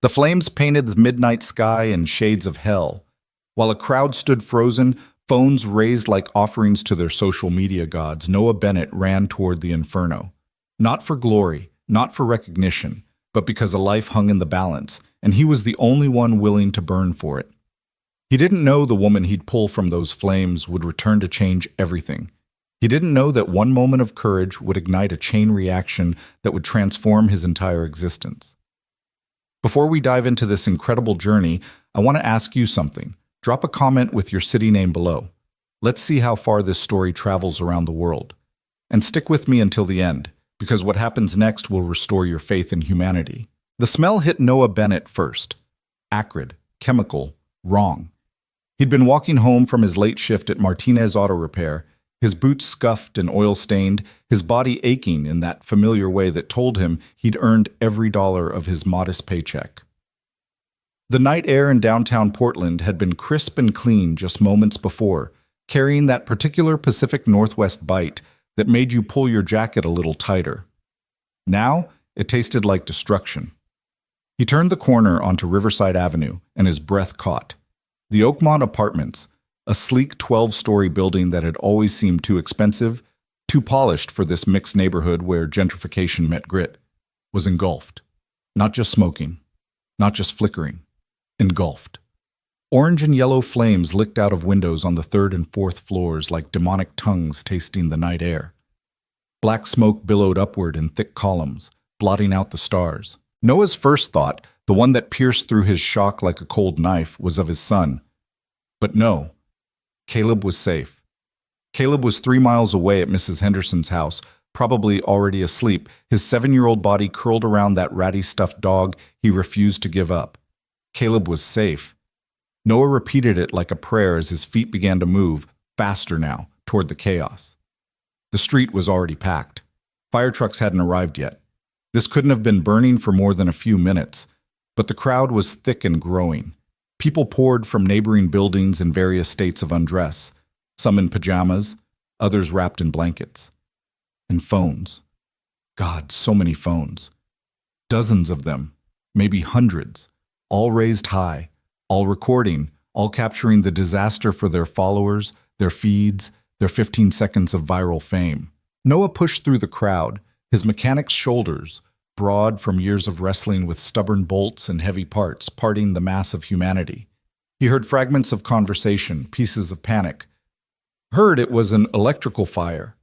The flames painted the midnight sky in shades of hell. While a crowd stood frozen, phones raised like offerings to their social media gods, Noah Bennett ran toward the inferno. Not for glory, not for recognition, but because a life hung in the balance, and he was the only one willing to burn for it. He didn't know the woman he'd pull from those flames would return to change everything. He didn't know that one moment of courage would ignite a chain reaction that would transform his entire existence. Before we dive into this incredible journey, I want to ask you something. Drop a comment with your city name below. Let's see how far this story travels around the world. And stick with me until the end, because what happens next will restore your faith in humanity. The smell hit Noah Bennett first. Acrid, chemical, wrong. He'd been walking home from his late shift at Martinez Auto Repair, his boots scuffed and oil-stained, his body aching in that familiar way that told him he'd earned every dollar of his modest paycheck. The night air in downtown Portland had been crisp and clean just moments before, carrying that particular Pacific Northwest bite that made you pull your jacket a little tighter. Now, it tasted like destruction. He turned the corner onto Riverside Avenue, and his breath caught. The Oakmont Apartments, a sleek 12-story building that had always seemed too expensive, too polished for this mixed neighborhood where gentrification met grit, was engulfed. Not just smoking, not just flickering, engulfed. Orange and yellow flames licked out of windows on the third and fourth floors like demonic tongues tasting the night air. Black smoke billowed upward in thick columns, blotting out the stars. Noah's first thought, the one that pierced through his shock like a cold knife, was of his son. But no, Caleb was safe. Caleb was 3 miles away at Mrs. Henderson's house, probably already asleep, his 7-year-old body curled around that ratty stuffed dog he refused to give up. Caleb was safe. Noah repeated it like a prayer as his feet began to move, faster now, toward the chaos. The street was already packed. Fire trucks hadn't arrived yet. This couldn't have been burning for more than a few minutes, but the crowd was thick and growing. People poured from neighboring buildings in various states of undress, some in pajamas, others wrapped in blankets. And phones. God, so many phones. Dozens of them, maybe hundreds, all raised high, all recording, all capturing the disaster for their followers, their feeds, their 15 seconds of viral fame. Noah pushed through the crowd, his mechanic's shoulders, broad from years of wrestling with stubborn bolts and heavy parts, parting the mass of humanity. He heard fragments of conversation, pieces of panic. Heard it was an electrical fire.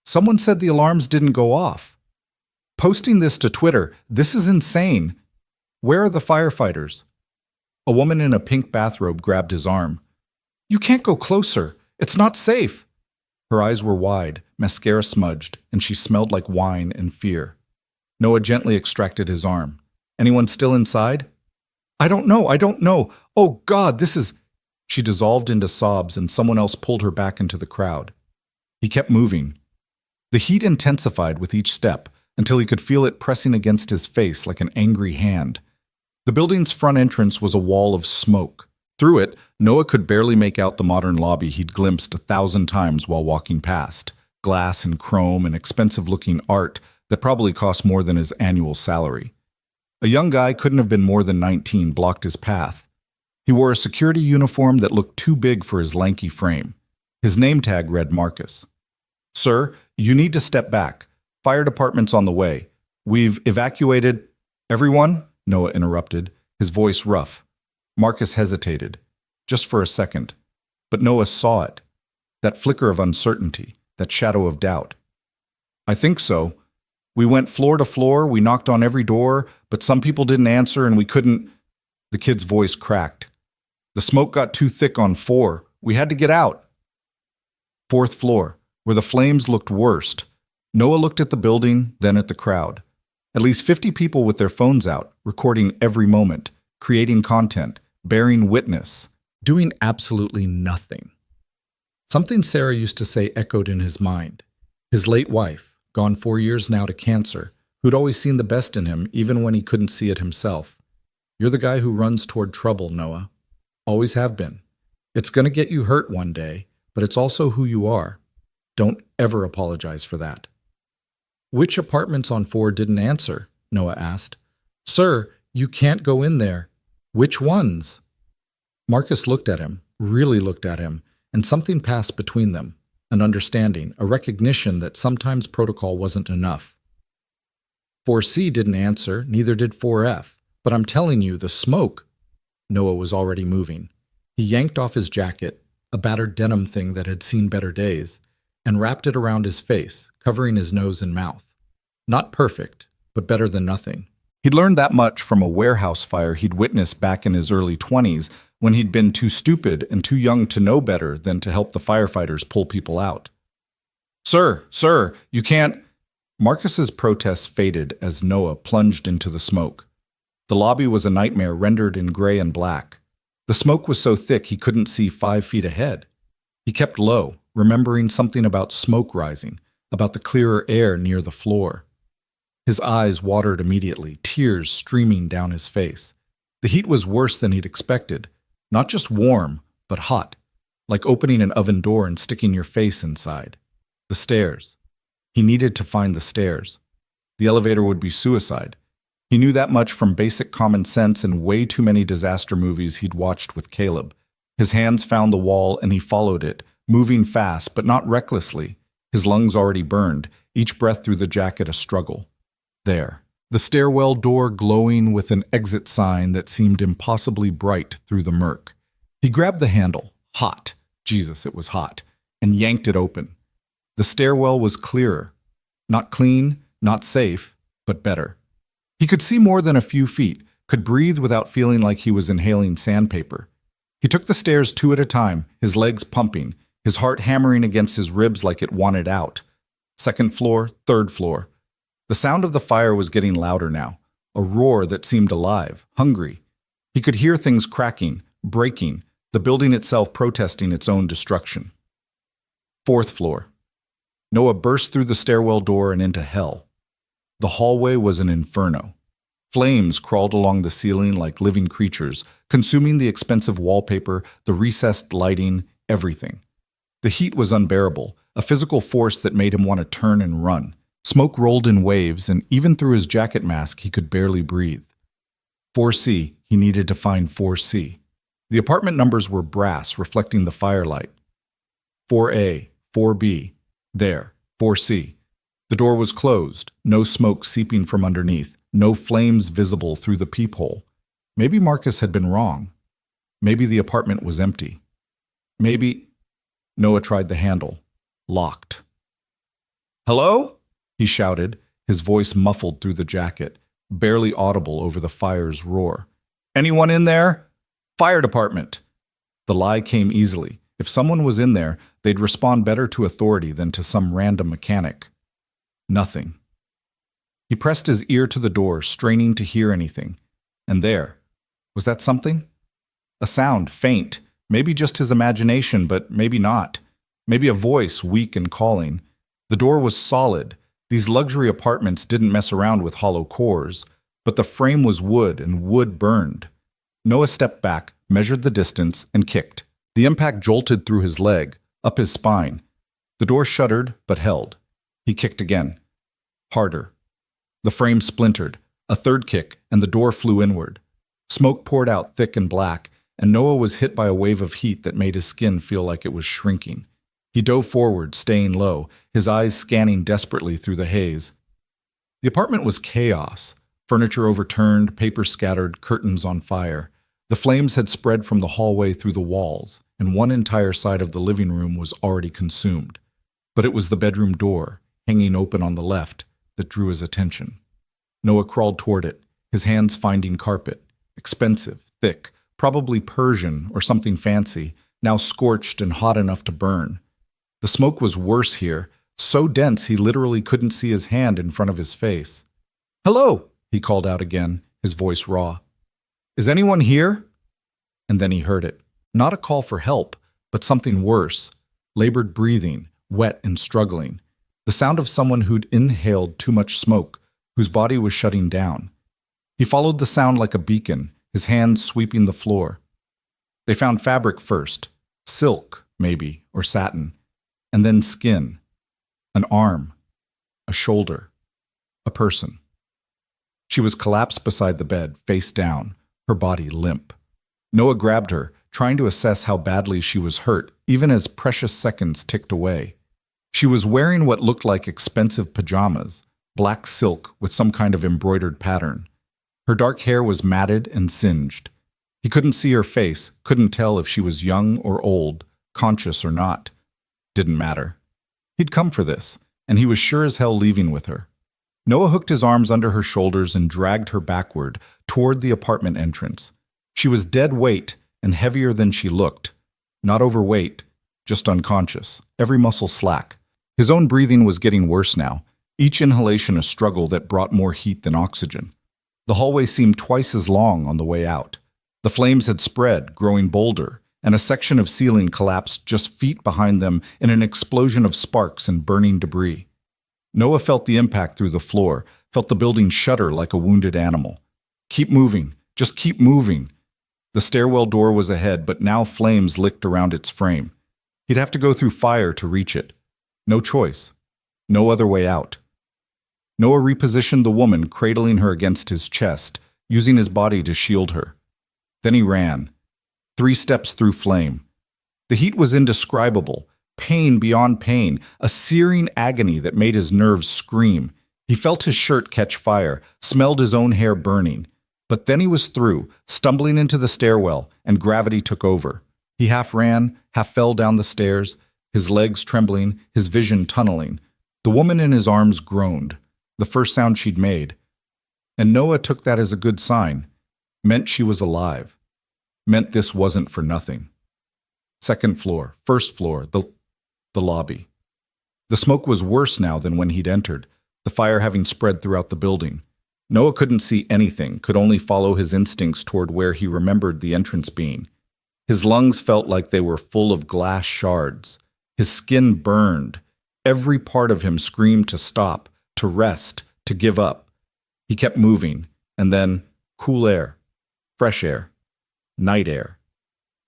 Someone said the alarms didn't go off. Posting this to Twitter, "This is insane. Where are the firefighters?" A woman in a pink bathrobe grabbed his arm. "You can't go closer. It's not safe." Her eyes were wide, mascara smudged, and she smelled like wine and fear. Noah gently extracted his arm. "Anyone still inside?" I don't know. Oh God, this is..." She dissolved into sobs and someone else pulled her back into the crowd. He kept moving. The heat intensified with each step until he could feel it pressing against his face like an angry hand. The building's front entrance was a wall of smoke. Through it, Noah could barely make out the modern lobby he'd glimpsed 1,000 times while walking past. Glass and chrome and expensive-looking art that probably cost more than his annual salary. A young guy couldn't have been more than 19 blocked his path. He wore a security uniform that looked too big for his lanky frame. His name tag read Marcus. "Sir, you need to step back. Fire department's on the way. We've evacuated..." "Everyone?" Noah interrupted, his voice rough. Marcus hesitated, just for a second. But Noah saw it. That flicker of uncertainty, that shadow of doubt. "I think so. We went floor to floor, we knocked on every door, but some people didn't answer and we couldn't..." The kid's voice cracked. "The smoke got too thick on 4. We had to get out." Fourth floor, where the flames looked worst. Noah looked at the building, then at the crowd. At least 50 people with their phones out, recording every moment, creating content, bearing witness, doing absolutely nothing. Something Sarah used to say echoed in his mind. His late wife, gone 4 years now to cancer, who'd always seen the best in him even when he couldn't see it himself. "You're the guy who runs toward trouble, Noah. Always have been. It's going to get you hurt one day, but it's also who you are. Don't ever apologize for that." "Which apartments on 4 didn't answer?" Noah asked. "Sir, You can't go in there. Which ones? Marcus looked at him, really looked at him, and something passed between them, an understanding, a recognition that sometimes protocol wasn't enough. 4C didn't answer, neither did 4F, but I'm telling you, the smoke. Noah was already moving. He yanked off his jacket, a battered denim thing that had seen better days, and wrapped it around his face, covering his nose and mouth. Not perfect, but better than nothing. He'd learned that much from a warehouse fire he'd witnessed back in his early 20s when he'd been too stupid and too young to know better than to help the firefighters pull people out. Sir, you can't. Marcus's protests faded as Noah plunged into the smoke. The lobby was a nightmare rendered in gray and black. The smoke was so thick he couldn't see 5 feet ahead. He kept low, remembering something about smoke rising, about the clearer air near the floor. His eyes watered immediately, tears streaming down his face. The heat was worse than he'd expected. Not just warm, but hot, like opening an oven door and sticking your face inside. The stairs. He needed to find the stairs. The elevator would be suicide. He knew that much from basic common sense and way too many disaster movies he'd watched with Caleb. His hands found the wall and he followed it, moving fast but not recklessly. His lungs already burned, each breath through the jacket a struggle. There, the stairwell door glowing with an exit sign that seemed impossibly bright through the murk. He grabbed the handle, hot, Jesus, it was hot, and yanked it open. The stairwell was clearer. Not clean, not safe, but better. He could see more than a few feet, could breathe without feeling like he was inhaling sandpaper. He took the stairs 2 at a time, his legs pumping, his heart hammering against his ribs like it wanted out. 2nd floor, 3rd floor. The sound of the fire was getting louder now, a roar that seemed alive, hungry. He could hear things cracking, breaking, the building itself protesting its own destruction. 4th floor. Noah burst through the stairwell door and into hell. The hallway was an inferno. Flames crawled along the ceiling like living creatures, consuming the expensive wallpaper, the recessed lighting, everything. The heat was unbearable, a physical force that made him want to turn and run. Smoke rolled in waves, and even through his jacket mask, he could barely breathe. 4C, he needed to find 4C. The apartment numbers were brass, reflecting the firelight. 4A, 4B, there, 4C. The door was closed, no smoke seeping from underneath, no flames visible through the peephole. Maybe Marcus had been wrong. Maybe the apartment was empty. Maybe... Noah tried the handle. Locked. "Hello?" he shouted, his voice muffled through the jacket, barely audible over the fire's roar. "Anyone in there? Fire department." The lie came easily. If someone was in there, they'd respond better to authority than to some random mechanic. Nothing. He pressed his ear to the door, straining to hear anything. And there. Was that something? A sound, faint. Maybe just his imagination, but maybe not. Maybe a voice, weak and calling. The door was solid. These luxury apartments didn't mess around with hollow cores, but the frame was wood and wood burned. Noah stepped back, measured the distance, and kicked. The impact jolted through his leg, up his spine. The door shuddered, but held. He kicked again. Harder. The frame splintered. A third kick, and the door flew inward. Smoke poured out thick and black, and Noah was hit by a wave of heat that made his skin feel like it was shrinking. He dove forward, staying low, his eyes scanning desperately through the haze. The apartment was chaos. Furniture overturned, paper scattered, curtains on fire. The flames had spread from the hallway through the walls, and one entire side of the living room was already consumed. But it was the bedroom door, hanging open on the left, that drew his attention. Noah crawled toward it, his hands finding carpet. Expensive, thick, probably Persian or something fancy, now scorched and hot enough to burn. The smoke was worse here, so dense he literally couldn't see his hand in front of his face. "Hello," he called out again, his voice raw. "Is anyone here?" And then he heard it. Not a call for help, but something worse. Labored breathing, wet and struggling. The sound of someone who'd inhaled too much smoke, whose body was shutting down. He followed the sound like a beacon, his hands sweeping the floor. They found fabric first. Silk, maybe, or satin. And then skin. An arm. A shoulder. A person. She was collapsed beside the bed, face down, her body limp. Noah grabbed her, trying to assess how badly she was hurt, even as precious seconds ticked away. She was wearing what looked like expensive pajamas, black silk with some kind of embroidered pattern. Her dark hair was matted and singed. He couldn't see her face, couldn't tell if she was young or old, conscious or not. Didn't matter. He'd come for this, and he was sure as hell leaving with her. Noah hooked his arms under her shoulders and dragged her backward, toward the apartment entrance. She was dead weight and heavier than she looked. Not overweight, just unconscious, every muscle slack. His own breathing was getting worse now, each inhalation a struggle that brought more heat than oxygen. The hallway seemed twice as long on the way out. The flames had spread, growing bolder, and a section of ceiling collapsed just feet behind them in an explosion of sparks and burning debris. Noah felt the impact through the floor, felt the building shudder like a wounded animal. Keep moving, just keep moving. The stairwell door was ahead, but now flames licked around its frame. He'd have to go through fire to reach it. No choice. No other way out. Noah repositioned the woman, cradling her against his chest, using his body to shield her. Then he ran. 3 steps through flame. The heat was indescribable, pain beyond pain, a searing agony that made his nerves scream. He felt his shirt catch fire, smelled his own hair burning. But then he was through, stumbling into the stairwell, and gravity took over. He half ran, half fell down the stairs, his legs trembling, his vision tunneling. The woman in his arms groaned, the first sound she'd made. And Noah took that as a good sign. Meant she was alive. Meant this wasn't for nothing. Second floor, first floor, the lobby. The smoke was worse now than when he'd entered, the fire having spread throughout the building. Noah couldn't see anything, could only follow his instincts toward where he remembered the entrance being. His lungs felt like they were full of glass shards. His skin burned. Every part of him screamed to stop, to rest, to give up. He kept moving, and then cool air, fresh air, night air.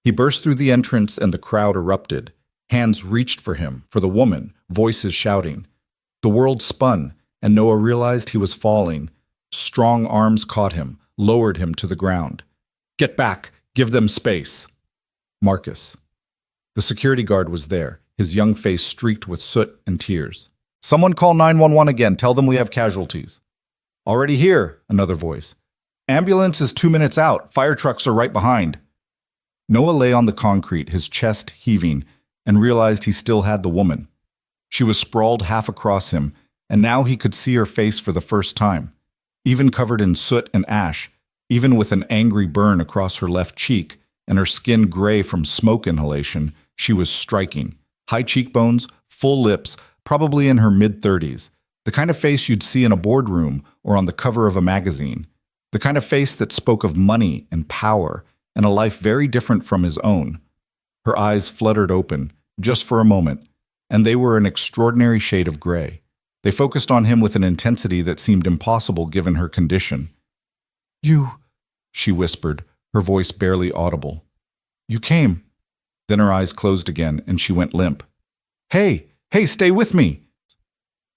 He burst through the entrance and the crowd erupted. Hands reached for him, for the woman, voices shouting. The world spun, and Noah realized he was falling. Strong arms caught him, lowered him to the ground. Get back! Give them space! Marcus. The security guard was there, his young face streaked with soot and tears. Someone call 911 again. Tell them we have casualties. Already here, another voice. Ambulance is 2 minutes out. Fire trucks are right behind. Noah lay on the concrete, his chest heaving, and realized he still had the woman. She was sprawled half across him, and now he could see her face for the first time. Even covered in soot and ash, even with an angry burn across her left cheek, and her skin gray from smoke inhalation, she was striking. High cheekbones, full lips, probably in her mid-30s. The kind of face you'd see in a boardroom or on the cover of a magazine. The kind of face that spoke of money and power and a life very different from his own. Her eyes fluttered open, just for a moment, and they were an extraordinary shade of gray. They focused on him with an intensity that seemed impossible given her condition. You, she whispered, her voice barely audible. You came. Then her eyes closed again, and she went limp. Hey, stay with me!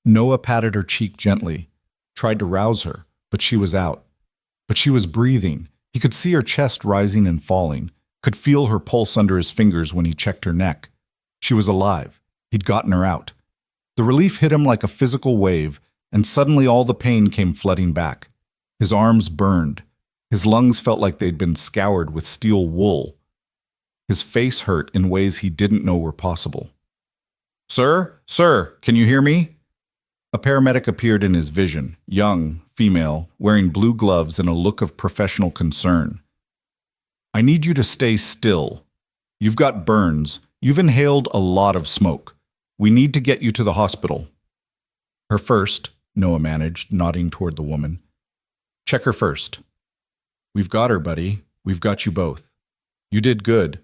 Noah patted her cheek gently, tried to rouse her, but she was out. But she was breathing. He could see her chest rising and falling, could feel her pulse under his fingers when he checked her neck. She was alive. He'd gotten her out. The relief hit him like a physical wave, and suddenly all the pain came flooding back. His arms burned. His lungs felt like they'd been scoured with steel wool. His face hurt in ways he didn't know were possible. Sir, can you hear me? A paramedic appeared in his vision, young, female, wearing blue gloves and a look of professional concern. I need you to stay still. You've got burns. You've inhaled a lot of smoke. We need to get you to the hospital. Her first, Noah managed, nodding toward the woman. Check her first. We've got her, buddy. We've got you both. You did good.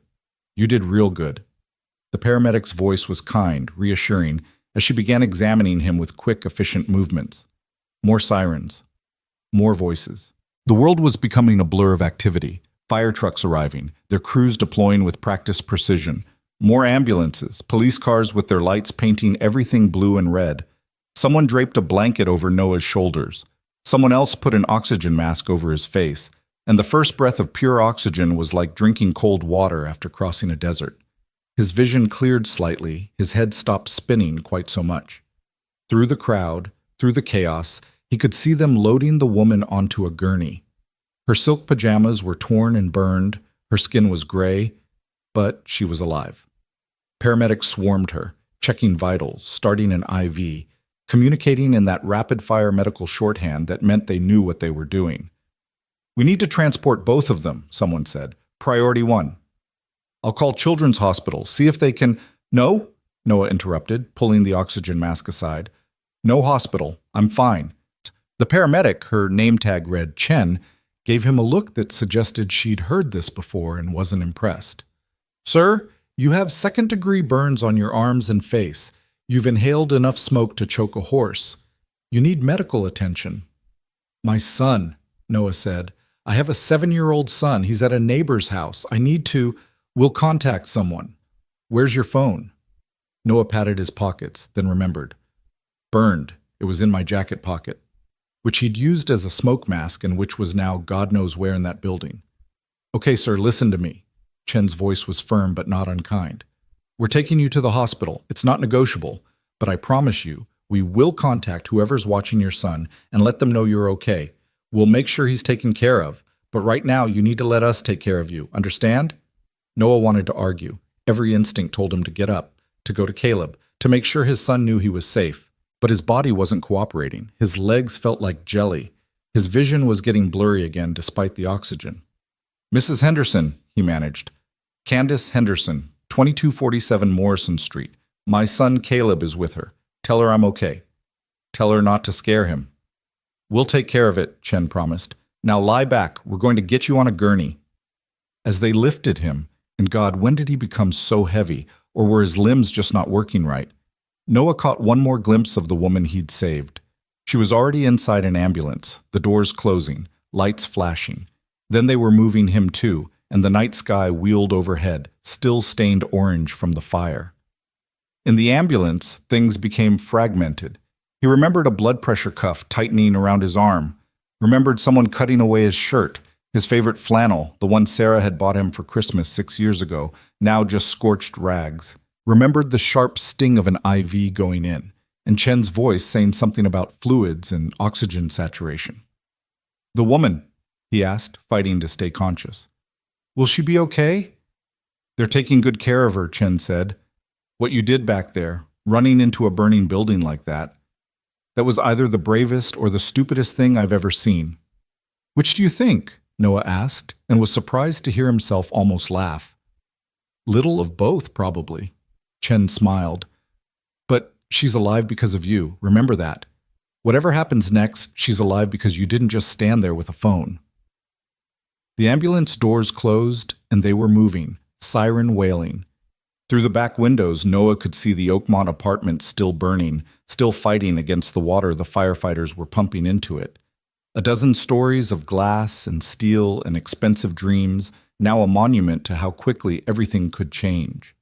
You did real good. The paramedic's voice was kind, reassuring, as she began examining him with quick, efficient movements. More sirens. More voices. The world was becoming a blur of activity. Fire trucks arriving, their crews deploying with practiced precision. More ambulances, police cars with their lights painting everything blue and red. Someone draped a blanket over Noah's shoulders. Someone else put an oxygen mask over his face, and the first breath of pure oxygen was like drinking cold water after crossing a desert. His vision cleared slightly, his head stopped spinning quite so much. Through the crowd, through the chaos, he could see them loading the woman onto a gurney. Her silk pajamas were torn and burned, her skin was gray, but she was alive. Paramedics swarmed her, checking vitals, starting an IV, communicating in that rapid-fire medical shorthand that meant they knew what they were doing. "We need to transport both of them," someone said. "Priority 1. "I'll call Children's Hospital, see if they can—" "No," Noah interrupted, pulling the oxygen mask aside. "No hospital. I'm fine." The paramedic, her name tag read Chen, gave him a look that suggested she'd heard this before and wasn't impressed. "Sir, you have second-degree burns on your arms and face. You've inhaled enough smoke to choke a horse. You need medical attention." "My son," Noah said. "I have a 7-year-old son. He's at a neighbor's house. I need to— We'll contact someone. Where's your phone?" Noah patted his pockets, then remembered. Burned. It was in my jacket pocket, which he'd used as a smoke mask and which was now God knows where in that building. "Okay, sir, listen to me." Chen's voice was firm but not unkind. "We're taking you to the hospital. It's not negotiable, but I promise you, we will contact whoever's watching your son and let them know you're okay. We'll make sure he's taken care of, but right now you need to let us take care of you. Understand?" Noah wanted to argue. Every instinct told him to get up, to go to Caleb, to make sure his son knew he was safe. But his body wasn't cooperating. His legs felt like jelly. His vision was getting blurry again despite the oxygen. "Mrs. Henderson," he managed. "Candace Henderson, 2247 Morrison Street. My son Caleb is with her. Tell her I'm okay. Tell her not to scare him." "We'll take care of it," Chen promised. "Now lie back. We're going to get you on a gurney." As they lifted him, and God, when did he become so heavy, or were his limbs just not working right? Noah caught one more glimpse of the woman he'd saved. She was already inside an ambulance, the doors closing, lights flashing. Then they were moving him too, and the night sky wheeled overhead, still stained orange from the fire. In the ambulance, things became fragmented. He remembered a blood pressure cuff tightening around his arm, remembered someone cutting away his shirt, his favorite flannel, the one Sarah had bought him for Christmas 6 years ago, now just scorched rags. Remembered the sharp sting of an IV going in, and Chen's voice saying something about fluids and oxygen saturation. "The woman," he asked, fighting to stay conscious. "Will she be okay?" "They're taking good care of her," Chen said. "What you did back there, running into a burning building like that was either the bravest or the stupidest thing I've ever seen." "Which do you think?" Noah asked, and was surprised to hear himself almost laugh. "Little of both, probably." Chen smiled. "But she's alive because of you. Remember that. Whatever happens next, she's alive because you didn't just stand there with a phone." The ambulance doors closed, and they were moving, siren wailing. Through the back windows, Noah could see the Oakmont apartment still burning, still fighting against the water the firefighters were pumping into it. A dozen stories of glass and steel and expensive dreams, now a monument to how quickly everything could change.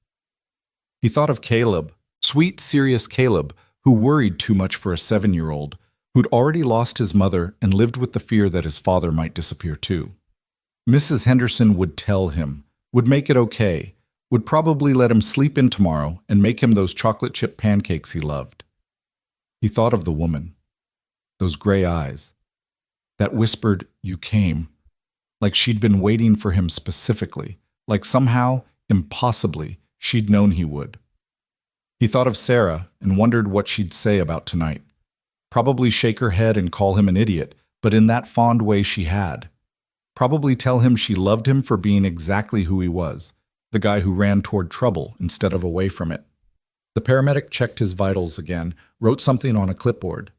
He thought of Caleb, sweet, serious Caleb, who worried too much for a 7-year-old, who'd already lost his mother and lived with the fear that his father might disappear too. Mrs. Henderson would tell him, would make it okay, would probably let him sleep in tomorrow and make him those chocolate chip pancakes he loved. He thought of the woman, those gray eyes, that whispered, "You came," like she'd been waiting for him specifically, like somehow, impossibly, she'd known he would. He thought of Sarah and wondered what she'd say about tonight. Probably shake her head and call him an idiot, but in that fond way she had. Probably tell him she loved him for being exactly who he was, the guy who ran toward trouble instead of away from it. The paramedic checked his vitals again, wrote something on a clipboard.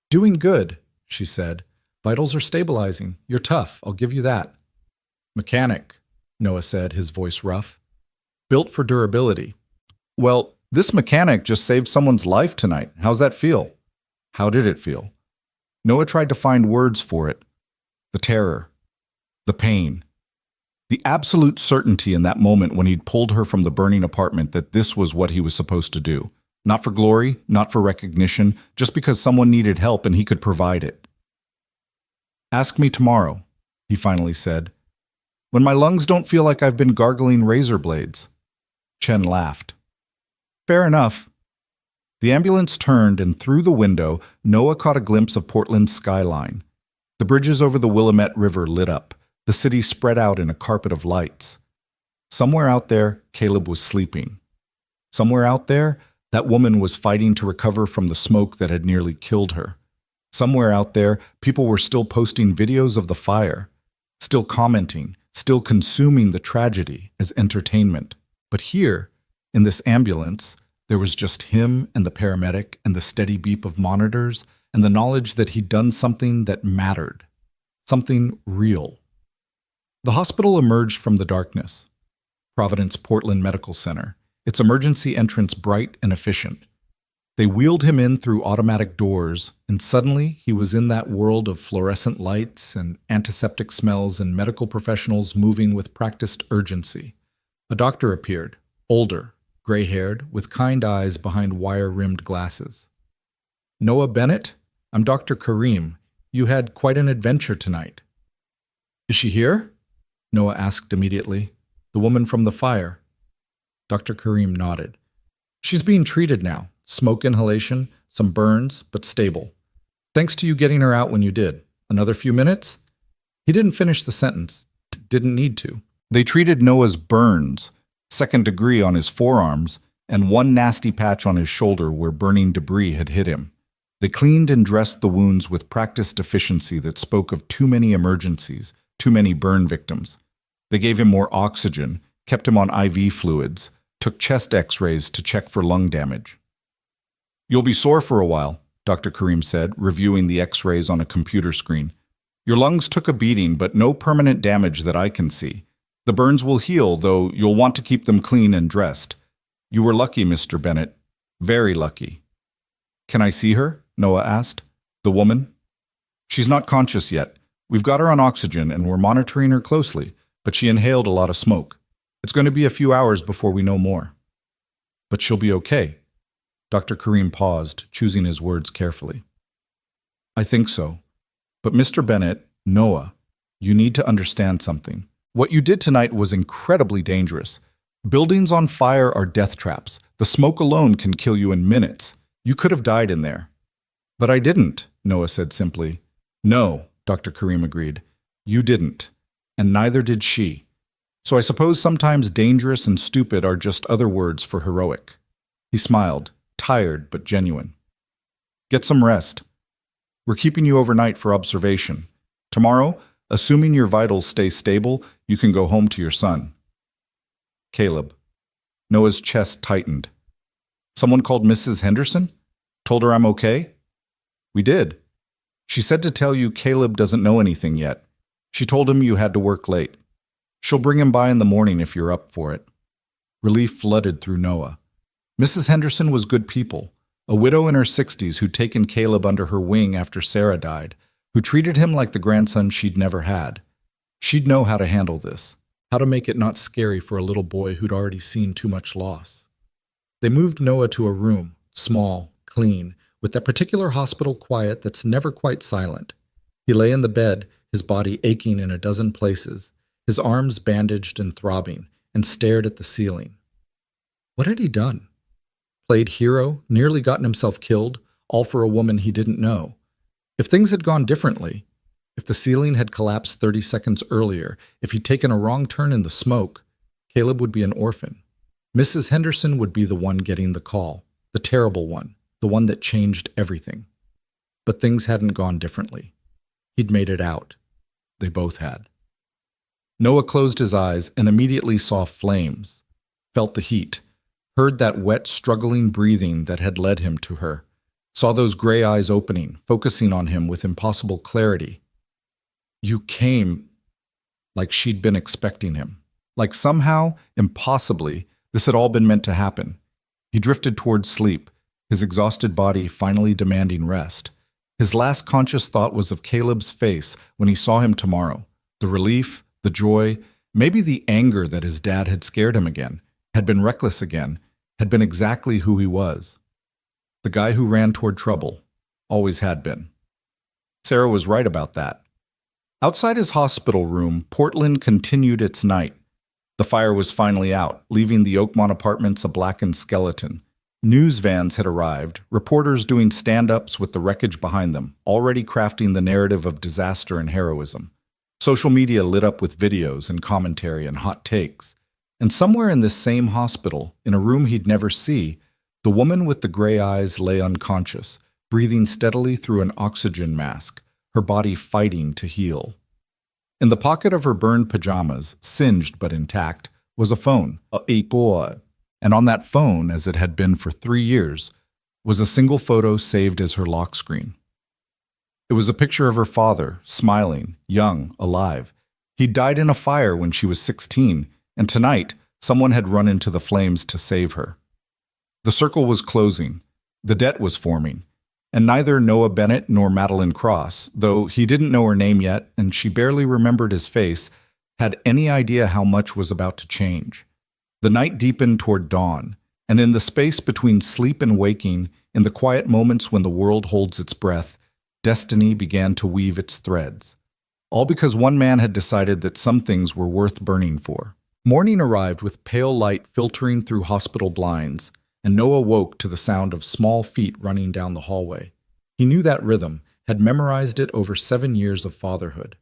"Doing good," she said. "Vitals are stabilizing. You're tough, I'll give you that." "Mechanic," Noah said, his voice rough. "Built for durability." "Well, this mechanic just saved someone's life tonight. How's that feel?" How did it feel? Noah tried to find words for it. The terror. The pain. The absolute certainty in that moment when he'd pulled her from the burning apartment that this was what he was supposed to do. Not for glory, not for recognition, just because someone needed help and he could provide it. Ask me tomorrow, he finally said. When my lungs don't feel like I've been gargling razor blades. Chen laughed. Fair enough. The ambulance turned, and through the window, Noah caught a glimpse of Portland's skyline. The bridges over the Willamette River lit up, the city spread out in a carpet of lights. Somewhere out there, Caleb was sleeping. Somewhere out there, that woman was fighting to recover from the smoke that had nearly killed her. Somewhere out there, people were still posting videos of the fire, still commenting, still consuming the tragedy as entertainment. But here, in this ambulance, there was just him and the paramedic and the steady beep of monitors and the knowledge that he'd done something that mattered, something real. The hospital emerged from the darkness. Providence Portland Medical Center, its emergency entrance bright and efficient. They wheeled him in through automatic doors, and suddenly he was in that world of fluorescent lights and antiseptic smells and medical professionals moving with practiced urgency. A doctor appeared, older, gray-haired, with kind eyes behind wire-rimmed glasses. Noah Bennett, I'm Dr. Kareem. You had quite an adventure tonight. Is she here? Noah asked immediately. The woman from the fire. Dr. Kareem nodded. She's being treated now. Smoke inhalation, some burns, but stable. Thanks to you getting her out when you did. Another few minutes? He didn't finish the sentence. Didn't need to. They treated Noah's burns, second degree on his forearms, and one nasty patch on his shoulder where burning debris had hit him. They cleaned and dressed the wounds with practiced efficiency that spoke of too many emergencies, too many burn victims. They gave him more oxygen, kept him on IV fluids, took chest x-rays to check for lung damage. You'll be sore for a while, Dr. Kareem said, reviewing the x-rays on a computer screen. Your lungs took a beating, but no permanent damage that I can see. The burns will heal, though you'll want to keep them clean and dressed. You were lucky, Mr. Bennett. Very lucky. Can I see her? Noah asked. The woman? She's not conscious yet. We've got her on oxygen, and we're monitoring her closely, but she inhaled a lot of smoke. It's going to be a few hours before we know more. But she'll be okay. Dr. Kareem paused, choosing his words carefully. I think so. But Mr. Bennett, Noah, you need to understand something. What you did tonight was incredibly dangerous. Buildings on fire are death traps. The smoke alone can kill you in minutes. You could have died in there. But I didn't, Noah said simply. No, Dr. Kareem agreed. You didn't. And neither did she. So I suppose sometimes dangerous and stupid are just other words for heroic. He smiled, tired but genuine. Get some rest. We're keeping you overnight for observation. Tomorrow, assuming your vitals stay stable, you can go home to your son. Caleb. Noah's chest tightened. Someone called Mrs. Henderson? Told her I'm okay? We did. She said to tell you Caleb doesn't know anything yet. She told him you had to work late. She'll bring him by in the morning if you're up for it. Relief flooded through Noah. Mrs. Henderson was good people, a widow in her 60s who'd taken Caleb under her wing after Sarah died, who treated him like the grandson she'd never had. She'd know how to handle this, how to make it not scary for a little boy who'd already seen too much loss. They moved Noah to a room, small, clean, with that particular hospital quiet that's never quite silent. He lay in the bed, his body aching in a dozen places, his arms bandaged and throbbing, and stared at the ceiling. What had he done? Played hero, nearly gotten himself killed, all for a woman he didn't know. If things had gone differently, if the ceiling had collapsed 30 seconds earlier, if he'd taken a wrong turn in the smoke, Caleb would be an orphan. Mrs. Henderson would be the one getting the call, the terrible one, the one that changed everything. But things hadn't gone differently. He'd made it out. They both had. Noah closed his eyes and immediately saw flames, felt the heat, heard that wet, struggling breathing that had led him to her, saw those gray eyes opening, focusing on him with impossible clarity. You came, like she'd been expecting him. Like somehow, impossibly, this had all been meant to happen. He drifted towards sleep, his exhausted body finally demanding rest. His last conscious thought was of Caleb's face when he saw him tomorrow. The relief, the joy, maybe the anger that his dad had scared him again, had been reckless again, had been exactly who he was. The guy who ran toward trouble, always had been. Sarah was right about that. Outside his hospital room, Portland continued its night. The fire was finally out, leaving the Oakmont apartments a blackened skeleton. News vans had arrived, reporters doing stand-ups with the wreckage behind them, already crafting the narrative of disaster and heroism. Social media lit up with videos and commentary and hot takes. And somewhere in this same hospital, in a room he'd never see, the woman with the gray eyes lay unconscious, breathing steadily through an oxygen mask, her body fighting to heal. In the pocket of her burned pajamas, singed but intact, was a phone, and on that phone, as it had been for 3 years, was a single photo saved as her lock screen. It was a picture of her father, smiling, young, alive. He'd died in a fire when she was 16, and tonight, someone had run into the flames to save her. The circle was closing. The debt was forming. And neither Noah Bennett nor Madeline Cross, though he didn't know her name yet and she barely remembered his face, had any idea how much was about to change. The night deepened toward dawn, and in the space between sleep and waking, in the quiet moments when the world holds its breath, destiny began to weave its threads. All because one man had decided that some things were worth burning for. Morning arrived with pale light filtering through hospital blinds, and Noah woke to the sound of small feet running down the hallway. He knew that rhythm, had memorized it over 7 years of fatherhood.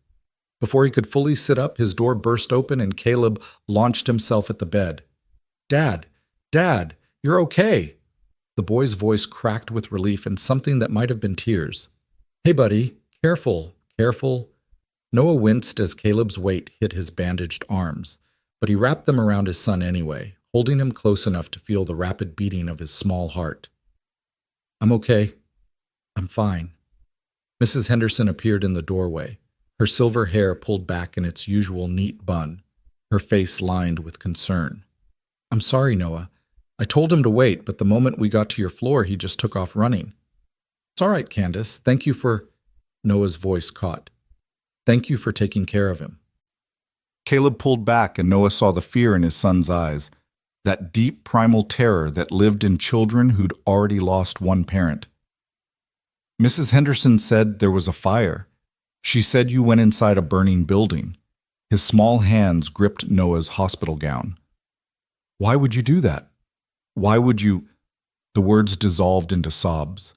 Before he could fully sit up, his door burst open and Caleb launched himself at the bed. "Dad! Dad! You're okay!" The boy's voice cracked with relief and something that might have been tears. "Hey, buddy, careful, careful." Noah winced as Caleb's weight hit his bandaged arms, but he wrapped them around his son anyway, holding him close enough to feel the rapid beating of his small heart. "I'm okay. I'm fine." Mrs. Henderson appeared in the doorway, her silver hair pulled back in its usual neat bun, her face lined with concern. "I'm sorry, Noah. I told him to wait, but the moment we got to your floor, he just took off running." "It's all right, Candace. Thank you for—" Noah's voice caught. "Thank you for taking care of him." Caleb pulled back and Noah saw the fear in his son's eyes, that deep primal terror that lived in children who'd already lost one parent. "Mrs. Henderson said there was a fire. She said you went inside a burning building." His small hands gripped Noah's hospital gown. "Why would you do that? Why would you—" The words dissolved into sobs.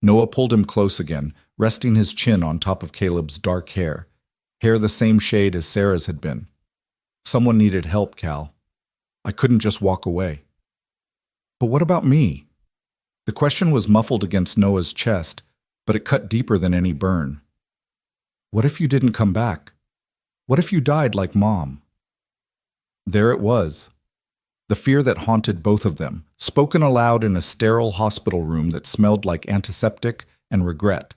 Noah pulled him close again, resting his chin on top of Caleb's dark hair the same shade as Sarah's had been. "Someone needed help, Cal. I couldn't just walk away." "But what about me?" The question was muffled against Noah's chest, but it cut deeper than any burn. "What if you didn't come back? What if you died like Mom?" There it was. The fear that haunted both of them, spoken aloud in a sterile hospital room that smelled like antiseptic and regret.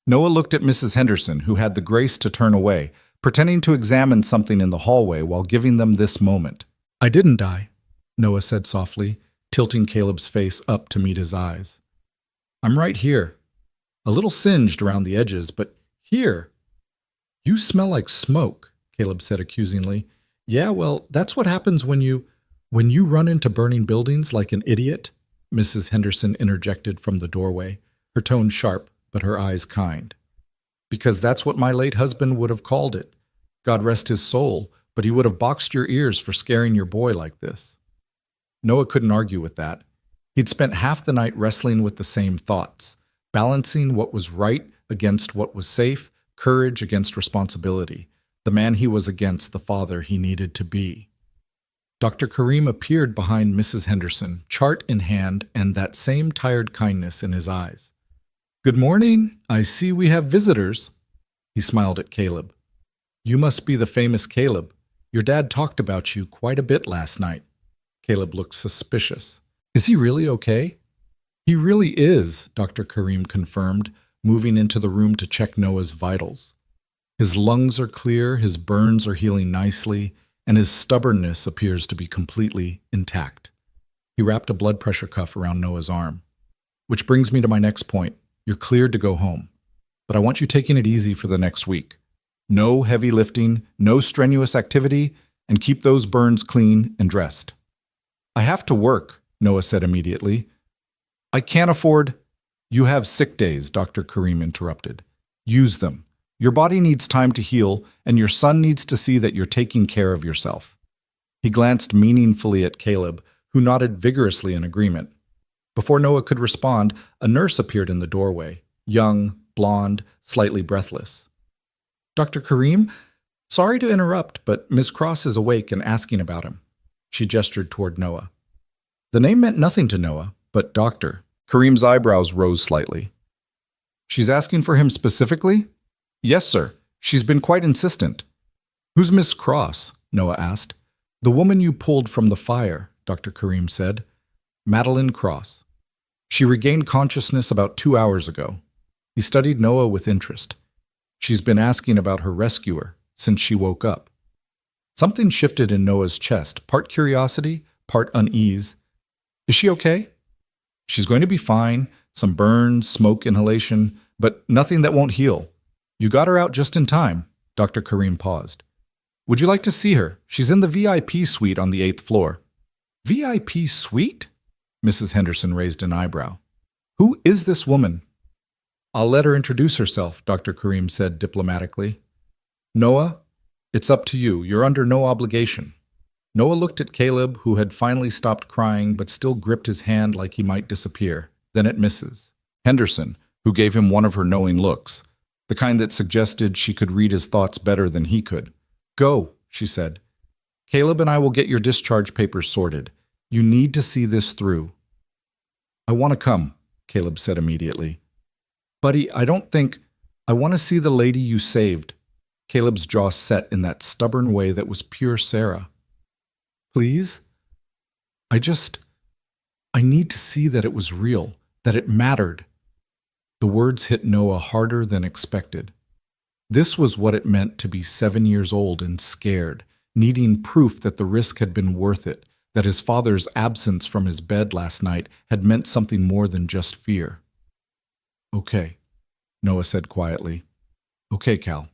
Noah looked at Mrs. Henderson, who had the grace to turn away, pretending to examine something in the hallway while giving them this moment. "I didn't die," Noah said softly, tilting Caleb's face up to meet his eyes. "I'm right here. A little singed around the edges, but here." "You smell like smoke," Caleb said accusingly. "Yeah, well, that's what happens when you run into burning buildings like an idiot," Mrs. Henderson interjected from the doorway, her tone sharp but her eyes kind. "Because that's what my late husband would have called it. God rest his soul, but he would have boxed your ears for scaring your boy like this." Noah couldn't argue with that. He'd spent half the night wrestling with the same thoughts, balancing what was right against what was safe, courage against responsibility, the man he was against the father he needed to be. Dr. Kareem appeared behind Mrs. Henderson, chart in hand and that same tired kindness in his eyes. "Good morning. I see we have visitors." He smiled at Caleb. "You must be the famous Caleb. Your dad talked about you quite a bit last night." Caleb looked suspicious. "Is he really okay?" "He really is," Dr. Kareem confirmed, moving into the room to check Noah's vitals. "His lungs are clear, his burns are healing nicely, and his stubbornness appears to be completely intact." He wrapped a blood pressure cuff around Noah's arm. "Which brings me to my next point. You're cleared to go home. But I want you taking it easy for the next week. No heavy lifting, no strenuous activity, and keep those burns clean and dressed." "I have to work," Noah said immediately. "I can't afford—" "You have sick days," Dr. Kareem interrupted. "Use them. Your body needs time to heal, and your son needs to see that you're taking care of yourself. He glanced meaningfully at Caleb, who nodded vigorously in agreement. Before Noah could respond, a nurse appeared in the doorway, young, blonde, slightly breathless. "Dr. Kareem? Sorry to interrupt, but Ms. Cross is awake and asking about him." She gestured toward Noah. The name meant nothing to Noah, but Doctor. Kareem's eyebrows rose slightly. "She's asking for him specifically?" "Yes, sir. She's been quite insistent." "Who's Miss Cross?" Noah asked. "The woman you pulled from the fire," Dr. Kareem said. "Madeline Cross. She regained consciousness about 2 hours ago." He studied Noah with interest. "She's been asking about her rescuer since she woke up." Something shifted in Noah's chest, part curiosity, part unease. "Is she okay?" "She's going to be fine. Some burns, smoke inhalation, but nothing that won't heal. You got her out just in time." Dr. Kareem paused. "Would you like to see her? She's in the VIP suite on the 8th floor." "VIP suite?" Mrs. Henderson raised an eyebrow. "Who is this woman?" "I'll let her introduce herself," Dr. Kareem said diplomatically. "Noah, it's up to you. You're under no obligation." Noah looked at Caleb, who had finally stopped crying but still gripped his hand like he might disappear, then at Mrs. Henderson, who gave him one of her knowing looks, the kind that suggested she could read his thoughts better than he could. "Go," she said. "Caleb and I will get your discharge papers sorted. You need to see this through." "I want to come," Caleb said immediately. "Buddy, I don't think... I want to see the lady you saved." Caleb's jaw set in that stubborn way that was pure Sarah. "Please? I need to see that it was real, that it mattered." The words hit Noah harder than expected. This was what it meant to be 7 years old and scared, needing proof that the risk had been worth it, that his father's absence from his bed last night had meant something more than just fear. "Okay," Noah said quietly. "Okay, Cal.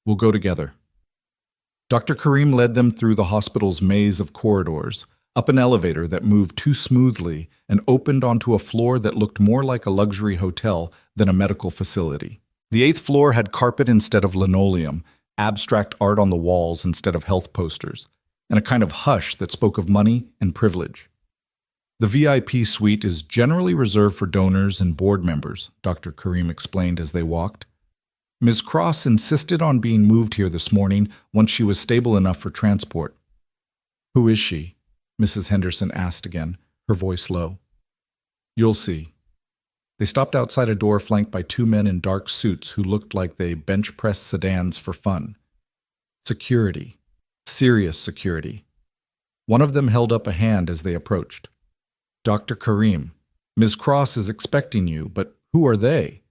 We'll go together." Dr. Kareem led them through the hospital's maze of corridors, up an elevator that moved too smoothly and opened onto a floor that looked more like a luxury hotel than a medical facility. The 8th floor had carpet instead of linoleum, abstract art on the walls instead of health posters, and a kind of hush that spoke of money and privilege. "The VIP suite is generally reserved for donors and board members," Dr. Kareem explained as they walked. "Ms. Cross insisted on being moved here this morning once she was stable enough for transport." "Who is she?" Mrs. Henderson asked again, her voice low. "You'll see." They stopped outside a door flanked by 2 men in dark suits who looked like they bench-pressed sedans for fun. Security. Serious security. One of them held up a hand as they approached. "Dr. Kareem, Ms. Cross is expecting you, but who are they?"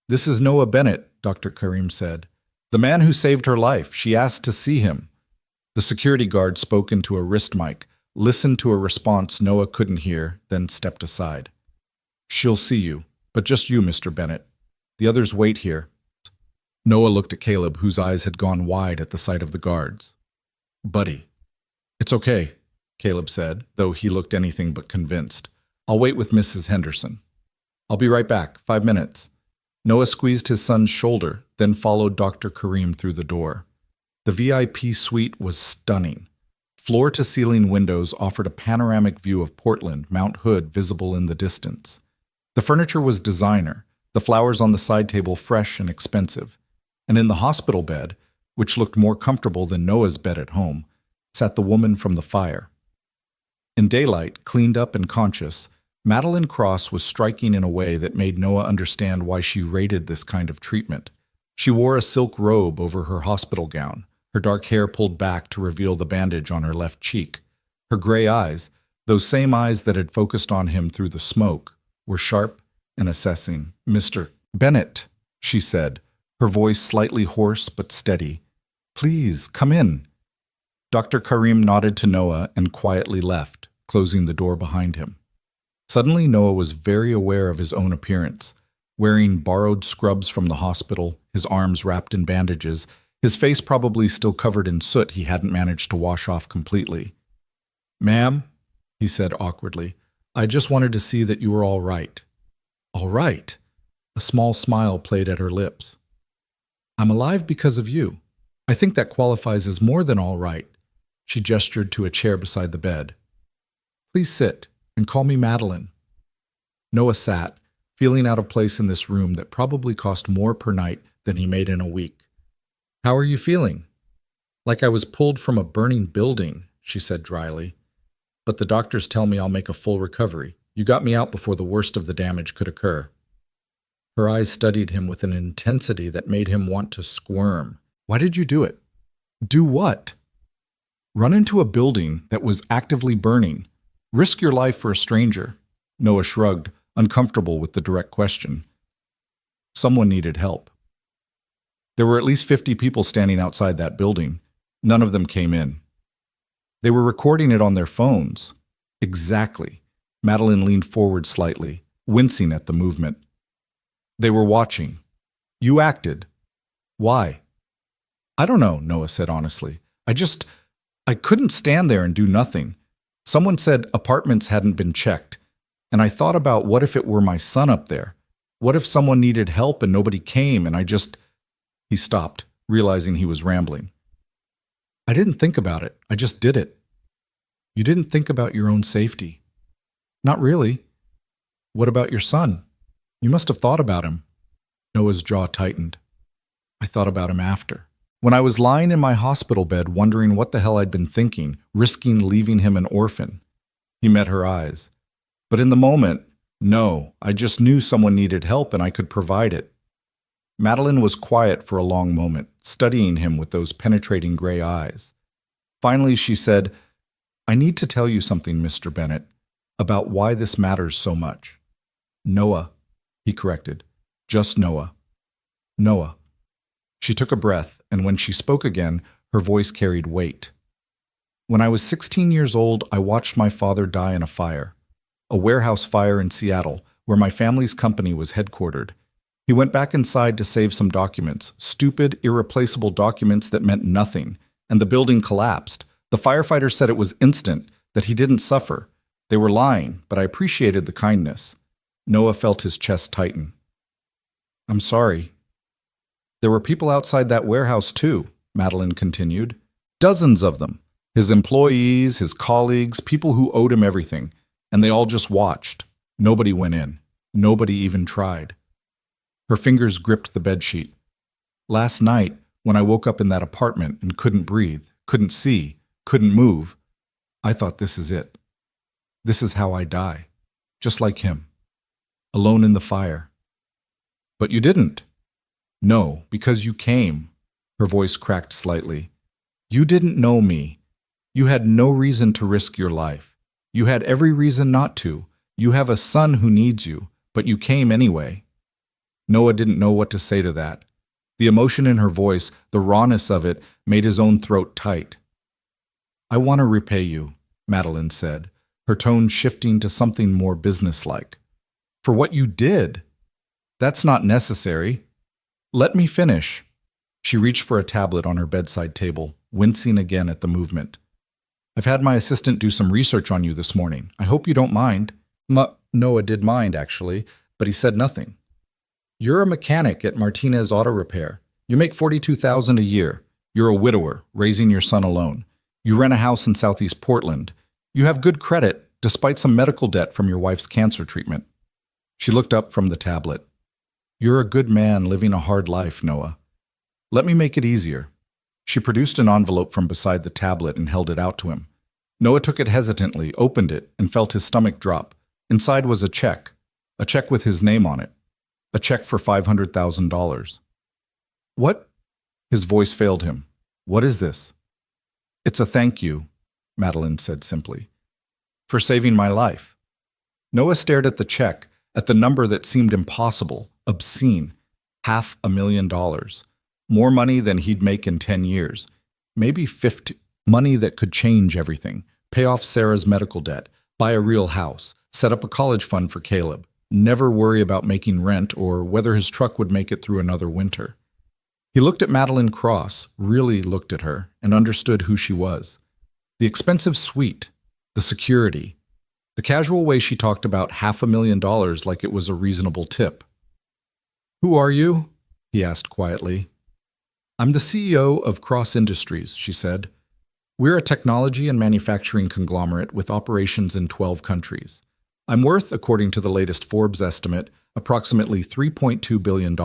"This is Noah Bennett," Dr. Kareem said. "The man who saved her life. She asked to see him." The security guard spoke into a wrist mic, listened to a response Noah couldn't hear, then stepped aside. "She'll see you, but just you, Mr. Bennett. The others wait here." Noah looked at Caleb, whose eyes had gone wide at the sight of the guards. "Buddy." "It's okay," Caleb said, though he looked anything but convinced. "I'll wait with Mrs. Henderson." "I'll be right back. 5 minutes." Noah squeezed his son's shoulder, then followed Dr. Kareem through the door. The VIP suite was stunning. Floor-to-ceiling windows offered a panoramic view of Portland, Mount Hood visible in the distance. The furniture was designer, the flowers on the side table fresh and expensive. And in the hospital bed, which looked more comfortable than Noah's bed at home, sat the woman from the fire. In daylight, cleaned up and conscious, Madeline Cross was striking in a way that made Noah understand why she rated this kind of treatment. She wore a silk robe over her hospital gown, her dark hair pulled back to reveal the bandage on her left cheek. Her gray eyes, those same eyes that had focused on him through the smoke, were sharp and assessing. "Mr. Bennett," she said, her voice slightly hoarse but steady. "Please, come in." Dr. Kareem nodded to Noah and quietly left, closing the door behind him. Suddenly, Noah was very aware of his own appearance. Wearing borrowed scrubs from the hospital, his arms wrapped in bandages, his face probably still covered in soot he hadn't managed to wash off completely. "Ma'am," he said awkwardly, "I just wanted to see that you were all right." "All right?" A small smile played at her lips. I'm alive because of you. I think that qualifies as more than all right. She gestured to a chair beside the bed. Please sit and call me Madeline. Noah sat, feeling out of place in this room that probably cost more per night than he made in a week. How are you feeling? Like I was pulled from a burning building, she said dryly. But the doctors tell me I'll make a full recovery. You got me out before the worst of the damage could occur. Her eyes studied him with an intensity that made him want to squirm. Why did you do it? Do what? Run into a building that was actively burning. Risk your life for a stranger. Noah shrugged, uncomfortable with the direct question. Someone needed help. There were at least 50 people standing outside that building. None of them came in. They were recording it on their phones. Exactly. Madeline leaned forward slightly, wincing at the movement. They were watching. You acted. Why? I don't know, Noah said honestly. I couldn't stand there and do nothing. Someone said apartments hadn't been checked, and I thought about what if it were my son up there? What if someone needed help and nobody came and He stopped, realizing he was rambling. I didn't think about it. I just did it. You didn't think about your own safety. Not really. What about your son? You must have thought about him. Noah's jaw tightened. I thought about him after. When I was lying in my hospital bed wondering what the hell I'd been thinking, risking leaving him an orphan. He met her eyes. But in the moment, no, I just knew someone needed help and I could provide it. Madeline was quiet for a long moment, studying him with those penetrating gray eyes. Finally, she said, I need to tell you something, Mr. Bennett, about why this matters so much. Noah, he corrected. Just Noah. Noah. She took a breath, and when she spoke again, her voice carried weight. When I was 16 years old, I watched my father die in a warehouse fire in Seattle, where my family's company was headquartered. He went back inside to save some documents, stupid, irreplaceable documents that meant nothing, and the building collapsed. The firefighters said it was instant, that he didn't suffer. They were lying, but I appreciated the kindness. Noah felt his chest tighten. I'm sorry. There were people outside that warehouse too, Madeline continued. Dozens of them. His employees, his colleagues, people who owed him everything. And they all just watched. Nobody went in. Nobody even tried. Her fingers gripped the bedsheet. Last night, when I woke up in that apartment and couldn't breathe, couldn't see, couldn't move, I thought this is it. This is how I die. Just like him. Alone in the fire. But you didn't. No, because you came. Her voice cracked slightly. You didn't know me. You had no reason to risk your life. You had every reason not to. You have a son who needs you, but you came anyway. Noah didn't know what to say to that. The emotion in her voice, the rawness of it, made his own throat tight. I want to repay you, Madeline said, her tone shifting to something more businesslike. For what you did. That's not necessary. Let me finish. She reached for a tablet on her bedside table, wincing again at the movement. I've had my assistant do some research on you this morning. I hope you don't mind. Noah did mind, actually, but he said nothing. You're a mechanic at Martinez Auto Repair. You make $42,000 a year. You're a widower, raising your son alone. You rent a house in Southeast Portland. You have good credit, despite some medical debt from your wife's cancer treatment. She looked up from the tablet. You're a good man living a hard life, Noah. Let me make it easier. She produced an envelope from beside the tablet and held it out to him. Noah took it hesitantly, opened it, and felt his stomach drop. Inside was a check with his name on it. A check for $500,000. What? His voice failed him. What is this? It's a thank you, Madeline said simply, for saving my life. Noah stared at the check, at the number that seemed impossible, obscene. $500,000. More money than he'd make in 10 years. Maybe 50. Money that could change everything. Pay off Sarah's medical debt. Buy a real house. Set up a college fund for Caleb. Never worry about making rent or whether his truck would make it through another winter. He looked at Madeline Cross, really looked at her, and understood who she was. The expensive suite, the security, the casual way she talked about $500,000 like it was a reasonable tip. Who are you? He asked quietly. I'm the CEO of Cross Industries, she said. We're a technology and manufacturing conglomerate with operations in 12 countries. I'm worth, according to the latest Forbes estimate, approximately $3.2 billion.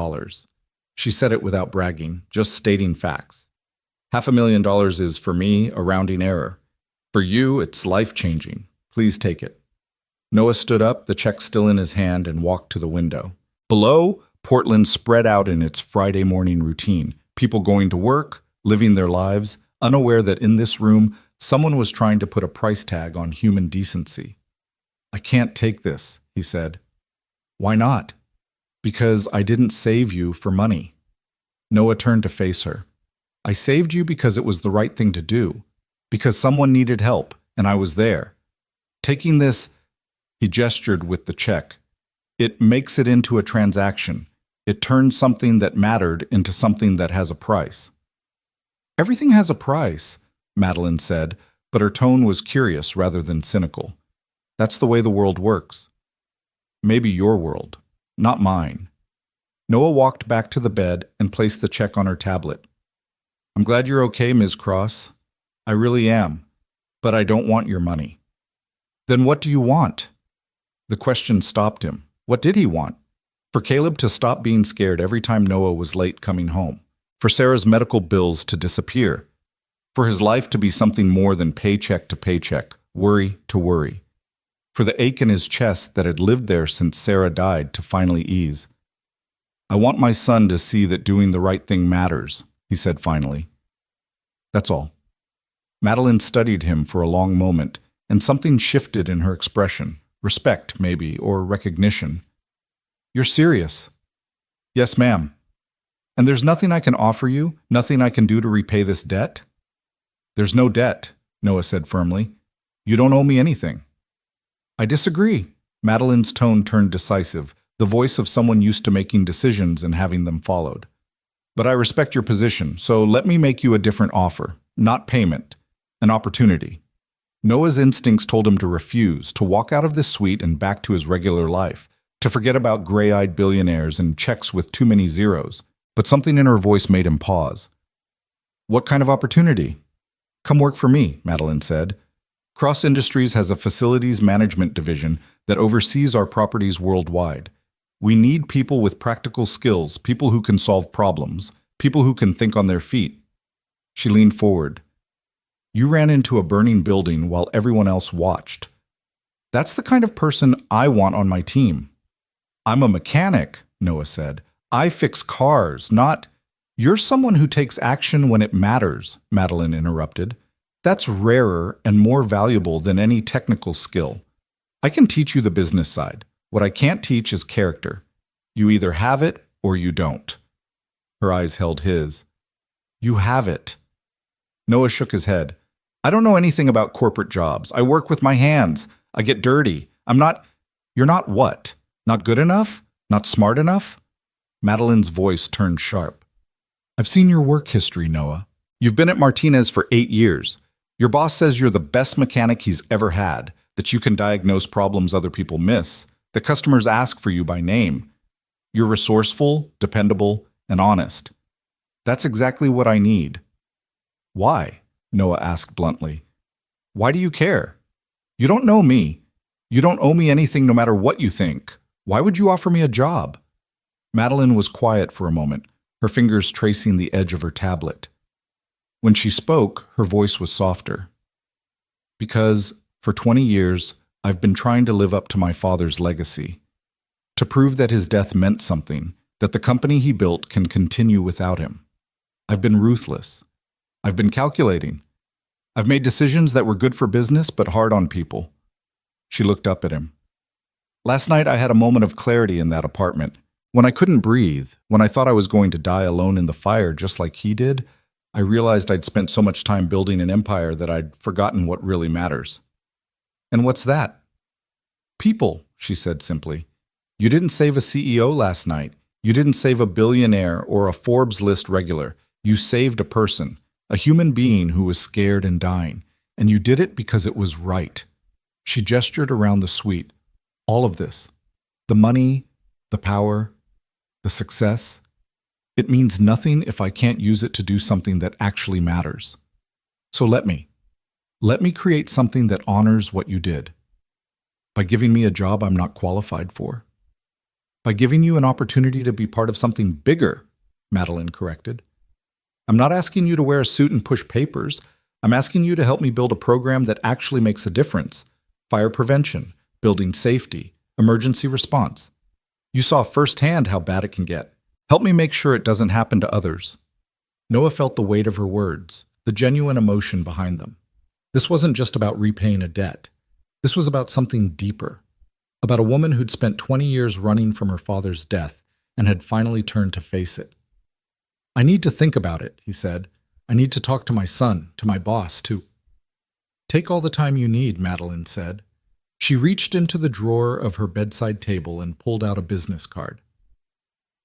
She said it without bragging, just stating facts. $500,000 is, for me, a rounding error. For you, it's life-changing. Please take it. Noah stood up, the check still in his hand, and walked to the window. Below, Portland spread out in its Friday morning routine. People going to work, living their lives, unaware that in this room, someone was trying to put a price tag on human decency. I can't take this, he said. Why not? Because I didn't save you for money. Noah turned to face her. I saved you because it was the right thing to do, because someone needed help, and I was there. Taking this, he gestured with the check. It makes it into a transaction. It turns something that mattered into something that has a price. Everything has a price, Madeline said, but her tone was curious rather than cynical. That's the way the world works. Maybe your world, not mine. Noah walked back to the bed and placed the check on her tablet. I'm glad you're okay, Ms. Cross. I really am, but I don't want your money. Then what do you want? The question stopped him. What did he want? For Caleb to stop being scared every time Noah was late coming home. For Sarah's medical bills to disappear. For his life to be something more than paycheck to paycheck, worry to worry. For the ache in his chest that had lived there since Sarah died to finally ease. I want my son to see that doing the right thing matters, he said finally. That's all. Madeline studied him for a long moment, and something shifted in her expression. Respect, maybe, or recognition. You're serious? Yes, ma'am. And there's nothing I can offer you, nothing I can do to repay this debt? There's no debt, Noah said firmly. You don't owe me anything. I disagree. Madeline's tone turned decisive, the voice of someone used to making decisions and having them followed. But I respect your position, so let me make you a different offer. Not payment. An opportunity. Noah's instincts told him to refuse, to walk out of this suite and back to his regular life, to forget about gray-eyed billionaires and checks with too many zeros. But something in her voice made him pause. What kind of opportunity? Come work for me, Madeline said. Cross Industries has a facilities management division that oversees our properties worldwide. We need people with practical skills, people who can solve problems, people who can think on their feet. She leaned forward. You ran into a burning building while everyone else watched. That's the kind of person I want on my team. I'm a mechanic, Noah said. I fix cars, not... You're someone who takes action when it matters, Madeline interrupted. That's rarer and more valuable than any technical skill. I can teach you the business side. What I can't teach is character. You either have it or you don't. Her eyes held his. You have it. Noah shook his head. I don't know anything about corporate jobs. I work with my hands. I get dirty. I'm not... You're not what? Not good enough? Not smart enough? Madeline's voice turned sharp. I've seen your work history, Noah. You've been at Martinez for 8 years. Your boss says you're the best mechanic he's ever had, that you can diagnose problems other people miss, that customers ask for you by name. You're resourceful, dependable, and honest. That's exactly what I need. Why? Noah asked bluntly. Why do you care? You don't know me. You don't owe me anything no matter what you think. Why would you offer me a job? Madeline was quiet for a moment, her fingers tracing the edge of her tablet. When she spoke, her voice was softer. Because, for 20 years, I've been trying to live up to my father's legacy. To prove that his death meant something, that the company he built can continue without him. I've been ruthless. I've been calculating. I've made decisions that were good for business but hard on people. She looked up at him. Last night I had a moment of clarity in that apartment. When I couldn't breathe, when I thought I was going to die alone in the fire just like he did, I realized I'd spent so much time building an empire that I'd forgotten what really matters. And what's that? People, she said simply. You didn't save a CEO last night. You didn't save a billionaire or a Forbes list regular. You saved a person, a human being who was scared and dying. And you did it because it was right. She gestured around the suite. All of this. The money, the power, the success. It means nothing if I can't use it to do something that actually matters. So let me. Let me create something that honors what you did. By giving me a job I'm not qualified for. By giving you an opportunity to be part of something bigger, Madeline corrected. I'm not asking you to wear a suit and push papers. I'm asking you to help me build a program that actually makes a difference. Fire prevention, building safety, emergency response. You saw firsthand how bad it can get. Help me make sure it doesn't happen to others. Noah felt the weight of her words, the genuine emotion behind them. This wasn't just about repaying a debt. This was about something deeper. About a woman who'd spent 20 years running from her father's death and had finally turned to face it. I need to think about it, he said. I need to talk to my son, to my boss, to... Take all the time you need, Madeline said. She reached into the drawer of her bedside table and pulled out a business card.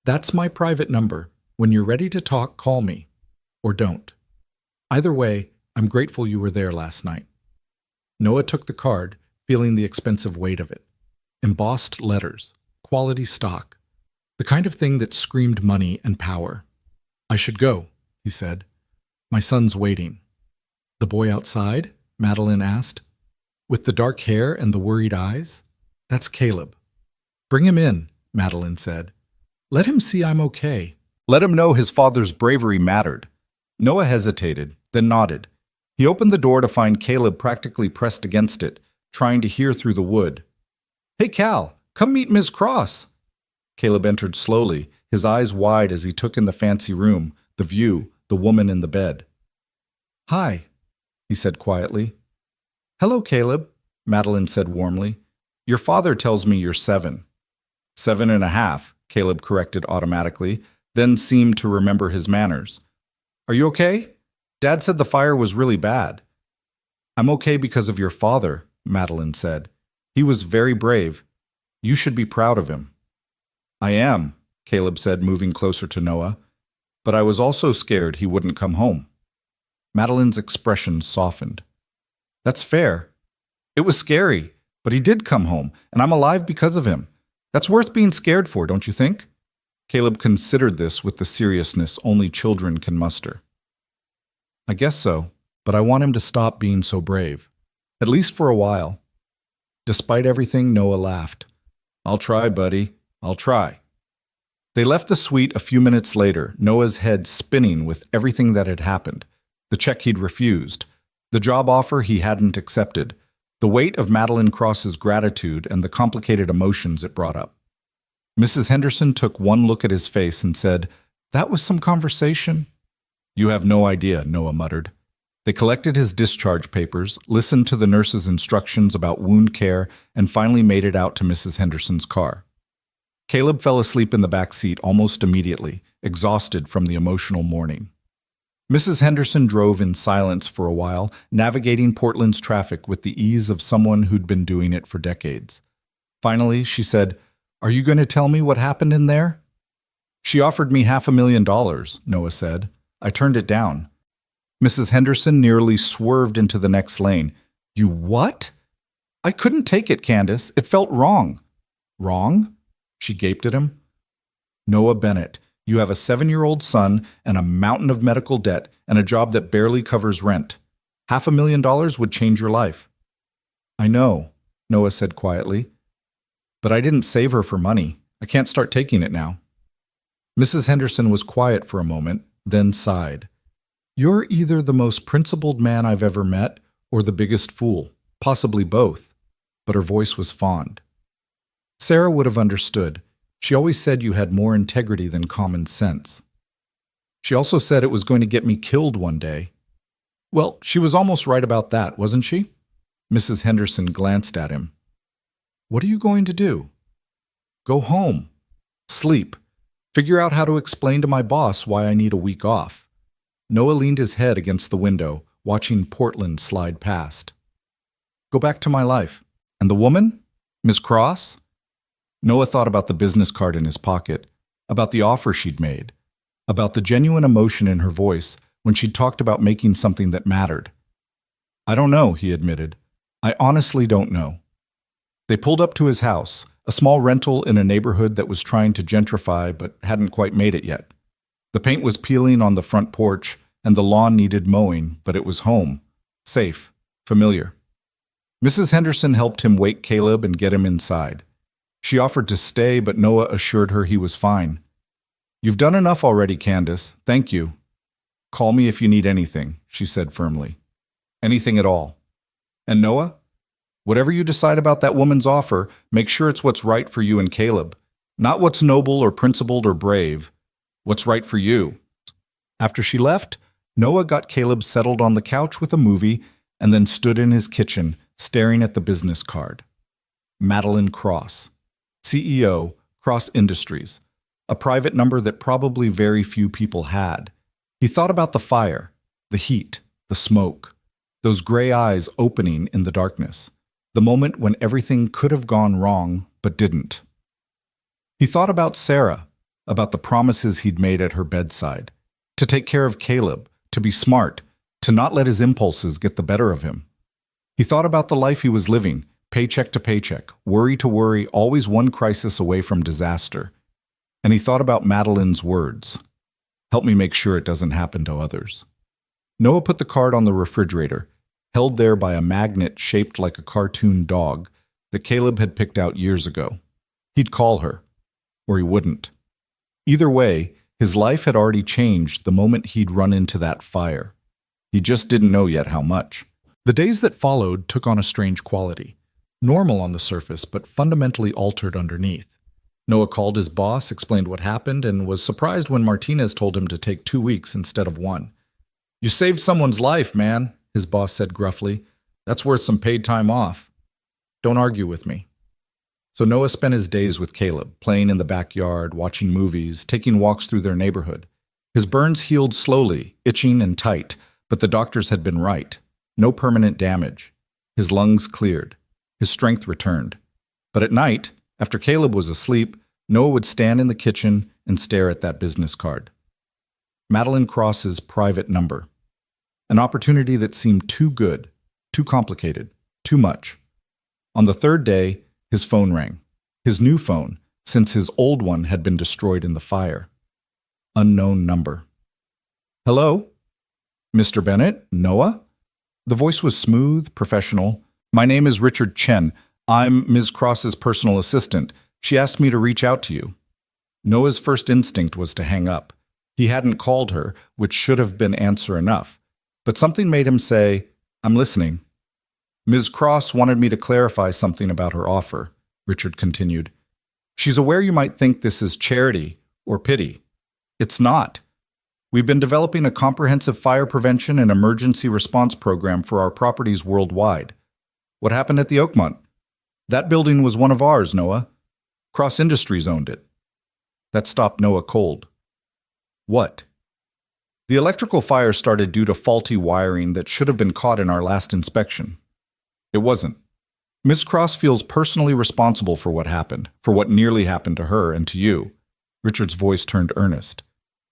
That's my private number. When you're ready to talk, call me. Or don't. Either way, I'm grateful you were there last night. Noah took the card, feeling the expensive weight of it. Embossed letters, quality stock, the kind of thing that screamed money and power. I should go, he said. My son's waiting. The boy outside? Madeline asked. With the dark hair and the worried eyes? That's Caleb. Bring him in, Madeline said. Let him see I'm okay. Let him know his father's bravery mattered. Noah hesitated, then nodded. He opened the door to find Caleb practically pressed against it, trying to hear through the wood. Hey, Cal, come meet Ms. Cross. Caleb entered slowly, his eyes wide as he took in the fancy room, the view, the woman in the bed. Hi, he said quietly. Hello, Caleb, Madeline said warmly. Your father tells me you're 7. 7.5, Caleb corrected automatically, then seemed to remember his manners. Are you okay? Dad said the fire was really bad. I'm okay because of your father, Madeline said. He was very brave. You should be proud of him. I am, Caleb said, moving closer to Noah. But I was also scared he wouldn't come home. Madeline's expression softened. That's fair. It was scary, but he did come home, and I'm alive because of him. That's worth being scared for, don't you think? Caleb considered this with the seriousness only children can muster. I guess so, but I want him to stop being so brave. At least for a while. Despite everything, Noah laughed. I'll try, buddy. I'll try. They left the suite a few minutes later, Noah's head spinning with everything that had happened. The check he'd refused. The job offer he hadn't accepted. The weight of Madeline Cross's gratitude and the complicated emotions it brought up. Mrs. Henderson took one look at his face and said, That was some conversation. You have no idea, Noah muttered. They collected his discharge papers, listened to the nurse's instructions about wound care, and finally made it out to Mrs. Henderson's car. Caleb fell asleep in the back seat almost immediately, exhausted from the emotional morning. Mrs. Henderson drove in silence for a while, navigating Portland's traffic with the ease of someone who'd been doing it for decades. Finally, she said, Are you going to tell me what happened in there? She offered me $500,000, Noah said. I turned it down. Mrs. Henderson nearly swerved into the next lane. You what? I couldn't take it, Candace. It felt wrong. Wrong? She gaped at him. Noah Bennett, you have a 7-year-old son and a mountain of medical debt and a job that barely covers rent. $500,000 would change your life. I know, Noah said quietly. But I didn't save her for money. I can't start taking it now. Mrs. Henderson was quiet for a moment, then sighed. You're either the most principled man I've ever met or the biggest fool, possibly both. But her voice was fond. Sarah would have understood. She always said you had more integrity than common sense. She also said it was going to get me killed one day. Well, she was almost right about that, wasn't she? Mrs. Henderson glanced at him. What are you going to do? Go home. Sleep. Figure out how to explain to my boss why I need a week off. Noah leaned his head against the window, watching Portland slide past. Go back to my life. And the woman? Miss Cross? Noah thought about the business card in his pocket, about the offer she'd made, about the genuine emotion in her voice when she'd talked about making something that mattered. I don't know, he admitted. I honestly don't know. They pulled up to his house, a small rental in a neighborhood that was trying to gentrify but hadn't quite made it yet. The paint was peeling on the front porch, and the lawn needed mowing, but it was home. Safe. Familiar. Mrs. Henderson helped him wake Caleb and get him inside. She offered to stay, but Noah assured her he was fine. "You've done enough already, Candace. Thank you." "Call me if you need anything," she said firmly. "Anything at all." "And Noah? Whatever you decide about that woman's offer, make sure it's what's right for you and Caleb. Not what's noble or principled or brave. What's right for you." After she left, Noah got Caleb settled on the couch with a movie and then stood in his kitchen, staring at the business card. Madeline Cross, CEO, Cross Industries, a private number that probably very few people had. He thought about the fire, the heat, the smoke, those gray eyes opening in the darkness, the moment when everything could have gone wrong but didn't. He thought about Sarah, about the promises he'd made at her bedside, to take care of Caleb, to be smart, to not let his impulses get the better of him. He thought about the life he was living, paycheck to paycheck, worry to worry, always one crisis away from disaster. And he thought about Madeline's words, "Help me make sure it doesn't happen to others." Noah put the card on the refrigerator, held there by a magnet shaped like a cartoon dog that Caleb had picked out years ago. He'd call her, or he wouldn't. Either way, his life had already changed the moment he'd run into that fire. He just didn't know yet how much. The days that followed took on a strange quality. Normal on the surface, but fundamentally altered underneath. Noah called his boss, explained what happened, and was surprised when Martinez told him to take 2 weeks instead of 1. "You saved someone's life, man," his boss said gruffly. "That's worth some paid time off. Don't argue with me." So Noah spent his days with Caleb, playing in the backyard, watching movies, taking walks through their neighborhood. His burns healed slowly, itching and tight, but the doctors had been right. No permanent damage. His lungs cleared. His strength returned. But at night, after Caleb was asleep, Noah would stand in the kitchen and stare at that business card. Madeline Cross's private number. An opportunity that seemed too good, too complicated, too much. On the third day, his phone rang. His new phone, since his old one had been destroyed in the fire. Unknown number. "Hello? Mr. Bennett? Noah?" The voice was smooth, professional. "My name is Richard Chen. I'm Ms. Cross's personal assistant. She asked me to reach out to you." Noah's first instinct was to hang up. He hadn't called her, which should have been answer enough. But something made him say, "I'm listening." "Ms. Cross wanted me to clarify something about her offer," Richard continued. "She's aware you might think this is charity or pity. It's not. We've been developing a comprehensive fire prevention and emergency response program for our properties worldwide. What happened at the Oakmont? That building was one of ours, Noah. Cross Industries owned it." That stopped Noah cold. "What?" "The electrical fire started due to faulty wiring that should have been caught in our last inspection. It wasn't. Miss Cross feels personally responsible for what happened, for what nearly happened to her and to you." Richard's voice turned earnest.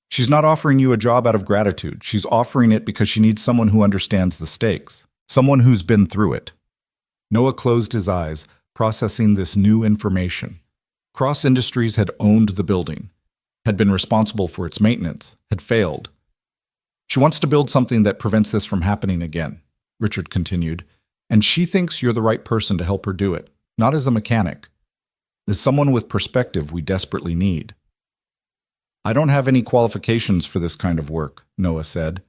"She's not offering you a job out of gratitude. She's offering it because she needs someone who understands the stakes, someone who's been through it." Noah closed his eyes, processing this new information. Cross Industries had owned the building, had been responsible for its maintenance, had failed. "She wants to build something that prevents this from happening again," Richard continued, "and she thinks you're the right person to help her do it, not as a mechanic. As someone with perspective we desperately need." "I don't have any qualifications for this kind of work," Noah said.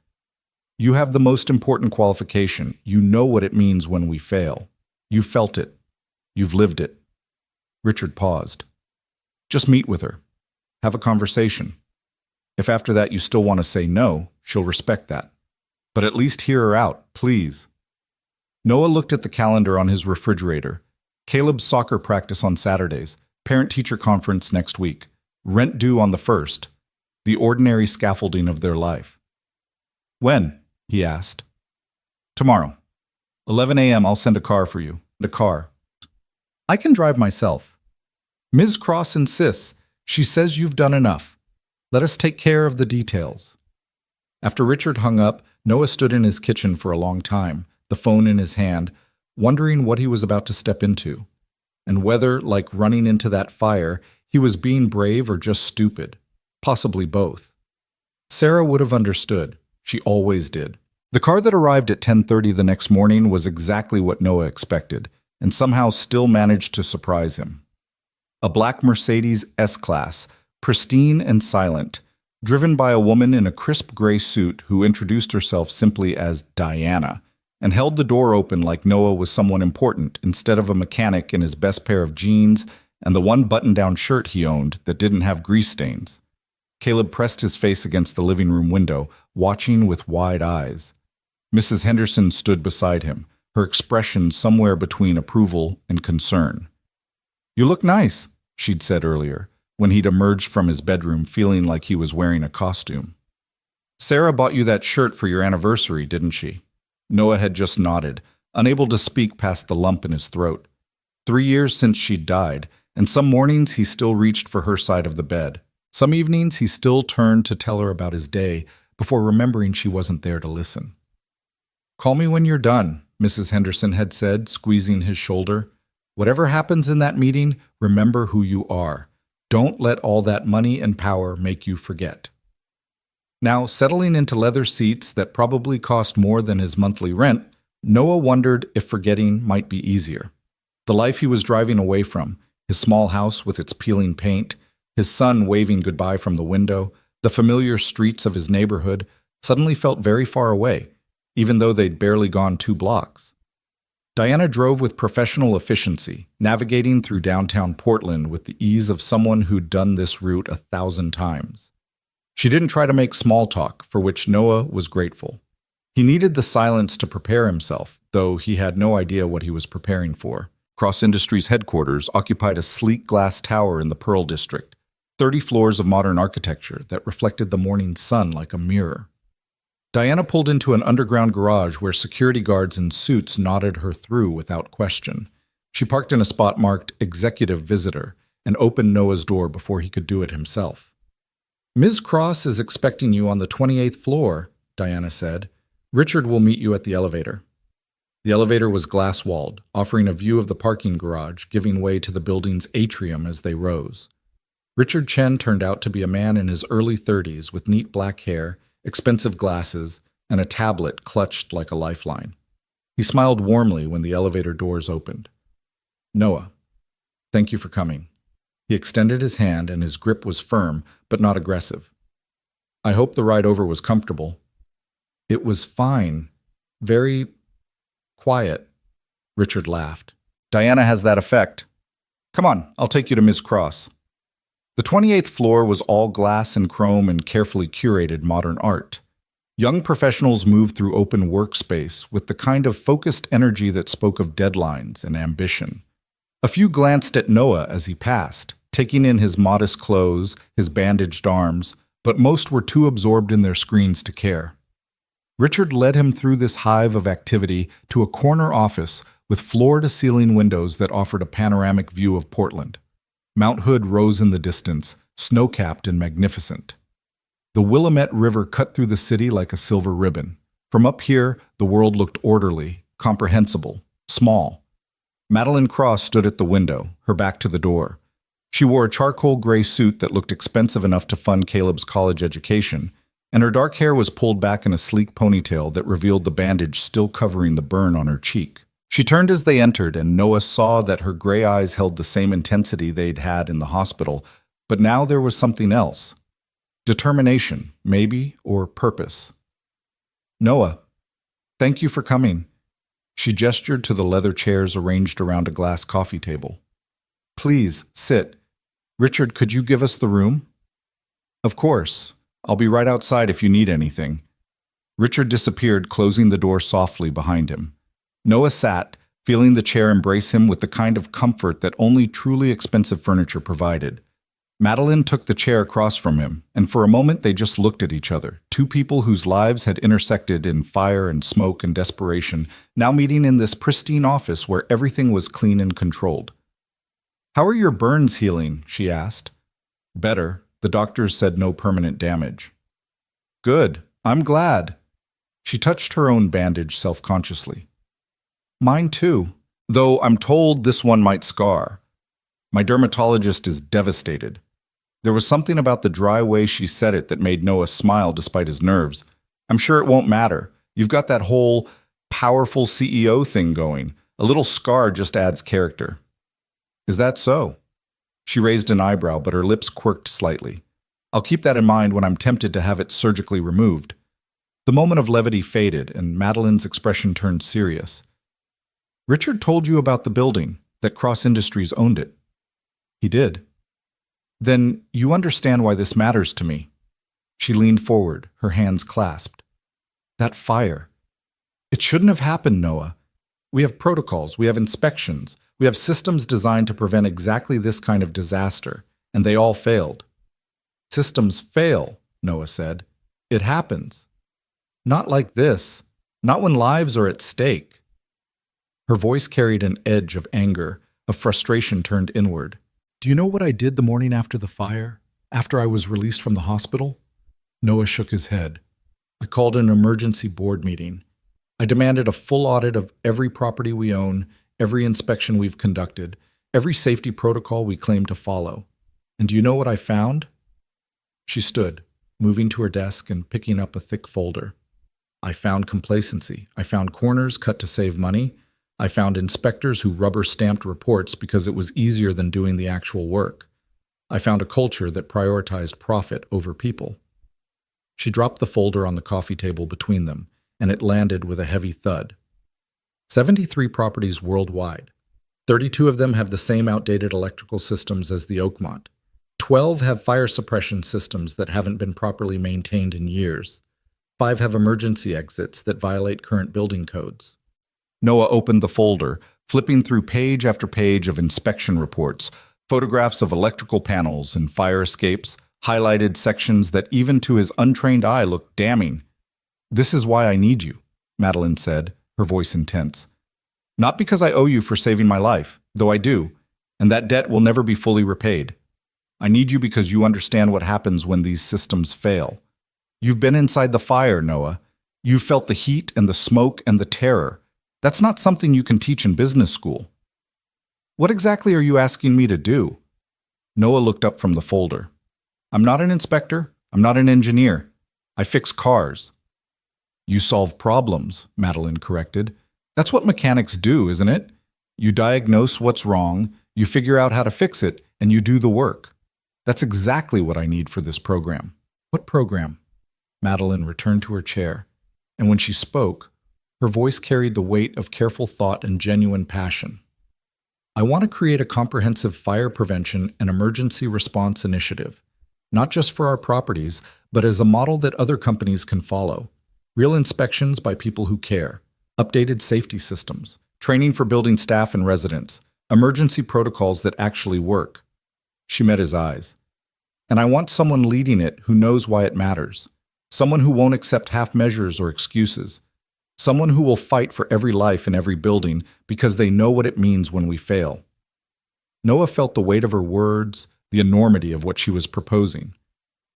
"You have the most important qualification. You know what it means when we fail. You felt it. You've lived it." Richard paused. "Just meet with her. Have a conversation. If after that you still want to say no, she'll respect that. But at least hear her out, please." Noah looked at the calendar on his refrigerator. Caleb's soccer practice on Saturdays, parent-teacher conference next week, rent due on the 1st, the ordinary scaffolding of their life. "When?" he asked. "Tomorrow. 11 a.m. I'll send a car for you. The car. I can drive myself. Ms. Cross insists. She says you've done enough. Let us take care of the details." After Richard hung up, Noah stood in his kitchen for a long time, the phone in his hand, wondering what he was about to step into, and whether, like running into that fire, he was being brave or just stupid, possibly both. Sarah would have understood. She always did. The car that arrived at 10:30 the next morning was exactly what Noah expected, and somehow still managed to surprise him. A black Mercedes S-Class, pristine and silent, driven by a woman in a crisp gray suit who introduced herself simply as Diana, and held the door open like Noah was someone important instead of a mechanic in his best pair of jeans and the one button-down shirt he owned that didn't have grease stains. Caleb pressed his face against the living room window, watching with wide eyes. Mrs. Henderson stood beside him, her expression somewhere between approval and concern. "You look nice," she'd said earlier, when he'd emerged from his bedroom feeling like he was wearing a costume. "Sarah bought you that shirt for your anniversary, didn't she?" Noah had just nodded, unable to speak past the lump in his throat. 3 years since she'd died, and some mornings he still reached for her side of the bed. Some evenings he still turned to tell her about his day before remembering she wasn't there to listen. "Call me when you're done," Mrs. Henderson had said, squeezing his shoulder. "Whatever happens in that meeting, remember who you are. Don't let all that money and power make you forget." Now, settling into leather seats that probably cost more than his monthly rent, Noah wondered if forgetting might be easier. The life he was driving away from, his small house with its peeling paint, his son waving goodbye from the window, the familiar streets of his neighborhood, suddenly felt very far away, even though they'd barely gone 2 blocks. Diana drove with professional efficiency, navigating through downtown Portland with the ease of someone who'd done this route 1,000 times. She didn't try to make small talk, for which Noah was grateful. He needed the silence to prepare himself, though he had no idea what he was preparing for. Cross Industries headquarters occupied a sleek glass tower in the Pearl District, 30 floors of modern architecture that reflected the morning sun like a mirror. Diana pulled into an underground garage where security guards in suits nodded her through without question. She parked in a spot marked Executive Visitor and opened Noah's door before he could do it himself. "Ms. Cross is expecting you on the 28th floor," Diana said. "Richard will meet you at the elevator." The elevator was glass-walled, offering a view of the parking garage, giving way to the building's atrium as they rose. Richard Chen turned out to be a man in his early 30s with neat black hair, expensive glasses, and a tablet clutched like a lifeline. He smiled warmly when the elevator doors opened. "Noah, thank you for coming." He extended his hand, and his grip was firm, but not aggressive. "I hope the ride over was comfortable." "It was fine. Very quiet." Richard laughed. "Diana has that effect. Come on, I'll take you to Ms. Cross." The 28th floor was all glass and chrome and carefully curated modern art. Young professionals moved through open workspace with the kind of focused energy that spoke of deadlines and ambition. A few glanced at Noah as he passed, taking in his modest clothes, his bandaged arms, but most were too absorbed in their screens to care. Richard led him through this hive of activity to a corner office with floor-to-ceiling windows that offered a panoramic view of Portland. Mount Hood rose in the distance, snow-capped and magnificent. The Willamette River cut through the city like a silver ribbon. From up here, the world looked orderly, comprehensible, small. Madeline Cross stood at the window, her back to the door. She wore a charcoal gray suit that looked expensive enough to fund Caleb's college education, and her dark hair was pulled back in a sleek ponytail that revealed the bandage still covering the burn on her cheek. She turned as they entered, and Noah saw that her gray eyes held the same intensity they'd had in the hospital, but now there was something else. Determination, maybe, or purpose. "Noah, thank you for coming." She gestured to the leather chairs arranged around a glass coffee table. "Please, sit. Richard, could you give us the room?" "Of course. I'll be right outside if you need anything." Richard disappeared, closing the door softly behind him. Noah sat, feeling the chair embrace him with the kind of comfort that only truly expensive furniture provided. Madeline took the chair across from him, and for a moment they just looked at each other, two people whose lives had intersected in fire and smoke and desperation, now meeting in this pristine office where everything was clean and controlled. "How are your burns healing?" she asked. "Better. The doctors said no permanent damage." "Good. I'm glad." She touched her own bandage self-consciously. "Mine too, though I'm told this one might scar. My dermatologist is devastated. There was something about the dry way she said it that made Noah smile despite his nerves. I'm sure it won't matter. You've got that whole powerful CEO thing going. A little scar just adds character. Is that so? She raised an eyebrow, but her lips quirked slightly. I'll keep that in mind when I'm tempted to have it surgically removed. The moment of levity faded, and Madeline's expression turned serious. Richard told you about the building, that Cross Industries owned it. He did. Then you understand why this matters to me. She leaned forward, her hands clasped. That fire. It shouldn't have happened, Noah. We have protocols, we have inspections, we have systems designed to prevent exactly this kind of disaster, and they all failed. Systems fail, Noah said. It happens. Not like this. Not when lives are at stake. Her voice carried an edge of anger, of frustration turned inward. Do you know what I did the morning after the fire? After I was released from the hospital? Noah shook his head. I called an emergency board meeting. I demanded a full audit of every property we own, every inspection we've conducted, every safety protocol we claim to follow. And do you know what I found? She stood, moving to her desk and picking up a thick folder. I found complacency. I found corners cut to save money. I found inspectors who rubber-stamped reports because it was easier than doing the actual work. I found a culture that prioritized profit over people. She dropped the folder on the coffee table between them, and it landed with a heavy thud. 73 properties worldwide. 32 of them have the same outdated electrical systems as the Oakmont. 12 have fire suppression systems that haven't been properly maintained in years. 5 have emergency exits that violate current building codes. Noah opened the folder, flipping through page after page of inspection reports, photographs of electrical panels and fire escapes, highlighted sections that even to his untrained eye looked damning. This is why I need you, Madeline said, her voice intense. Not because I owe you for saving my life, though I do, and that debt will never be fully repaid. I need you because you understand what happens when these systems fail. You've been inside the fire, Noah. You've felt the heat and the smoke and the terror. That's not something you can teach in business school. What exactly are you asking me to do? Noah looked up from the folder. I'm not an inspector. I'm not an engineer. I fix cars. You solve problems, Madeline corrected. That's what mechanics do, isn't it? You diagnose what's wrong, you figure out how to fix it, and you do the work. That's exactly what I need for this program. What program? Madeline returned to her chair, and when she spoke, her voice carried the weight of careful thought and genuine passion. I want to create a comprehensive fire prevention and emergency response initiative, not just for our properties, but as a model that other companies can follow. Real inspections by people who care, updated safety systems, training for building staff and residents, emergency protocols that actually work. She met his eyes. And I want someone leading it who knows why it matters. Someone who won't accept half measures or excuses. Someone who will fight for every life in every building because they know what it means when we fail. Noah felt the weight of her words, the enormity of what she was proposing.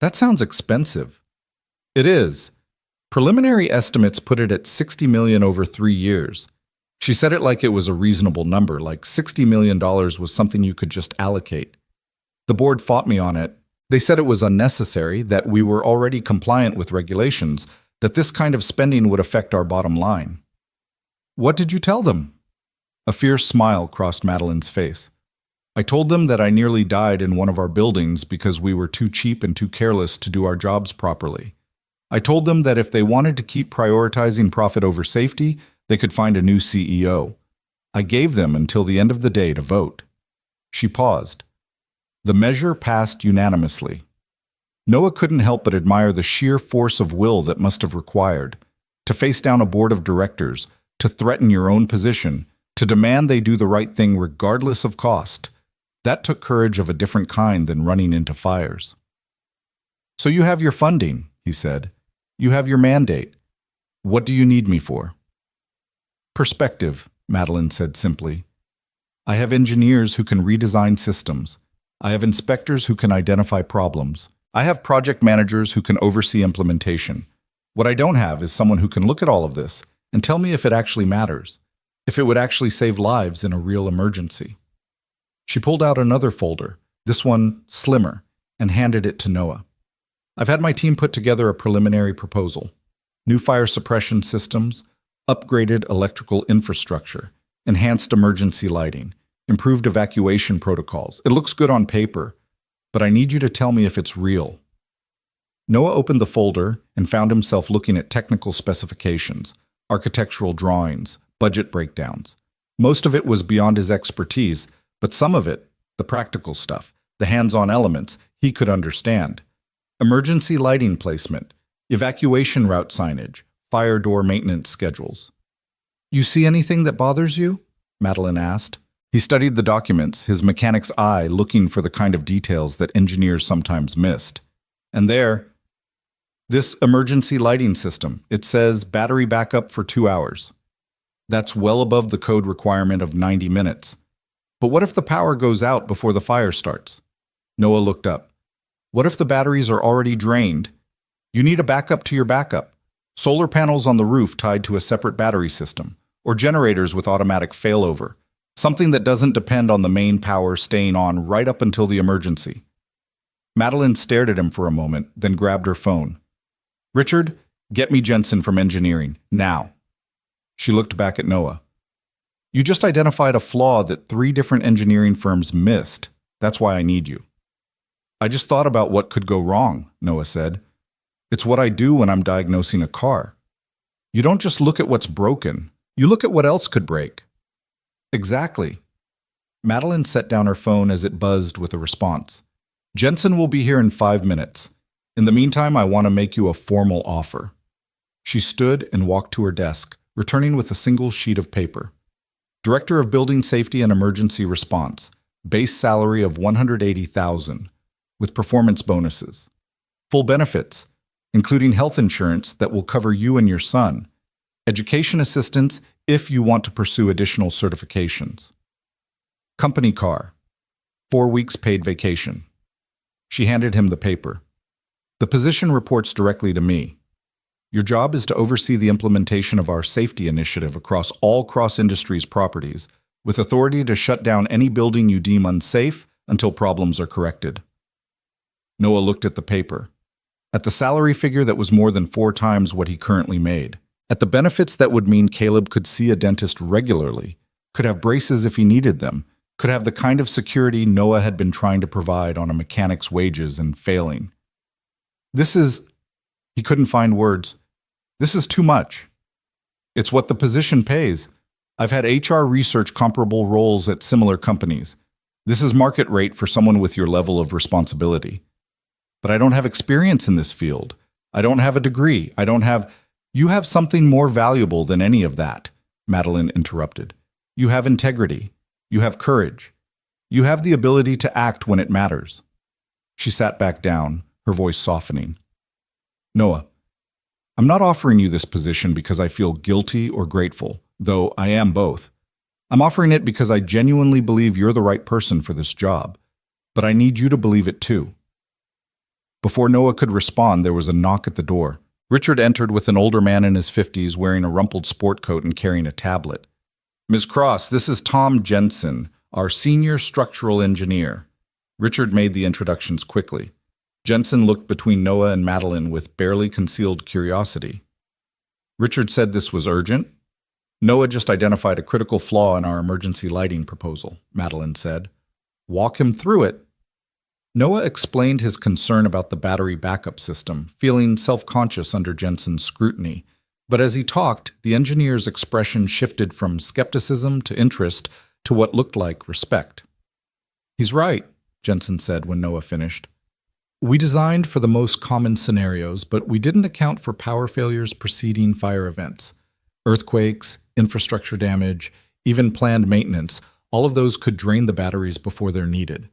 That sounds expensive. It is. Preliminary estimates put it at $60 million over 3 years. She said it like it was a reasonable number, like $60 million was something you could just allocate. The board fought me on it. They said it was unnecessary, that we were already compliant with regulations, that this kind of spending would affect our bottom line. What did you tell them? A fierce smile crossed Madeline's face. I told them that I nearly died in one of our buildings because we were too cheap and too careless to do our jobs properly. I told them that if they wanted to keep prioritizing profit over safety, they could find a new CEO. I gave them until the end of the day to vote. She paused. The measure passed unanimously. Noah couldn't help but admire the sheer force of will that must have required. To face down a board of directors, to threaten your own position, to demand they do the right thing regardless of cost. That took courage of a different kind than running into fires. So you have your funding, he said. You have your mandate. What do you need me for? Perspective, Madeline said simply. I have engineers who can redesign systems. I have inspectors who can identify problems. I have project managers who can oversee implementation. What I don't have is someone who can look at all of this and tell me if it actually matters, if it would actually save lives in a real emergency. She pulled out another folder, this one slimmer, and handed it to Noah. I've had my team put together a preliminary proposal. New fire suppression systems, upgraded electrical infrastructure, enhanced emergency lighting, improved evacuation protocols. It looks good on paper, but I need you to tell me if it's real. Noah opened the folder and found himself looking at technical specifications, architectural drawings, budget breakdowns. Most of it was beyond his expertise, but some of it, the practical stuff, the hands-on elements, he could understand. Emergency lighting placement, evacuation route signage, fire door maintenance schedules. You see anything that bothers you? Madeline asked. He studied the documents, his mechanic's eye looking for the kind of details that engineers sometimes missed. And there, this emergency lighting system, it says battery backup for 2 hours. That's well above the code requirement of 90 minutes. But what if the power goes out before the fire starts? Noah looked up. What if the batteries are already drained? You need a backup to your backup. Solar panels on the roof tied to a separate battery system, or generators with automatic failover. Something that doesn't depend on the main power staying on right up until the emergency. Madeline stared at him for a moment, then grabbed her phone. Richard, get me Jensen from engineering, now. She looked back at Noah. You just identified a flaw that 3 different engineering firms missed. That's why I need you. I just thought about what could go wrong, Noah said. It's what I do when I'm diagnosing a car. You don't just look at what's broken. You look at what else could break. Exactly. Madeline set down her phone as it buzzed with a response. Jensen will be here in 5 minutes. In the meantime, I want to make you a formal offer. She stood and walked to her desk, returning with a single sheet of paper. Director of Building Safety and Emergency Response, base salary of $180,000, with performance bonuses. Full benefits, including health insurance that will cover you and your son. Education assistance if you want to pursue additional certifications. Company car. 4 weeks paid vacation. She handed him the paper. The position reports directly to me. Your job is to oversee the implementation of our safety initiative across all Cross Industries properties, with authority to shut down any building you deem unsafe until problems are corrected. Noah looked at the paper. At the salary figure that was more than 4 times what he currently made. At the benefits that would mean Caleb could see a dentist regularly, could have braces if he needed them, could have the kind of security Noah had been trying to provide on a mechanic's wages and failing. He couldn't find words. This is too much. It's what the position pays. I've had HR research comparable roles at similar companies. This is market rate for someone with your level of responsibility. But I don't have experience in this field. I don't have a degree. You have something more valuable than any of that, Madeline interrupted. You have integrity. You have courage. You have the ability to act when it matters. She sat back down, her voice softening. Noah, I'm not offering you this position because I feel guilty or grateful, though I am both. I'm offering it because I genuinely believe you're the right person for this job, but I need you to believe it too. Before Noah could respond, there was a knock at the door. Richard entered with an older man in his 50s wearing a rumpled sport coat and carrying a tablet. Ms. Cross, this is Tom Jensen, our senior structural engineer. Richard made the introductions quickly. Jensen looked between Noah and Madeline with barely concealed curiosity. Richard said this was urgent. Noah just identified a critical flaw in our emergency lighting proposal, Madeline said. Walk him through it. Noah explained his concern about the battery backup system, feeling self-conscious under Jensen's scrutiny. But as he talked, the engineer's expression shifted from skepticism to interest to what looked like respect. He's right, Jensen said when Noah finished. We designed for the most common scenarios, but we didn't account for power failures preceding fire events. Earthquakes, infrastructure damage, even planned maintenance, all of those could drain the batteries before they're needed.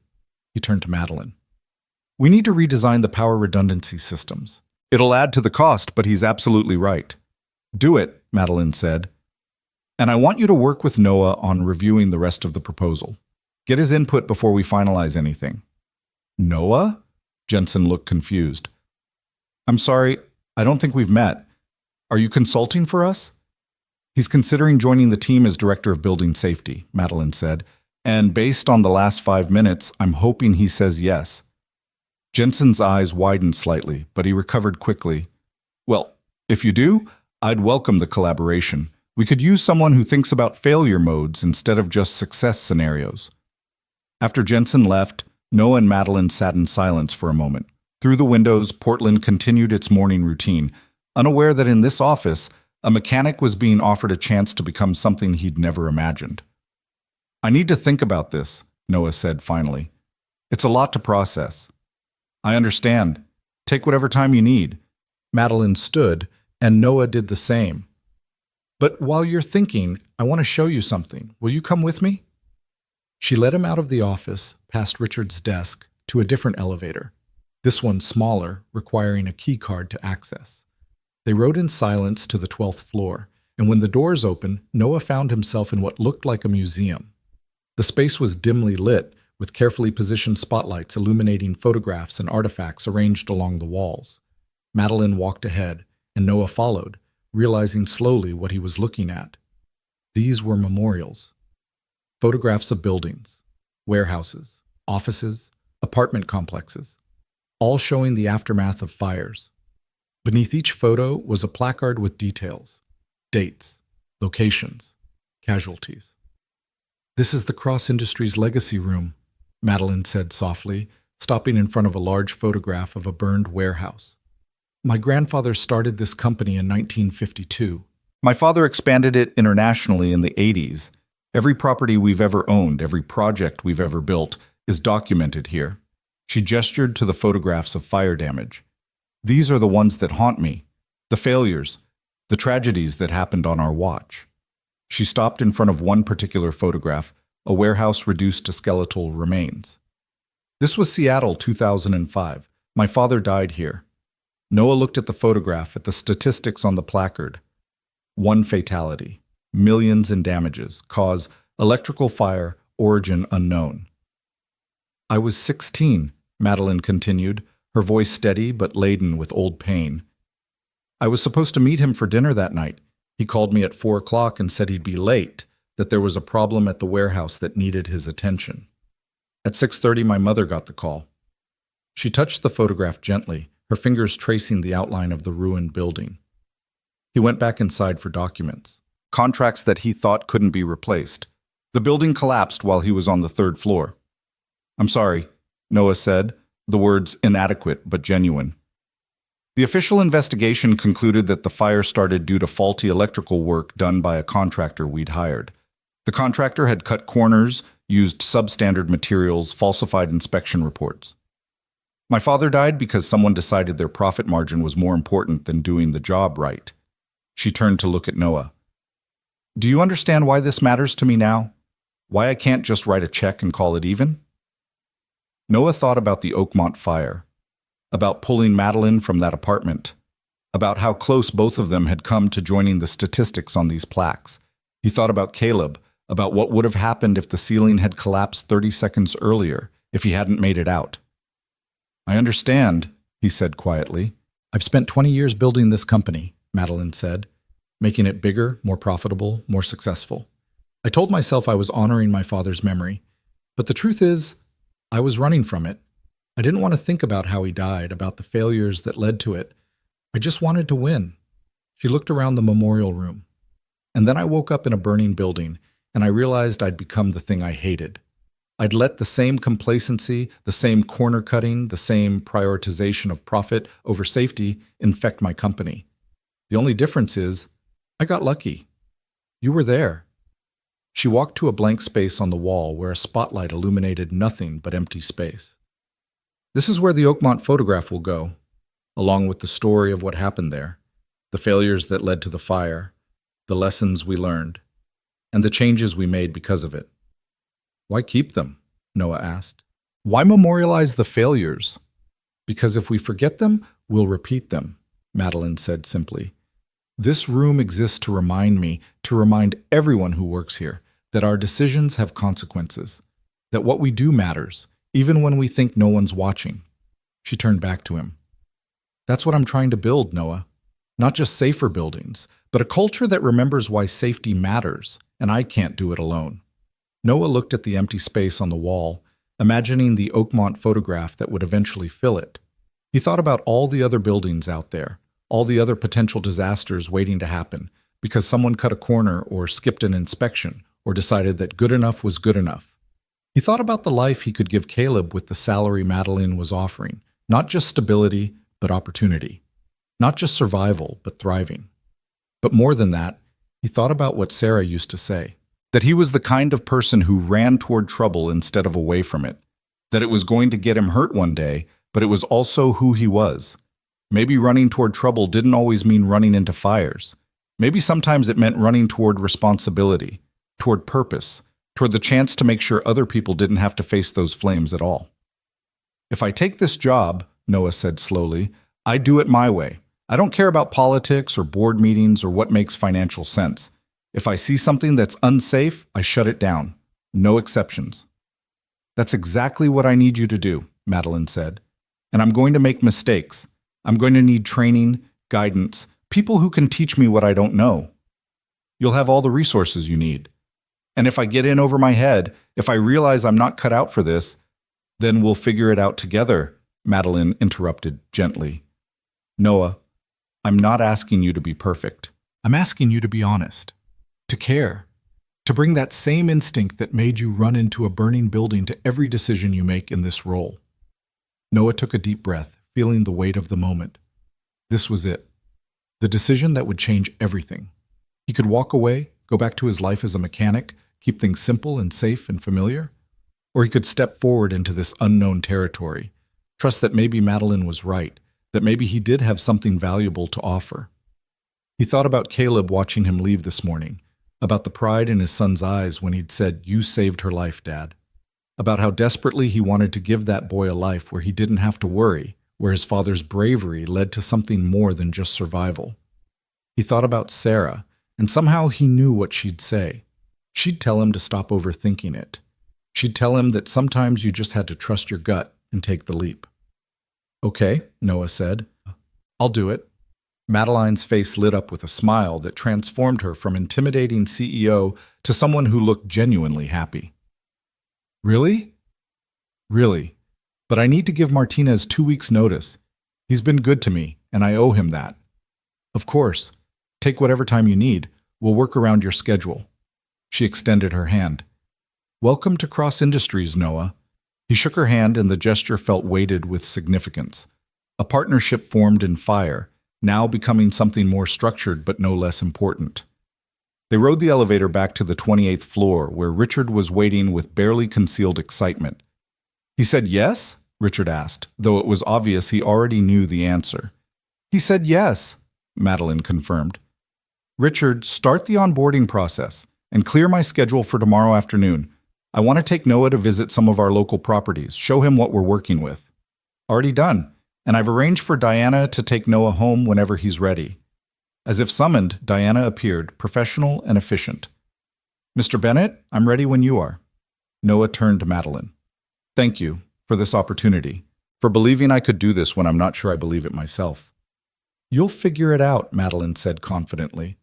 He turned to Madeline. We need to redesign the power redundancy systems. It'll add to the cost, but he's absolutely right. Do it, Madeline said. And I want you to work with Noah on reviewing the rest of the proposal. Get his input before we finalize anything. Noah? Jensen looked confused. I'm sorry, I don't think we've met. Are you consulting for us? He's considering joining the team as Director of Building Safety, Madeline said. And based on the last 5 minutes, I'm hoping he says yes. Jensen's eyes widened slightly, but he recovered quickly. Well, if you do, I'd welcome the collaboration. We could use someone who thinks about failure modes instead of just success scenarios. After Jensen left, Noah and Madeline sat in silence for a moment. Through the windows, Portland continued its morning routine, unaware that in this office, a mechanic was being offered a chance to become something he'd never imagined. I need to think about this, Noah said finally. It's a lot to process. I understand. Take whatever time you need. Madeline stood, and Noah did the same. But while you're thinking, I want to show you something. Will you come with me? She led him out of the office, past Richard's desk, to a different elevator. This one smaller, requiring a key card to access. They rode in silence to the 12th floor, and when the doors opened, Noah found himself in what looked like a museum. The space was dimly lit, with carefully positioned spotlights illuminating photographs and artifacts arranged along the walls. Madeline walked ahead, and Noah followed, realizing slowly what he was looking at. These were memorials. Photographs of buildings, warehouses, offices, apartment complexes, all showing the aftermath of fires. Beneath each photo was a placard with details, dates, locations, casualties. This is the Cross Industries Legacy Room, Madeline said softly, stopping in front of a large photograph of a burned warehouse. My grandfather started this company in 1952. My father expanded it internationally in the 80s. Every property we've ever owned, every project we've ever built, is documented here. She gestured to the photographs of fire damage. These are the ones that haunt me, the failures, the tragedies that happened on our watch. She stopped in front of one particular photograph, a warehouse reduced to skeletal remains. This was Seattle, 2005. My father died here. Noah looked at the photograph, at the statistics on the placard. 1 fatality, millions in damages, cause electrical fire, origin unknown. I was 16, Madeline continued, her voice steady but laden with old pain. I was supposed to meet him for dinner that night. He called me at 4 o'clock and said he'd be late, that there was a problem at the warehouse that needed his attention. At 6:30, my mother got the call. She touched the photograph gently, her fingers tracing the outline of the ruined building. He went back inside for documents, contracts that he thought couldn't be replaced. The building collapsed while he was on the 3rd floor. I'm sorry, Noah said, the words inadequate but genuine. The official investigation concluded that the fire started due to faulty electrical work done by a contractor we'd hired. The contractor had cut corners, used substandard materials, falsified inspection reports. My father died because someone decided their profit margin was more important than doing the job right. She turned to look at Noah. Do you understand why this matters to me now? Why I can't just write a check and call it even? Noah thought about the Oakmont fire, about pulling Madeline from that apartment, about how close both of them had come to joining the statistics on these plaques. He thought about Caleb, about what would have happened if the ceiling had collapsed 30 seconds earlier, if he hadn't made it out. I understand, he said quietly. I've spent 20 years building this company, Madeline said, making it bigger, more profitable, more successful. I told myself I was honoring my father's memory, but the truth is, I was running from it. I didn't want to think about how he died, about the failures that led to it. I just wanted to win. She looked around the memorial room. And then I woke up in a burning building, and I realized I'd become the thing I hated. I'd let the same complacency, the same corner cutting, the same prioritization of profit over safety infect my company. The only difference is, I got lucky. You were there. She walked to a blank space on the wall where a spotlight illuminated nothing but empty space. This is where the Oakmont photograph will go, along with the story of what happened there, the failures that led to the fire, the lessons we learned, and the changes we made because of it. Why keep them? Noah asked. Why memorialize the failures? Because if we forget them, we'll repeat them, Madeline said simply. This room exists to remind me, to remind everyone who works here, that our decisions have consequences, that what we do matters, even when we think no one's watching. She turned back to him. That's what I'm trying to build, Noah. Not just safer buildings, but a culture that remembers why safety matters, and I can't do it alone. Noah looked at the empty space on the wall, imagining the Oakmont photograph that would eventually fill it. He thought about all the other buildings out there, all the other potential disasters waiting to happen because someone cut a corner or skipped an inspection or decided that good enough was good enough. He thought about the life he could give Caleb with the salary Madeline was offering, not just stability, but opportunity. Not just survival, but thriving. But more than that, he thought about what Sarah used to say, that he was the kind of person who ran toward trouble instead of away from it, that it was going to get him hurt one day, but it was also who he was. Maybe running toward trouble didn't always mean running into fires. Maybe sometimes it meant running toward responsibility, toward purpose, toward the chance to make sure other people didn't have to face those flames at all. If I take this job, Noah said slowly, I do it my way. I don't care about politics or board meetings or what makes financial sense. If I see something that's unsafe, I shut it down. No exceptions. That's exactly what I need you to do, Madeline said. And I'm going to make mistakes. I'm going to need training, guidance, people who can teach me what I don't know. You'll have all the resources you need. And if I get in over my head, if I realize I'm not cut out for this, then we'll figure it out together, Madeline interrupted gently. Noah, I'm not asking you to be perfect. I'm asking you to be honest, to care, to bring that same instinct that made you run into a burning building to every decision you make in this role. Noah took a deep breath, feeling the weight of the moment. This was it. The decision that would change everything. He could walk away, go back to his life as a mechanic, keep things simple and safe and familiar, or he could step forward into this unknown territory, trust that maybe Madeline was right, that maybe he did have something valuable to offer. He thought about Caleb watching him leave this morning, about the pride in his son's eyes when he'd said, "You saved her life, Dad," about how desperately he wanted to give that boy a life where he didn't have to worry, where his father's bravery led to something more than just survival. He thought about Sarah, and somehow he knew what she'd say. She'd tell him to stop overthinking it. She'd tell him that sometimes you just had to trust your gut and take the leap. Okay, Noah said. I'll do it. Madeline's face lit up with a smile that transformed her from intimidating CEO to someone who looked genuinely happy. Really? Really. But I need to give Martinez 2 weeks' notice. He's been good to me, and I owe him that. Of course. Take whatever time you need. We'll work around your schedule. She extended her hand. Welcome to Cross Industries, Noah. He shook her hand, and the gesture felt weighted with significance. A partnership formed in fire, now becoming something more structured but no less important. They rode the elevator back to the 28th floor, where Richard was waiting with barely concealed excitement. He said yes? Richard asked, though it was obvious he already knew the answer. He said yes, Madeline confirmed. Richard, start the onboarding process and clear my schedule for tomorrow afternoon. I want to take Noah to visit some of our local properties, show him what we're working with. Already done, and I've arranged for Diana to take Noah home whenever he's ready. As if summoned, Diana appeared, professional and efficient. Mr. Bennett, I'm ready when you are. Noah turned to Madeline. Thank you for this opportunity, for believing I could do this when I'm not sure I believe it myself. You'll figure it out, Madeline said confidently.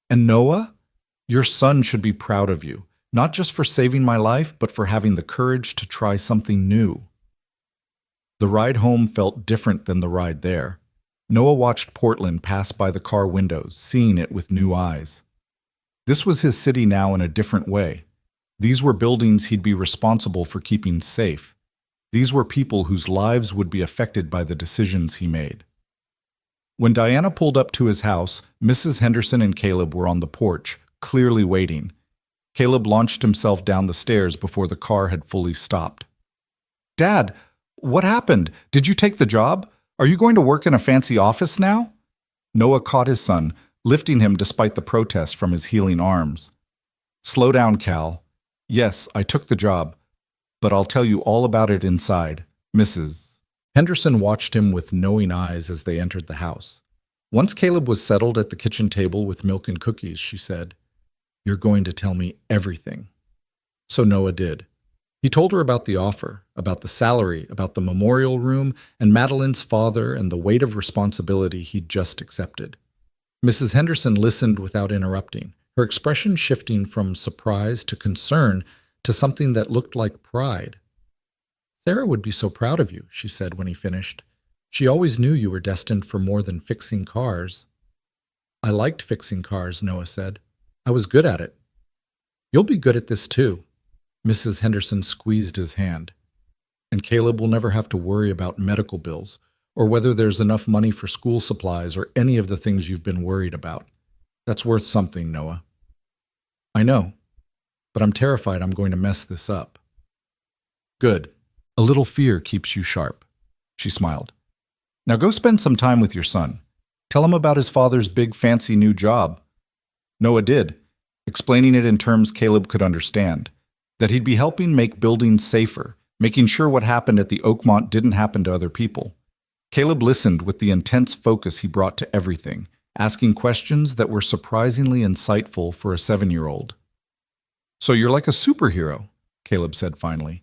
And Noah, your son should be proud of you, not just for saving my life, but for having the courage to try something new. The ride home felt different than the ride there. Noah watched Portland pass by the car windows, seeing it with new eyes. This was his city now in a different way. These were buildings he'd be responsible for keeping safe. These were people whose lives would be affected by the decisions he made. When Diana pulled up to his house, Mrs. Henderson and Caleb were on the porch, clearly waiting. Caleb launched himself down the stairs before the car had fully stopped. Dad, what happened? Did you take the job? Are you going to work in a fancy office now? Noah caught his son, lifting him despite the protest from his healing arms. Slow down, Cal. Yes, I took the job, but I'll tell you all about it inside, Mrs. Henderson watched him with knowing eyes as they entered the house. Once Caleb was settled at the kitchen table with milk and cookies, she said, You're going to tell me everything. So Noah did. He told her about the offer, about the salary, about the memorial room, and Madeline's father and the weight of responsibility he'd just accepted. Mrs. Henderson listened without interrupting, her expression shifting from surprise to concern to something that looked like pride. Sarah would be so proud of you, she said when he finished. She always knew you were destined for more than fixing cars. I liked fixing cars, Noah said. I was good at it. You'll be good at this too. Mrs. Henderson squeezed his hand. And Caleb will never have to worry about medical bills, or whether there's enough money for school supplies or any of the things you've been worried about. That's worth something, Noah. I know, but I'm terrified I'm going to mess this up. Good. A little fear keeps you sharp, she smiled. Now go spend some time with your son. Tell him about his father's big fancy new job. Noah did, explaining it in terms Caleb could understand, that he'd be helping make buildings safer, making sure what happened at the Oakmont didn't happen to other people. Caleb listened with the intense focus he brought to everything, asking questions that were surprisingly insightful for a 7-year-old. So you're like a superhero, Caleb said finally.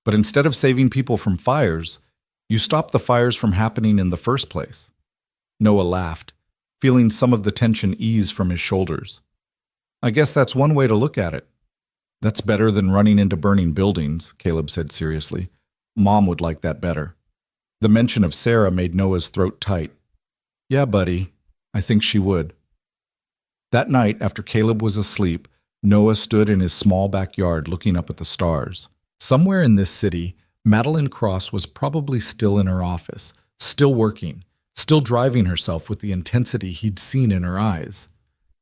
But instead of saving people from fires, you stopped the fires from happening in the first place. Noah laughed, feeling some of the tension ease from his shoulders. I guess that's one way to look at it. That's better than running into burning buildings, Caleb said seriously. Mom would like that better. The mention of Sarah made Noah's throat tight. Yeah, buddy, I think she would. That night, after Caleb was asleep, Noah stood in his small backyard looking up at the stars. Somewhere in this city, Madeline Cross was probably still in her office, still working, still driving herself with the intensity he'd seen in her eyes.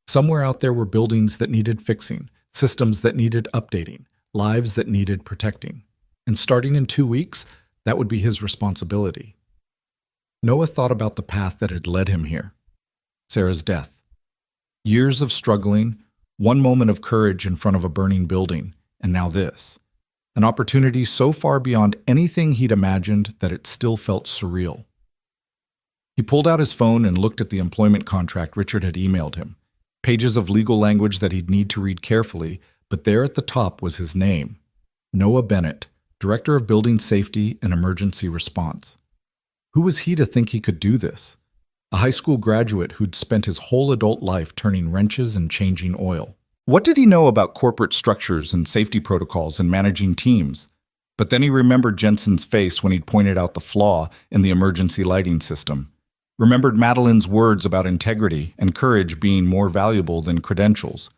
Somewhere out there were buildings that needed fixing, systems that needed updating, lives that needed protecting. And starting in 2 weeks, that would be his responsibility. Noah thought about the path that had led him here. Sarah's death. Years of struggling, one moment of courage in front of a burning building, and now this. An opportunity so far beyond anything he'd imagined that it still felt surreal. He pulled out his phone and looked at the employment contract Richard had emailed him. Pages of legal language that he'd need to read carefully, but there at the top was his name. Noah Bennett, Director of Building Safety and Emergency Response. Who was he to think he could do this? A high school graduate who'd spent his whole adult life turning wrenches and changing oil. What did he know about corporate structures and safety protocols and managing teams? But then he remembered Jensen's face when he'd pointed out the flaw in the emergency lighting system. Remembered Madeline's words about integrity and courage being more valuable than credentials.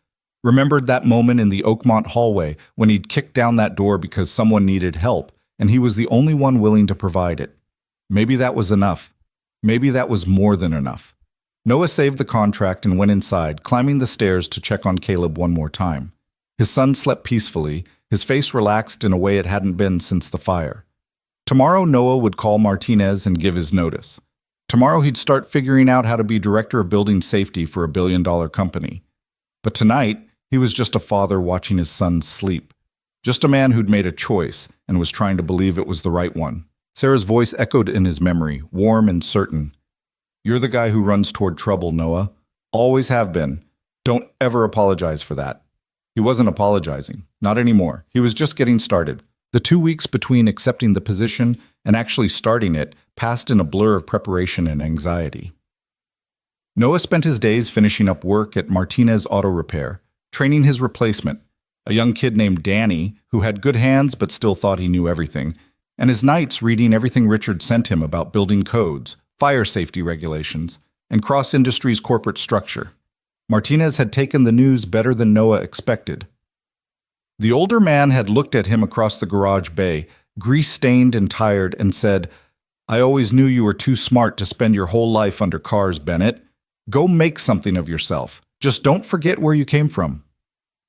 Remembered that moment in the Oakmont hallway when he'd kicked down that door because someone needed help, and he was the only one willing to provide it. Maybe that was enough. Maybe that was more than enough. Noah saved the contract and went inside, climbing the stairs to check on Caleb one more time. His son slept peacefully, his face relaxed in a way it hadn't been since the fire. Tomorrow Noah would call Martinez and give his notice. Tomorrow he'd start figuring out how to be director of building safety for a billion-dollar company. But tonight, he was just a father watching his son sleep. Just a man who'd made a choice and was trying to believe it was the right one. Sarah's voice echoed in his memory, warm and certain. You're the guy who runs toward trouble, Noah. Always have been. Don't ever apologize for that. He wasn't apologizing. Not anymore. He was just getting started. The 2 weeks between accepting the position and actually starting it passed in a blur of preparation and anxiety. Noah spent his days finishing up work at Martinez Auto Repair, training his replacement, a young kid named Danny who had good hands but still thought he knew everything, and his nights reading everything Richard sent him about building codes, fire safety regulations, and cross-industries corporate structure. Martinez had taken the news better than Noah expected. The older man had looked at him across the garage bay, grease-stained and tired, and said, I always knew you were too smart to spend your whole life under cars, Bennett. Go make something of yourself. Just don't forget where you came from.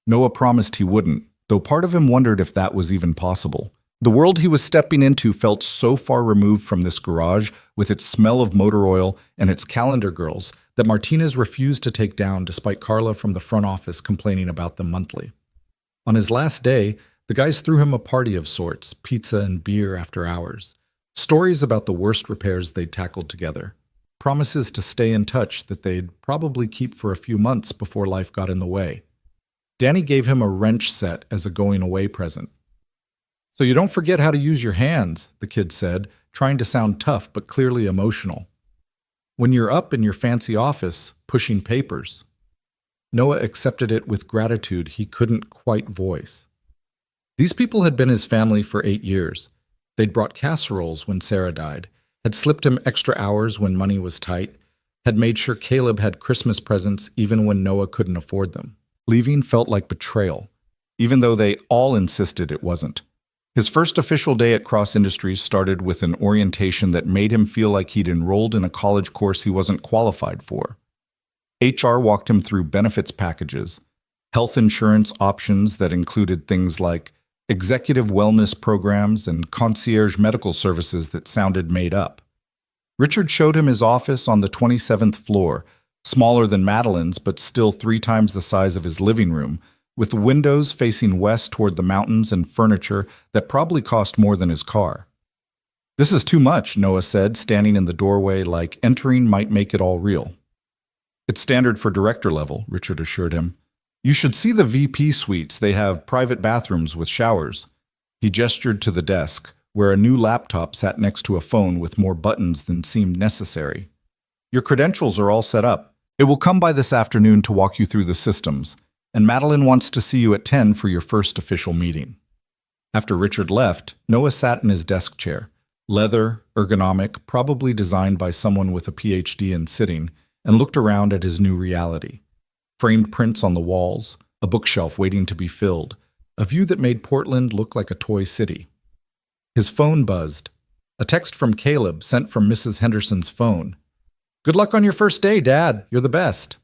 Noah promised he wouldn't, though part of him wondered if that was even possible. The world he was stepping into felt so far removed from this garage, with its smell of motor oil and its calendar girls, that Martinez refused to take down despite Carla from the front office complaining about them monthly. On his last day, the guys threw him a party of sorts, pizza and beer after hours. Stories about the worst repairs they'd tackled together. Promises to stay in touch that they'd probably keep for a few months before life got in the way. Danny gave him a wrench set as a going-away present. So you don't forget how to use your hands, the kid said, trying to sound tough but clearly emotional. When you're up in your fancy office, pushing papers. Noah accepted it with gratitude he couldn't quite voice. These people had been his family for 8 years. They'd brought casseroles when Sarah died, had slipped him extra hours when money was tight, had made sure Caleb had Christmas presents even when Noah couldn't afford them. Leaving felt like betrayal, even though they all insisted it wasn't. His first official day at Cross Industries started with an orientation that made him feel like he'd enrolled in a college course he wasn't qualified for. HR walked him through benefits packages, health insurance options that included things like executive wellness programs and concierge medical services that sounded made up. Richard showed him his office on the 27th floor, smaller than Madeline's but still 3 times the size of his living room, with windows facing west toward the mountains and furniture that probably cost more than his car. "This is too much," Noah said, standing in the doorway like entering might make it all real. "It's standard for director level," Richard assured him. "You should see the VP suites. They have private bathrooms with showers." He gestured to the desk, where a new laptop sat next to a phone with more buttons than seemed necessary. "Your credentials are all set up. It will come by this afternoon to walk you through the systems, and Madeline wants to see you at 10 for your first official meeting." After Richard left, Noah sat in his desk chair, leather, ergonomic, probably designed by someone with a PhD in sitting, and looked around at his new reality. Framed prints on the walls, a bookshelf waiting to be filled, a view that made Portland look like a toy city. His phone buzzed. A text from Caleb sent from Mrs. Henderson's phone. "Good luck on your first day, Dad. You're the best."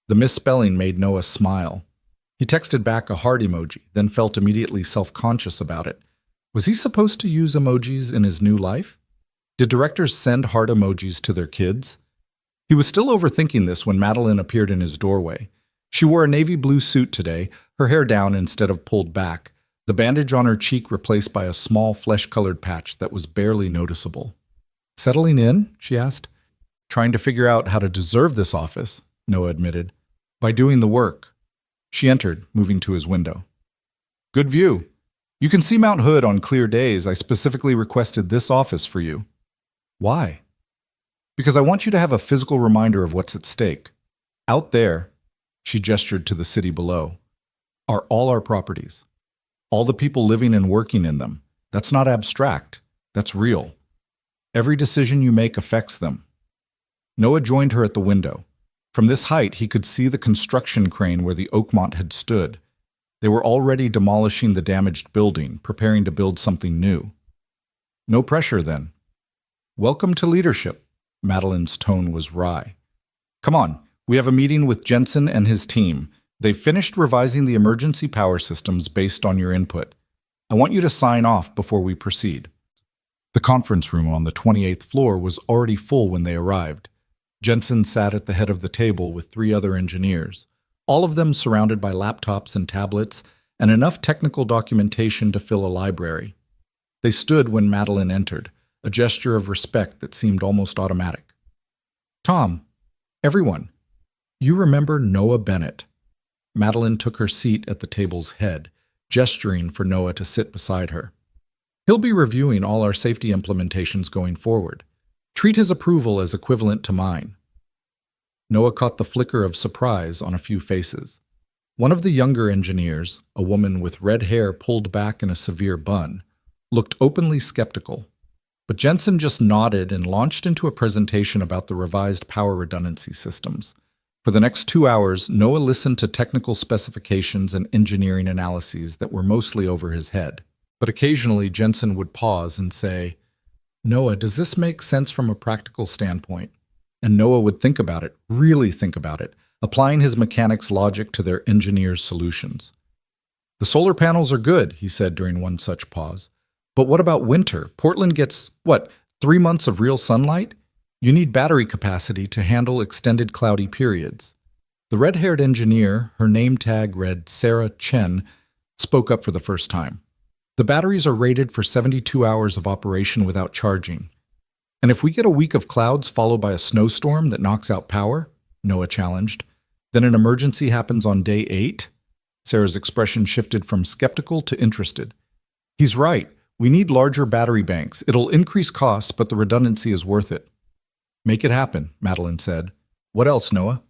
The misspelling made Noah smile. He texted back a heart emoji, then felt immediately self-conscious about it. Was he supposed to use emojis in his new life? Did directors send heart emojis to their kids? He was still overthinking this when Madeline appeared in his doorway. She wore a navy blue suit today, her hair down instead of pulled back, the bandage on her cheek replaced by a small flesh-colored patch that was barely noticeable. "Settling in?" she asked. "Trying to figure out how to deserve this office," Noah admitted. "By doing the work." She entered, moving to his window. "Good view. You can see Mount Hood on clear days. I specifically requested this office for you." "Why?" "Because I want you to have a physical reminder of what's at stake. Out there," she gestured to the city below, "are all our properties. All the people living and working in them. That's not abstract. That's real. Every decision you make affects them." Noah joined her at the window. From this height, he could see the construction crane where the Oakmont had stood. They were already demolishing the damaged building, preparing to build something new. "No pressure, then." "Welcome to leadership." Madeline's tone was wry. "Come on, we have a meeting with Jensen and his team. They've finished revising the emergency power systems based on your input. I want you to sign off before we proceed." The conference room on the 28th floor was already full when they arrived. Jensen sat at the head of the table with 3 other engineers, all of them surrounded by laptops and tablets and enough technical documentation to fill a library. They stood when Madeline entered, a gesture of respect that seemed almost automatic. "Tom, everyone, you remember Noah Bennett." Madeline took her seat at the table's head, gesturing for Noah to sit beside her. "He'll be reviewing all our safety implementations going forward. Treat his approval as equivalent to mine." Noah caught the flicker of surprise on a few faces. One of the younger engineers, a woman with red hair pulled back in a severe bun, looked openly skeptical. But Jensen just nodded and launched into a presentation about the revised power redundancy systems. For the next 2 hours, Noah listened to technical specifications and engineering analyses that were mostly over his head. But occasionally, Jensen would pause and say, "Noah, does this make sense from a practical standpoint?" And Noah would think about it, really think about it, applying his mechanics' logic to their engineers' solutions. "The solar panels are good," he said during one such pause. "But what about winter? Portland gets, 3 months of real sunlight? You need battery capacity to handle extended cloudy periods." The red-haired engineer, her name tag read Sarah Chen, spoke up for the first time. "The batteries are rated for 72 hours of operation without charging. And if we get a week of clouds followed by a snowstorm that knocks out power," Noah challenged, "then an emergency happens on day 8? Sarah's expression shifted from skeptical to interested. "He's right. We need larger battery banks. It'll increase costs, but the redundancy is worth it." "Make it happen," Madeline said. "What else, Noah?"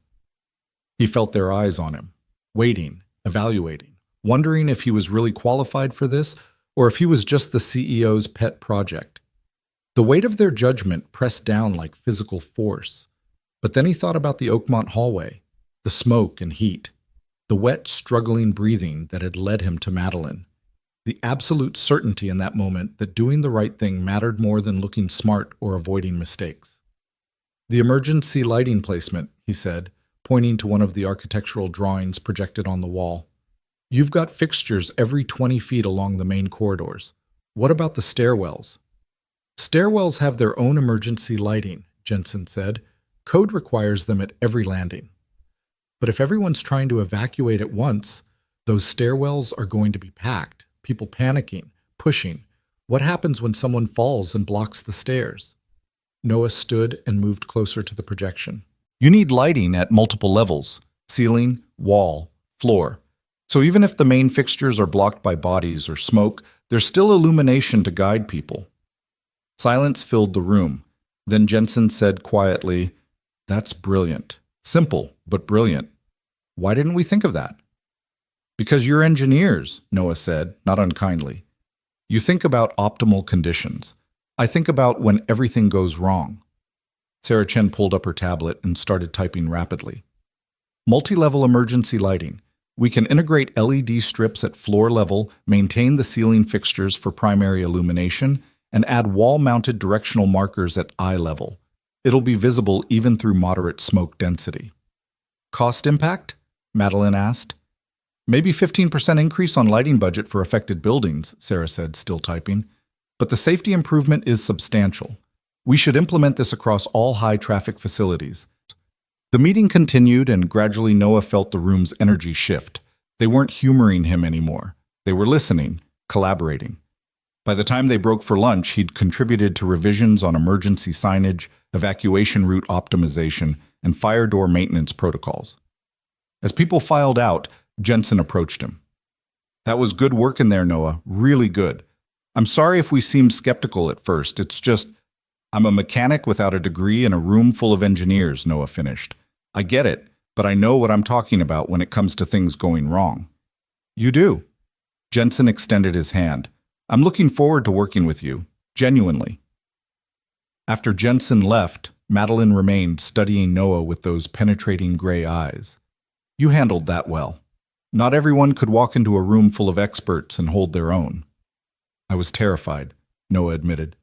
He felt their eyes on him, waiting, evaluating, wondering if he was really qualified for this, or if he was just the CEO's pet project. The weight of their judgment pressed down like physical force. But then he thought about the Oakmont hallway, the smoke and heat, the wet, struggling breathing that had led him to Madeline, the absolute certainty in that moment that doing the right thing mattered more than looking smart or avoiding mistakes. The emergency lighting placement, he said, pointing to one of the architectural drawings projected on the wall. You've got fixtures every 20 feet along the main corridors. What about the stairwells? Stairwells have their own emergency lighting, Jensen said. Code requires them at every landing. But if everyone's trying to evacuate at once, those stairwells are going to be packed, people panicking, pushing. What happens when someone falls and blocks the stairs? Noah stood and moved closer to the projection. You need lighting at multiple levels: ceiling, wall, floor. So even if the main fixtures are blocked by bodies or smoke, there's still illumination to guide people. Silence filled the room. Then Jensen said quietly, "That's brilliant. Simple, but brilliant. Why didn't we think of that?" "Because you're engineers," Noah said, not unkindly. "You think about optimal conditions. I think about when everything goes wrong." Sarah Chen pulled up her tablet and started typing rapidly. Multi-level emergency lighting. We can integrate LED strips at floor level, maintain the ceiling fixtures for primary illumination, and add wall-mounted directional markers at eye level. It'll be visible even through moderate smoke density. Cost impact? Madeline asked. Maybe 15% increase on lighting budget for affected buildings, Sarah said, still typing. But the safety improvement is substantial. We should implement this across all high-traffic facilities. The meeting continued, and gradually Noah felt the room's energy shift. They weren't humoring him anymore. They were listening, collaborating. By the time they broke for lunch, he'd contributed to revisions on emergency signage, evacuation route optimization, and fire door maintenance protocols. As people filed out, Jensen approached him. "That was good work in there, Noah. Really good. I'm sorry if we seemed skeptical at first. It's just, I'm a mechanic without a degree in a room full of engineers," Noah finished. "I get it, but I know what I'm talking about when it comes to things going wrong." "You do." Jensen extended his hand. "I'm looking forward to working with you, genuinely." After Jensen left, Madeline remained studying Noah with those penetrating gray eyes. "You handled that well. Not everyone could walk into a room full of experts and hold their own." "I was terrified," Noah admitted.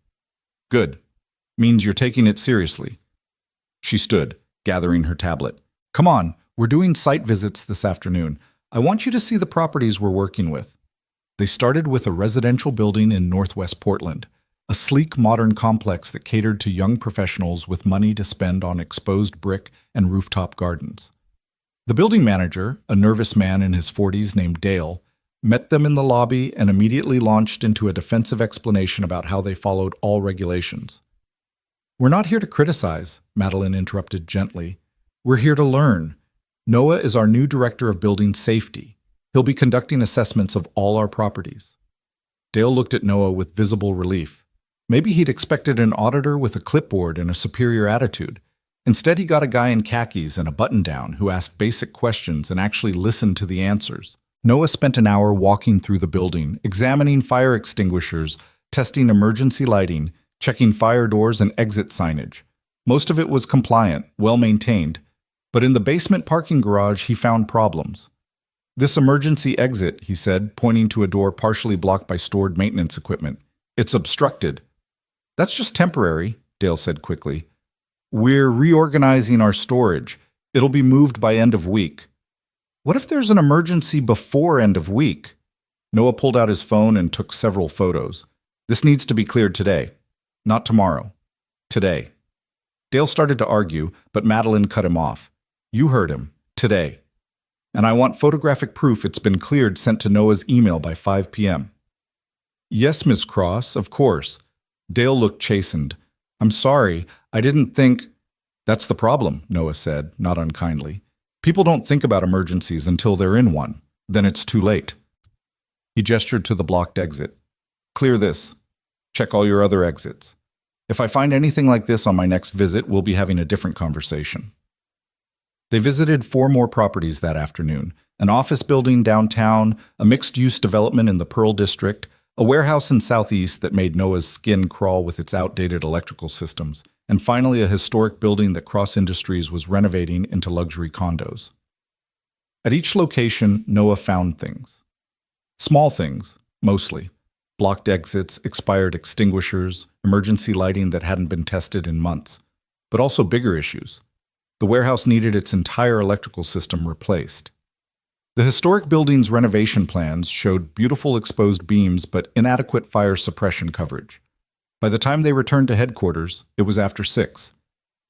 "Good. Means you're taking it seriously." She stood, gathering her tablet. "Come on, we're doing site visits this afternoon. I want you to see the properties we're working with." They started with a residential building in Northwest Portland, a sleek modern complex that catered to young professionals with money to spend on exposed brick and rooftop gardens. The building manager, a nervous man in his 40s named Dale, met them in the lobby and immediately launched into a defensive explanation about how they followed all regulations. "We're not here to criticize," Madeline interrupted gently. "We're here to learn. Noah is our new director of building safety. He'll be conducting assessments of all our properties." Dale looked at Noah with visible relief. Maybe he'd expected an auditor with a clipboard and a superior attitude. Instead, he got a guy in khakis and a button-down who asked basic questions and actually listened to the answers. Noah spent an hour walking through the building, examining fire extinguishers, testing emergency lighting, checking fire doors and exit signage. Most of it was compliant, well-maintained, but in the basement parking garage he found problems. "This emergency exit," he said, pointing to a door partially blocked by stored maintenance equipment. "It's obstructed." "That's just temporary," Dale said quickly. "We're reorganizing our storage. It'll be moved by end of week." "What if there's an emergency before end of week?" Noah pulled out his phone and took several photos. "This needs to be cleared today. Not tomorrow. Today." Dale started to argue, but Madeline cut him off. "You heard him. Today. And I want photographic proof it's been cleared sent to Noah's email by 5 p.m. "Yes, Ms. Cross, of course." Dale looked chastened. "I'm sorry, I didn't think—" "That's the problem," Noah said, not unkindly. "People don't think about emergencies until they're in one. Then it's too late." He gestured to the blocked exit. "Clear this. Check all your other exits. If I find anything like this on my next visit, we'll be having a different conversation." They visited 4 more properties that afternoon: an office building downtown, a mixed-use development in the Pearl District, a warehouse in Southeast that made Noah's skin crawl with its outdated electrical systems, and finally a historic building that Cross Industries was renovating into luxury condos. At each location, Noah found things. Small things, mostly. Blocked exits, expired extinguishers, emergency lighting that hadn't been tested in months. But also bigger issues. The warehouse needed its entire electrical system replaced. The historic building's renovation plans showed beautiful exposed beams but inadequate fire suppression coverage. By the time they returned to headquarters, it was after 6.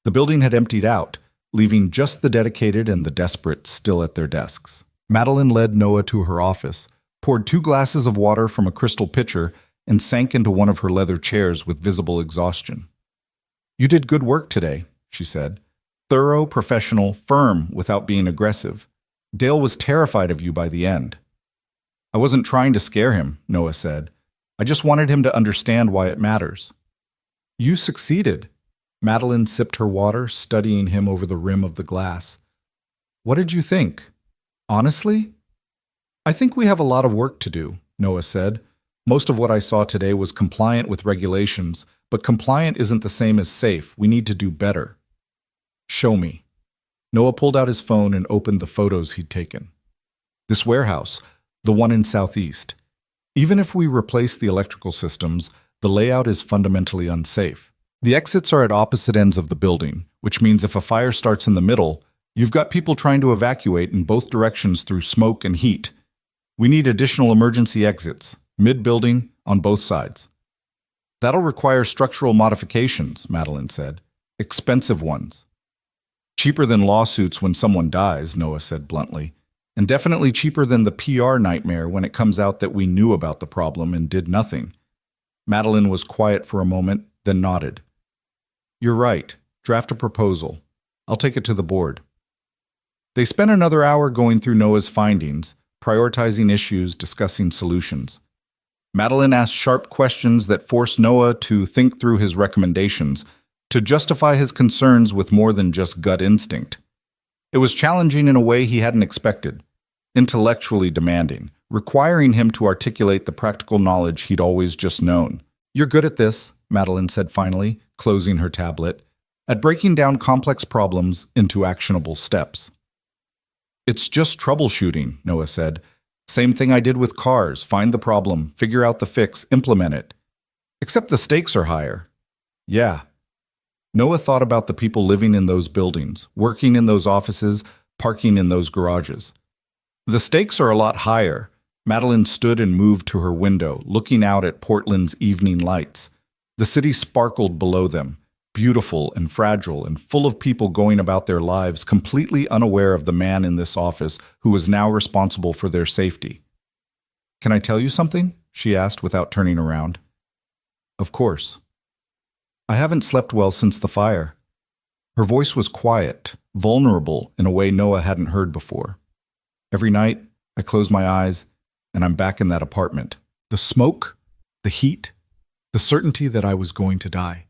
The building had emptied out, leaving just the dedicated and the desperate still at their desks. Madeline led Noah to her office, poured 2 glasses of water from a crystal pitcher, and sank into one of her leather chairs with visible exhaustion. "You did good work today," she said. "Thorough, professional, firm without being aggressive. Dale was terrified of you by the end." "I wasn't trying to scare him," Noah said. "I just wanted him to understand why it matters." "You succeeded." Madeline sipped her water, studying him over the rim of the glass. "What did you think? Honestly?" "I think we have a lot of work to do," Noah said. "Most of what I saw today was compliant with regulations, but compliant isn't the same as safe. We need to do better." "Show me." Noah pulled out his phone and opened the photos he'd taken. "This warehouse, the one in Southeast. Even if we replace the electrical systems, the layout is fundamentally unsafe. The exits are at opposite ends of the building, which means if a fire starts in the middle, you've got people trying to evacuate in both directions through smoke and heat. We need additional emergency exits, mid-building, on both sides." "That'll require structural modifications," Madeline said. "Expensive ones." "Cheaper than lawsuits when someone dies," Noah said bluntly. "And definitely cheaper than the PR nightmare when it comes out that we knew about the problem and did nothing." Madeline was quiet for a moment, then nodded. "You're right. Draft a proposal. I'll take it to the board." They spent another hour going through Noah's findings, prioritizing issues, discussing solutions. Madeline asked sharp questions that forced Noah to think through his recommendations, to justify his concerns with more than just gut instinct. It was challenging in a way he hadn't expected, intellectually demanding, requiring him to articulate the practical knowledge he'd always just known. "You're good at this," Madeline said finally, closing her tablet, "at breaking down complex problems into actionable steps." "It's just troubleshooting," Noah said. "Same thing I did with cars. Find the problem, figure out the fix, implement it. Except the stakes are higher." "Yeah." Noah thought about the people living in those buildings, working in those offices, parking in those garages. "The stakes are a lot higher." Madeline stood and moved to her window, looking out at Portland's evening lights. The city sparkled below them, beautiful and fragile and full of people going about their lives completely unaware of the man in this office who was now responsible for their safety. "Can I tell you something?" she asked without turning around. "Of course." "I haven't slept well since the fire." Her voice was quiet, vulnerable in a way Noah hadn't heard before. "Every night, I close my eyes, and I'm back in that apartment. The smoke, the heat, the certainty that I was going to die.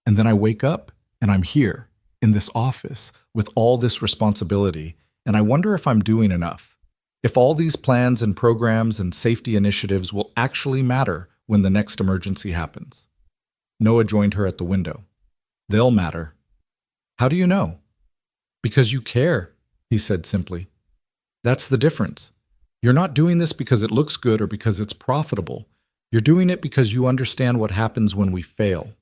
And then I wake up, and I'm here, in this office, with all this responsibility, and I wonder if I'm doing enough. If all these plans and programs and safety initiatives will actually matter when the next emergency happens." Noah joined her at the window. "They'll matter." "How do you know?" "Because you care," he said simply. "That's the difference. You're not doing this because it looks good or because it's profitable. You're doing it because you understand what happens when we fail."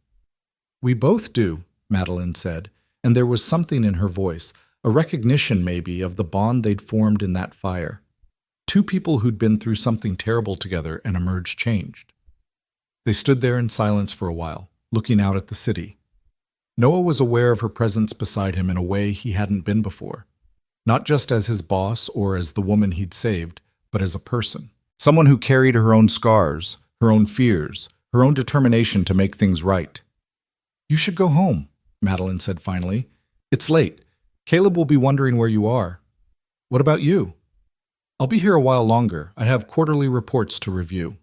"We both do," Madeline said, and there was something in her voice, a recognition maybe of the bond they'd formed in that fire. Two people who'd been through something terrible together and emerged changed. They stood there in silence for a while, looking out at the city. Noah was aware of her presence beside him in a way he hadn't been before, not just as his boss or as the woman he'd saved, but as a person. Someone who carried her own scars, her own fears, her own determination to make things right. "You should go home," Madeline said finally. "It's late. Caleb will be wondering where you are." "What about you?" "I'll be here a while longer. I have quarterly reports to review."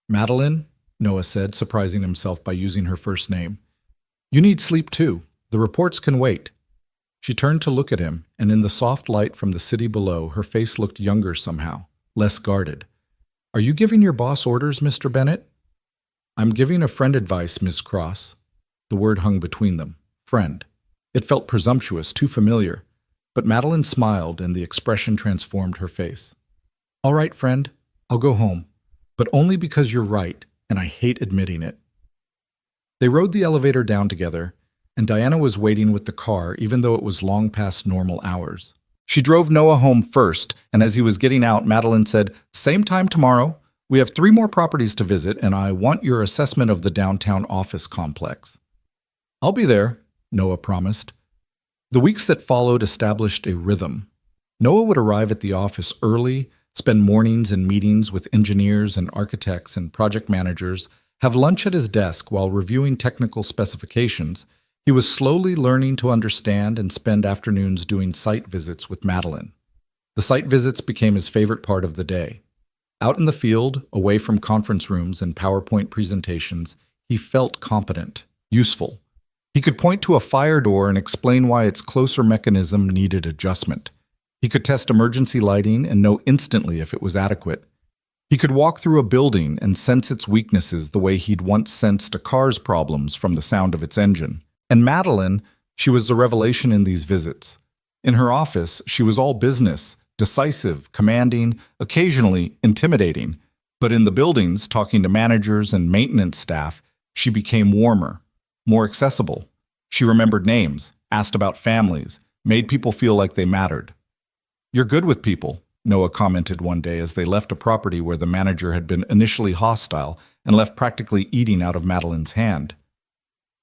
"Madeline," Noah said, surprising himself by using her first name, "you need sleep too. The reports can wait." She turned to look at him, and in the soft light from the city below, her face looked younger somehow, less guarded. Are you giving your boss orders, Mr. Bennett? I'm giving a friend advice, Miss Cross. The word hung between them. Friend. It felt presumptuous, too familiar. But Madeline smiled, and the expression transformed her face. All right, friend, I'll go home. But only because you're right, and I hate admitting it. They rode the elevator down together, and Diana was waiting with the car even though it was long past normal hours. She drove Noah home first, and as he was getting out, Madeline said, "Same time tomorrow. We have 3 more properties to visit, and I want your assessment of the downtown office complex." "I'll be there," Noah promised. The weeks that followed established a rhythm. Noah would arrive at the office early, spend mornings in meetings with engineers and architects and project managers, have lunch at his desk while reviewing technical specifications. He was slowly learning to understand and spend afternoons doing site visits with Madeline. The site visits became his favorite part of the day. Out in the field, away from conference rooms and PowerPoint presentations, he felt competent, useful. He could point to a fire door and explain why its closer mechanism needed adjustment. He could test emergency lighting and know instantly if it was adequate. He could walk through a building and sense its weaknesses the way he'd once sensed a car's problems from the sound of its engine. And Madeline, she was the revelation in these visits. In her office, she was all business, decisive, commanding, occasionally intimidating. But in the buildings, talking to managers and maintenance staff, she became warmer, more accessible. She remembered names, asked about families, made people feel like they mattered. "You're good with people," Noah commented one day as they left a property where the manager had been initially hostile and left practically eating out of Madeline's hand.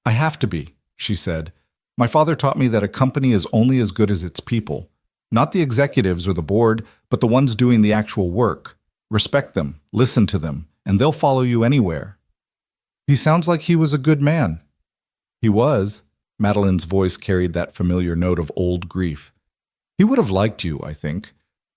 "I have to be," she said. "My father taught me that a company is only as good as its people. Not the executives or the board, but the ones doing the actual work. Respect them, listen to them, and they'll follow you anywhere." "He sounds like he was a good man." "He was." Madeline's voice carried that familiar note of old grief. "He would have liked you, I think.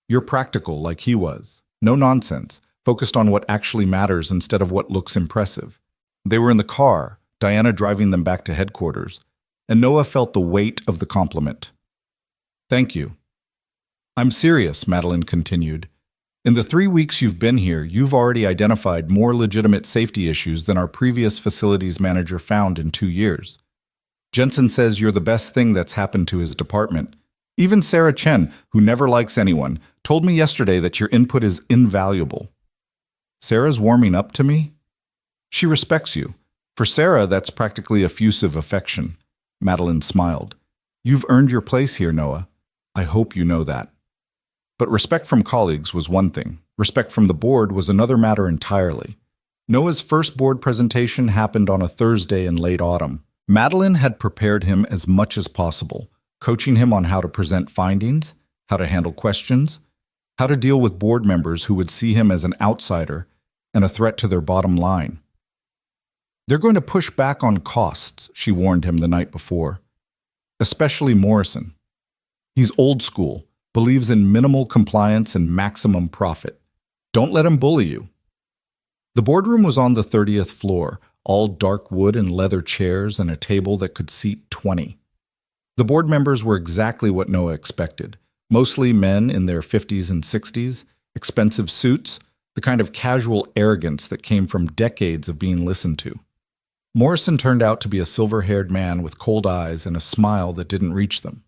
You're practical like he was. No nonsense, focused on what actually matters instead of what looks impressive." They were in the car, Diana driving them back to headquarters, and Noah felt the weight of the compliment. "Thank you." "I'm serious," Madeline continued. "In the 3 weeks you've been here, you've already identified more legitimate safety issues than our previous facilities manager found in 2 years. Jensen says you're the best thing that's happened to his department. Even Sarah Chen, who never likes anyone, told me yesterday that your input is invaluable." "Sarah's warming up to me?" "She respects you. For Sarah, that's practically effusive affection." Madeline smiled. "You've earned your place here, Noah. I hope you know that." But respect from colleagues was one thing. Respect from the board was another matter entirely. Noah's first board presentation happened on a Thursday in late autumn. Madeline had prepared him as much as possible, coaching him on how to present findings, how to handle questions, how to deal with board members who would see him as an outsider and a threat to their bottom line. "They're going to push back on costs," she warned him the night before. "Especially Morrison. He's old school, believes in minimal compliance and maximum profit. Don't let him bully you." The boardroom was on the 30th floor, all dark wood and leather chairs and a table that could seat 20. The board members were exactly what Noah expected, mostly men in their 50s and 60s, expensive suits, the kind of casual arrogance that came from decades of being listened to. Morrison turned out to be a silver-haired man with cold eyes and a smile that didn't reach them.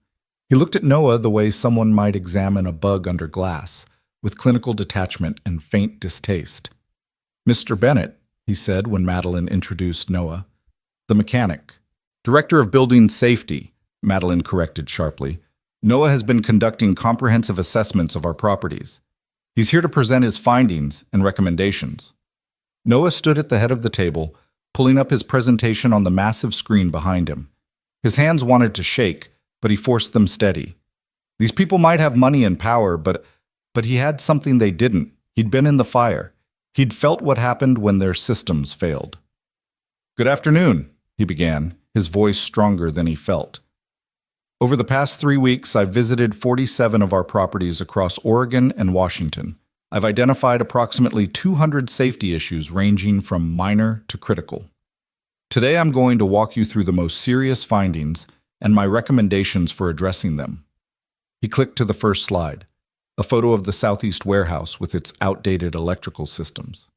He looked at Noah the way someone might examine a bug under glass, with clinical detachment and faint distaste. "Mr. Bennett," he said when Madeline introduced Noah. "The mechanic. Director of Building Safety," Madeline corrected sharply. "Noah has been conducting comprehensive assessments of our properties. He's here to present his findings and recommendations." Noah stood at the head of the table, pulling up his presentation on the massive screen behind him. His hands wanted to shake, but he forced them steady. These people might have money and power, but he had something they didn't. He'd been in the fire. He'd felt what happened when their systems failed. "Good afternoon," he began, his voice stronger than he felt. "Over the past 3 weeks, I've visited 47 of our properties across Oregon and Washington. I've identified approximately 200 safety issues ranging from minor to critical. Today, I'm going to walk you through the most serious findings and my recommendations for addressing them." He clicked to the first slide. a photo of the Southeast warehouse with its outdated electrical systems.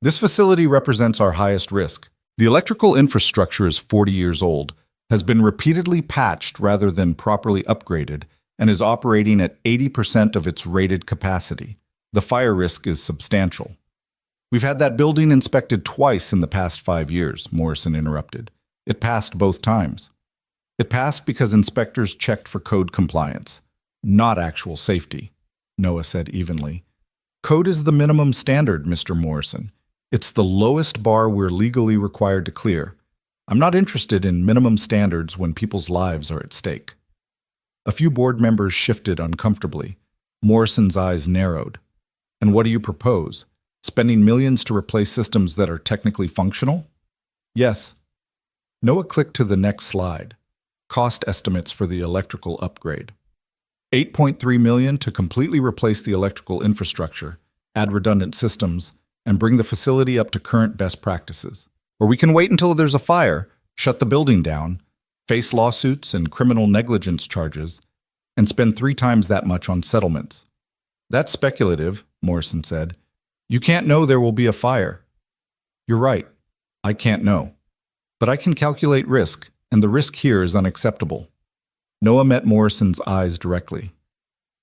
This facility represents our highest risk. The electrical infrastructure is 40 years old, has been repeatedly patched rather than properly upgraded, and is operating at 80% of its rated capacity. The fire risk is substantial. We've had that building inspected twice in the past 5 years, Morrison interrupted. It passed both times. It passed because inspectors checked for code compliance, not actual safety, Noah said evenly. Code is the minimum standard, Mr. Morrison. It's the lowest bar we're legally required to clear. I'm not interested in minimum standards when people's lives are at stake. A few board members shifted uncomfortably. Morrison's eyes narrowed. And what do you propose? Spending millions to replace systems that are technically functional? Yes. Noah clicked to the next slide. Cost estimates for the electrical upgrade. $8.3 million to completely replace the electrical infrastructure, add redundant systems, and bring the facility up to current best practices. Or we can wait until there's a fire, shut the building down, face lawsuits and criminal negligence charges, and spend 3 times that much on settlements. That's speculative, Morrison said. You can't know there will be a fire. You're right. I can't know. But I can calculate risk, and the risk here is unacceptable. Noah met Morrison's eyes directly.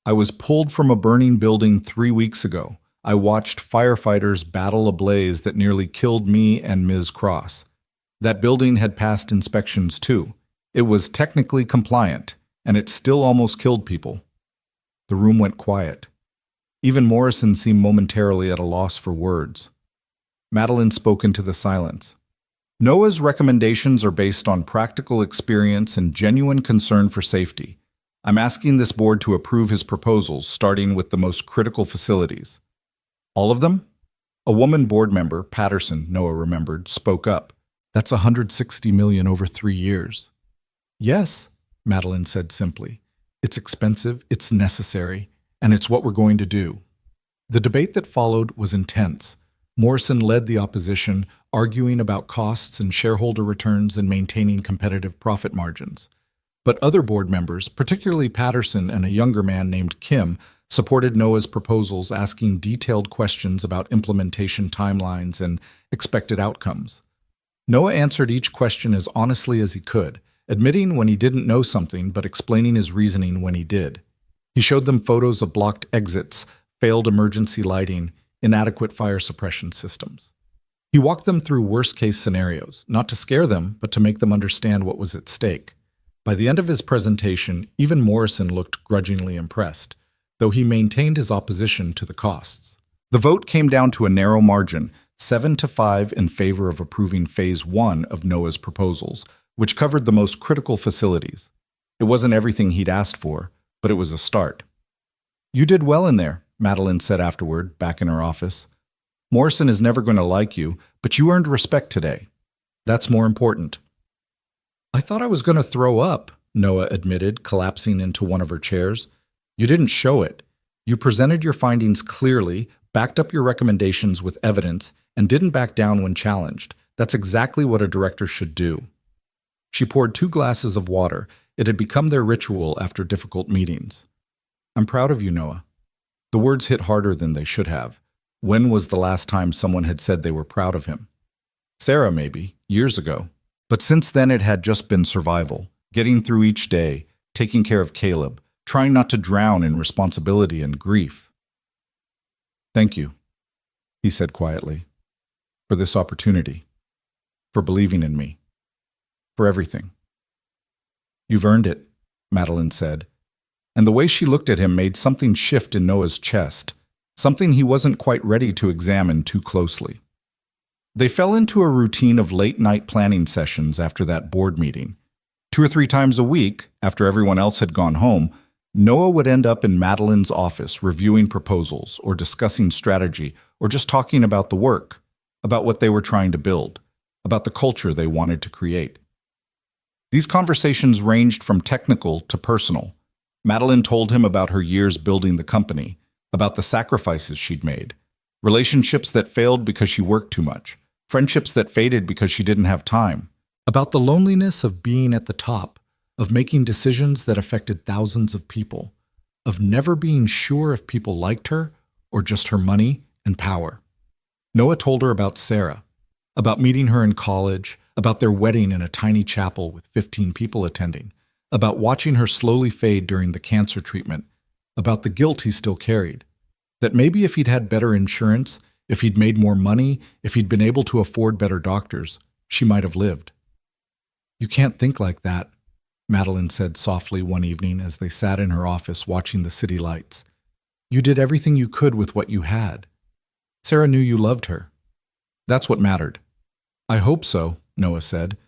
I was pulled from a burning building 3 weeks ago. I watched firefighters battle a blaze that nearly killed me and Ms. Cross. That building had passed inspections too. It was technically compliant, and it still almost killed people. The room went quiet. Even Morrison seemed momentarily at a loss for words. Madeline spoke into the silence. Noah's recommendations are based on practical experience and genuine concern for safety. I'm asking this board to approve his proposals, starting with the most critical facilities. All of them? A woman board member, Patterson, Noah remembered, spoke up. That's $160 million over 3 years. Yes, Madeline said simply. It's expensive, it's necessary, and it's what we're going to do. The debate that followed was intense. Morrison led the opposition, arguing about costs and shareholder returns and maintaining competitive profit margins. But other board members, particularly Patterson and a younger man named Kim, supported Noah's proposals, asking detailed questions about implementation timelines and expected outcomes. Noah answered each question as honestly as he could, admitting when he didn't know something but explaining his reasoning when he did. He showed them photos of blocked exits, failed emergency lighting, inadequate fire suppression systems. He walked them through worst-case scenarios, not to scare them, but to make them understand what was at stake. By the end of his presentation, even Morrison looked grudgingly impressed, though he maintained his opposition to the costs. The vote came down to a narrow margin, 7-5 in favor of approving Phase 1 of Noah's proposals, which covered the most critical facilities. It wasn't everything he'd asked for, but it was a start. You did well in there, Madeline said afterward, back in her office. Morrison is never going to like you, but you earned respect today. That's more important. I thought I was going to throw up, Noah admitted, collapsing into one of her chairs. You didn't show it. You presented your findings clearly, backed up your recommendations with evidence, and didn't back down when challenged. That's exactly what a director should do. She poured 2 glasses of water. It had become their ritual after difficult meetings. I'm proud of you, Noah. The words hit harder than they should have. When was the last time someone had said they were proud of him? Sarah, maybe, years ago. But since then it had just been survival, getting through each day, taking care of Caleb, trying not to drown in responsibility and grief. Thank you, he said quietly, for this opportunity, for believing in me, for everything. You've earned it, Madeline said, and the way she looked at him made something shift in Noah's chest, something he wasn't quite ready to examine too closely. They fell into a routine of late-night planning sessions after that board meeting. 2 or 3 times a week, after everyone else had gone home, Noah would end up in Madeline's office reviewing proposals or discussing strategy or just talking about the work, about what they were trying to build, about the culture they wanted to create. These conversations ranged from technical to personal. Madeline told him about her years building the company, about the sacrifices she'd made, relationships that failed because she worked too much, friendships that faded because she didn't have time, about the loneliness of being at the top, of making decisions that affected thousands of people, of never being sure if people liked her or just her money and power. Noah told her about Sarah, about meeting her in college, about their wedding in a tiny chapel with 15 people attending, about watching her slowly fade during the cancer treatment, about the guilt he still carried, that maybe if he'd had better insurance, if he'd made more money, if he'd been able to afford better doctors, she might have lived. "You can't think like that," Madeline said softly one evening as they sat in her office watching the city lights. "You did everything you could with what you had. Sarah knew you loved her. That's what mattered." "I hope so," Noah said.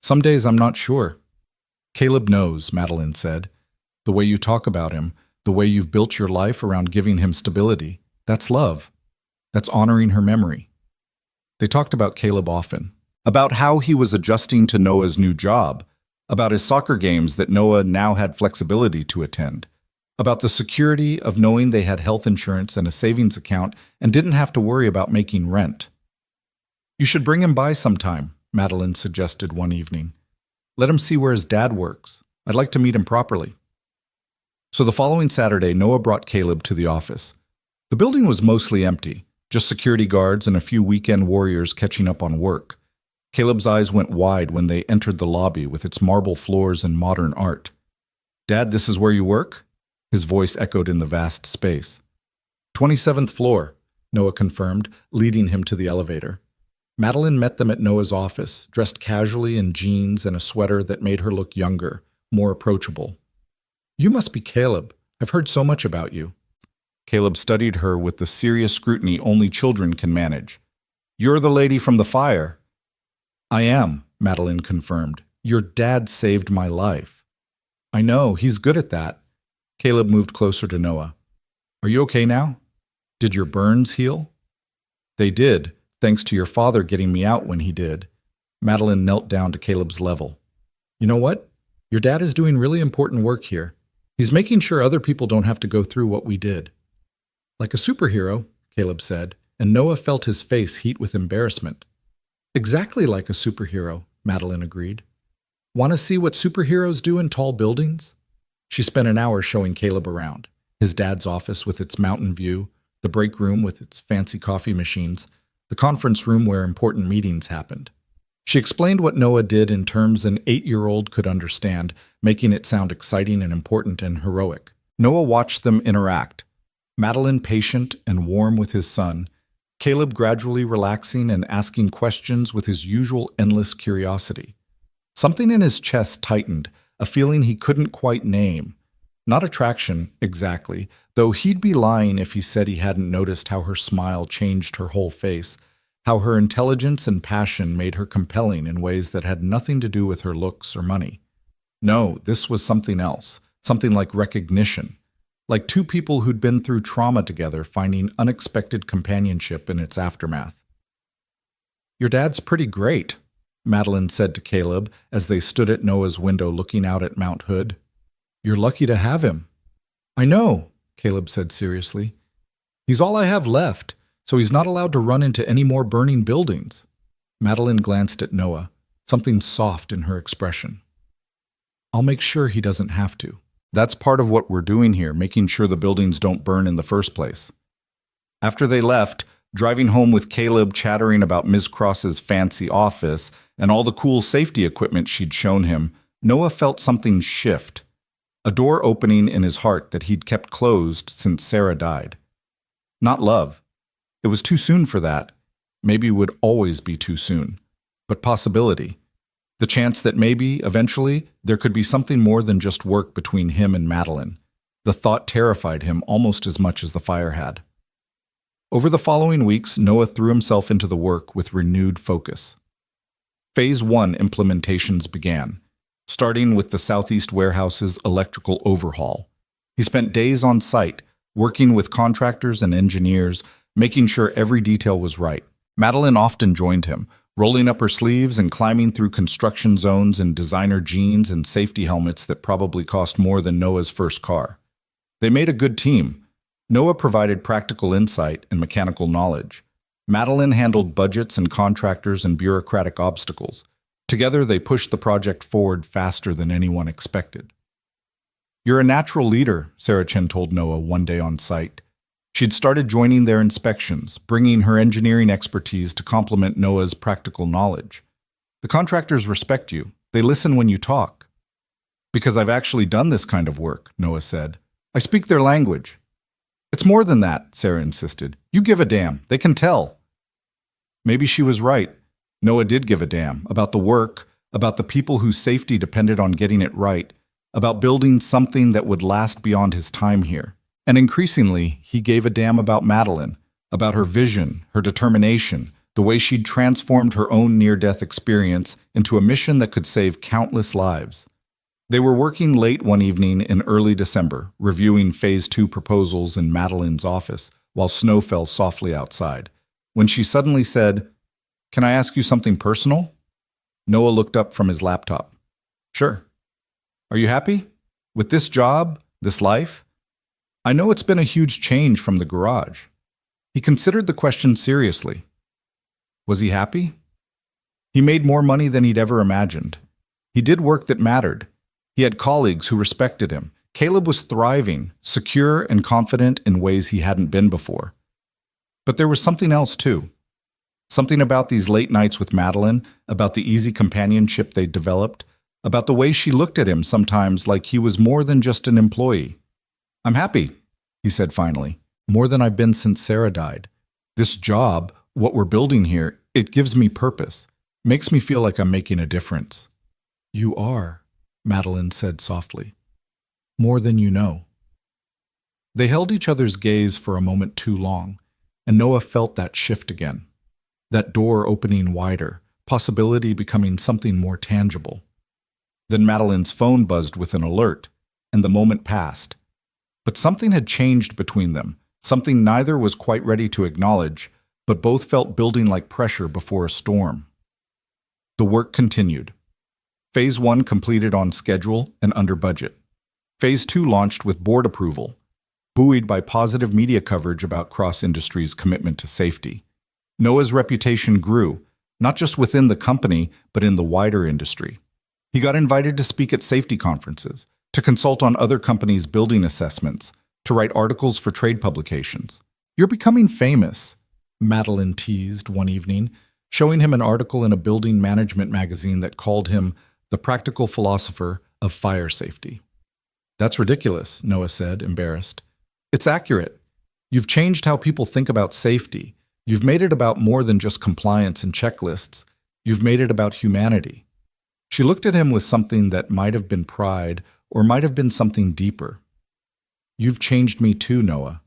"Some days I'm not sure." "Caleb knows," Madeline said. "The way you talk about him, the way you've built your life around giving him stability, that's love. That's honoring her memory." They talked about Caleb often, about how he was adjusting to Noah's new job, about his soccer games that Noah now had flexibility to attend, about the security of knowing they had health insurance and a savings account and didn't have to worry about making rent. "You should bring him by sometime," Madeline suggested one evening. "Let him see where his dad works. I'd like to meet him properly." So the following Saturday, Noah brought Caleb to the office. The building was mostly empty, just security guards and a few weekend warriors catching up on work. Caleb's eyes went wide when they entered the lobby with its marble floors and modern art. "Dad, this is where you work?" His voice echoed in the vast space. 27th floor, Noah confirmed, leading him to the elevator. Madeline met them at Noah's office, dressed casually in jeans and a sweater that made her look younger, more approachable. "You must be Caleb. I've heard so much about you." Caleb studied her with the serious scrutiny only children can manage. "You're the lady from the fire." "I am," Madeline confirmed. "Your dad saved my life." "I know, he's good at that." Caleb moved closer to Noah. "Are you okay now? Did your burns heal?" "They did, thanks to your father getting me out when he did." Madeline knelt down to Caleb's level. "You know what? Your dad is doing really important work here. He's making sure other people don't have to go through what we did." "Like a superhero," Caleb said, and Noah felt his face heat with embarrassment. "Exactly like a superhero," Madeline agreed. "Want to see what superheroes do in tall buildings?" She spent an hour showing Caleb around. His dad's office with its mountain view, the break room with its fancy coffee machines, the conference room where important meetings happened. She explained what Noah did in terms an 8-year-old could understand, making it sound exciting and important and heroic. Noah watched them interact, Madeline patient and warm with his son, Caleb gradually relaxing and asking questions with his usual endless curiosity. Something in his chest tightened, a feeling he couldn't quite name. Not attraction, exactly, though he'd be lying if he said he hadn't noticed how her smile changed her whole face, how her intelligence and passion made her compelling in ways that had nothing to do with her looks or money. No, this was something else, something like recognition, like two people who'd been through trauma together finding unexpected companionship in its aftermath. "Your dad's pretty great," Madeline said to Caleb as they stood at Noah's window looking out at Mount Hood. "You're lucky to have him." "I know," Caleb said seriously. "He's all I have left, so he's not allowed to run into any more burning buildings." Madeline glanced at Noah, something soft in her expression. "I'll make sure he doesn't have to. That's part of what we're doing here, making sure the buildings don't burn in the first place." After they left, driving home with Caleb chattering about Ms. Cross's fancy office and all the cool safety equipment she'd shown him, Noah felt something shift, a door opening in his heart that he'd kept closed since Sarah died. Not love. It was too soon for that. Maybe it would always be too soon. But possibility. The chance that maybe, eventually, there could be something more than just work between him and Madeline. The thought terrified him almost as much as the fire had. Over the following weeks, Noah threw himself into the work with renewed focus. Phase 1 implementations began, starting with the Southeast Warehouse's electrical overhaul. He spent days on site, working with contractors and engineers, making sure every detail was right. Madeline often joined him, rolling up her sleeves and climbing through construction zones in designer jeans and safety helmets that probably cost more than Noah's first car. They made a good team. Noah provided practical insight and mechanical knowledge. Madeline handled budgets and contractors and bureaucratic obstacles. Together, they pushed the project forward faster than anyone expected. You're a natural leader, Sarah Chen told Noah one day on site. She'd started joining their inspections, bringing her engineering expertise to complement Noah's practical knowledge. The contractors respect you. They listen when you talk. Because I've actually done this kind of work, Noah said. I speak their language. It's more than that, Sarah insisted. You give a damn. They can tell. Maybe she was right. Noah did give a damn about the work, about the people whose safety depended on getting it right, about building something that would last beyond his time here. And increasingly, he gave a damn about Madeline, about her vision, her determination, the way she'd transformed her own near-death experience into a mission that could save countless lives. They were working late one evening in early December, reviewing Phase 2 proposals in Madeline's office while snow fell softly outside, when she suddenly said, "Can I ask you something personal?" Noah looked up from his laptop. "Sure. Are you happy? With this job, this life? I know it's been a huge change from the garage." He considered the question seriously. Was he happy? He made more money than he'd ever imagined. He did work that mattered. He had colleagues who respected him. Caleb was thriving, secure and confident in ways he hadn't been before. But there was something else too. Something about these late nights with Madeline, about the easy companionship they'd developed, about the way she looked at him sometimes like he was more than just an employee. "I'm happy," he said finally, "more than I've been since Sarah died. This job, what we're building here, it gives me purpose, makes me feel like I'm making a difference." "You are," Madeline said softly. "More than you know." They held each other's gaze for a moment too long, and Noah felt that shift again. That door opening wider, possibility becoming something more tangible. Then Madeline's phone buzzed with an alert, and the moment passed. But something had changed between them, something neither was quite ready to acknowledge, but both felt building like pressure before a storm. The work continued. Phase 1 completed on schedule and under budget. Phase 2 launched with board approval, buoyed by positive media coverage about Cross Industries' commitment to safety. Noah's reputation grew, not just within the company, but in the wider industry. He got invited to speak at safety conferences, to consult on other companies' building assessments, to write articles for trade publications. "You're becoming famous," Madeline teased one evening, showing him an article in a building management magazine that called him the practical philosopher of fire safety. "That's ridiculous," Noah said, embarrassed. "It's accurate. You've changed how people think about safety. You've made it about more than just compliance and checklists. You've made it about humanity." She looked at him with something that might have been pride or might have been something deeper. "You've changed me too, Noah.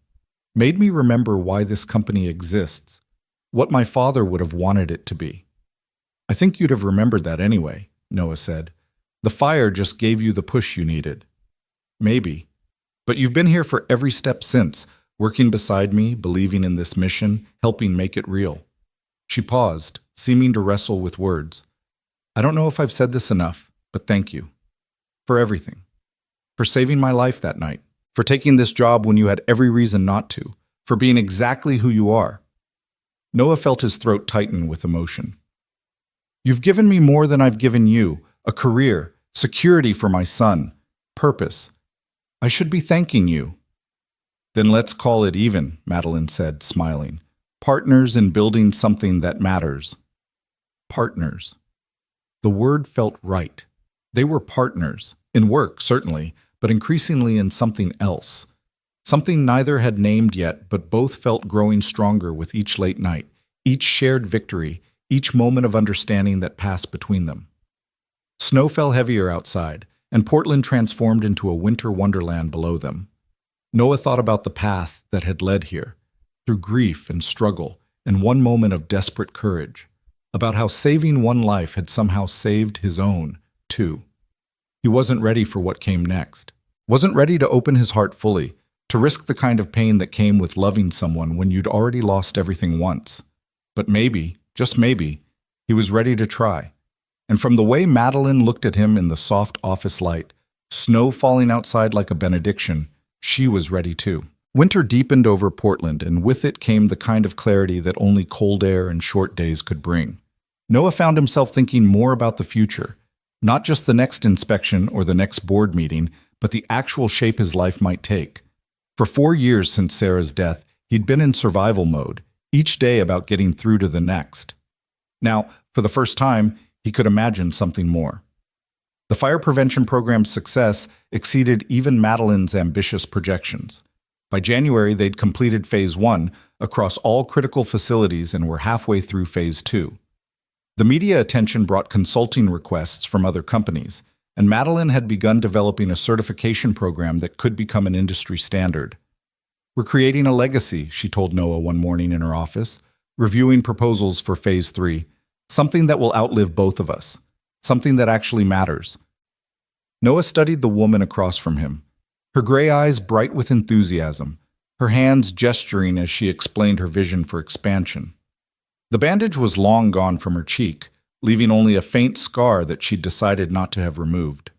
Made me remember why this company exists, what my father would have wanted it to be." "I think you'd have remembered that anyway," Noah said. "The fire just gave you the push you needed." "Maybe. But you've been here for every step since, working beside me, believing in this mission, helping make it real." She paused, seeming to wrestle with words. "I don't know if I've said this enough, but thank you. For everything. For saving my life that night. For taking this job when you had every reason not to. For being exactly who you are." Noah felt his throat tighten with emotion. "You've given me more than I've given you. A career, security for my son, purpose. I should be thanking you." "Then let's call it even," Madeline said, smiling. "Partners in building something that matters." Partners. The word felt right. They were partners, in work, certainly, but increasingly in something else. Something neither had named yet, but both felt growing stronger with each late night, each shared victory, each moment of understanding that passed between them. Snow fell heavier outside, and Portland transformed into a winter wonderland below them. Noah thought about the path that had led here, through grief and struggle, and one moment of desperate courage, about how saving one life had somehow saved his own, too. He wasn't ready for what came next, wasn't ready to open his heart fully, to risk the kind of pain that came with loving someone when you'd already lost everything once. But maybe, just maybe, he was ready to try. And from the way Madeline looked at him in the soft office light, snow falling outside like a benediction, she was ready too. Winter deepened over Portland, and with it came the kind of clarity that only cold air and short days could bring. Noah found himself thinking more about the future, not just the next inspection or the next board meeting, but the actual shape his life might take. For 4 years since Sarah's death, he'd been in survival mode, each day about getting through to the next. Now, for the first time, he could imagine something more. The fire prevention program's success exceeded even Madeline's ambitious projections. By January, they'd completed Phase 1 across all critical facilities and were halfway through Phase 2. The media attention brought consulting requests from other companies, and Madeline had begun developing a certification program that could become an industry standard. "We're creating a legacy," she told Noah one morning in her office, reviewing proposals for Phase 3, "something that will outlive both of us, something that actually matters." Noah studied the woman across from him, her gray eyes bright with enthusiasm, her hands gesturing as she explained her vision for expansion. The bandage was long gone from her cheek, leaving only a faint scar that she'd decided not to have removed.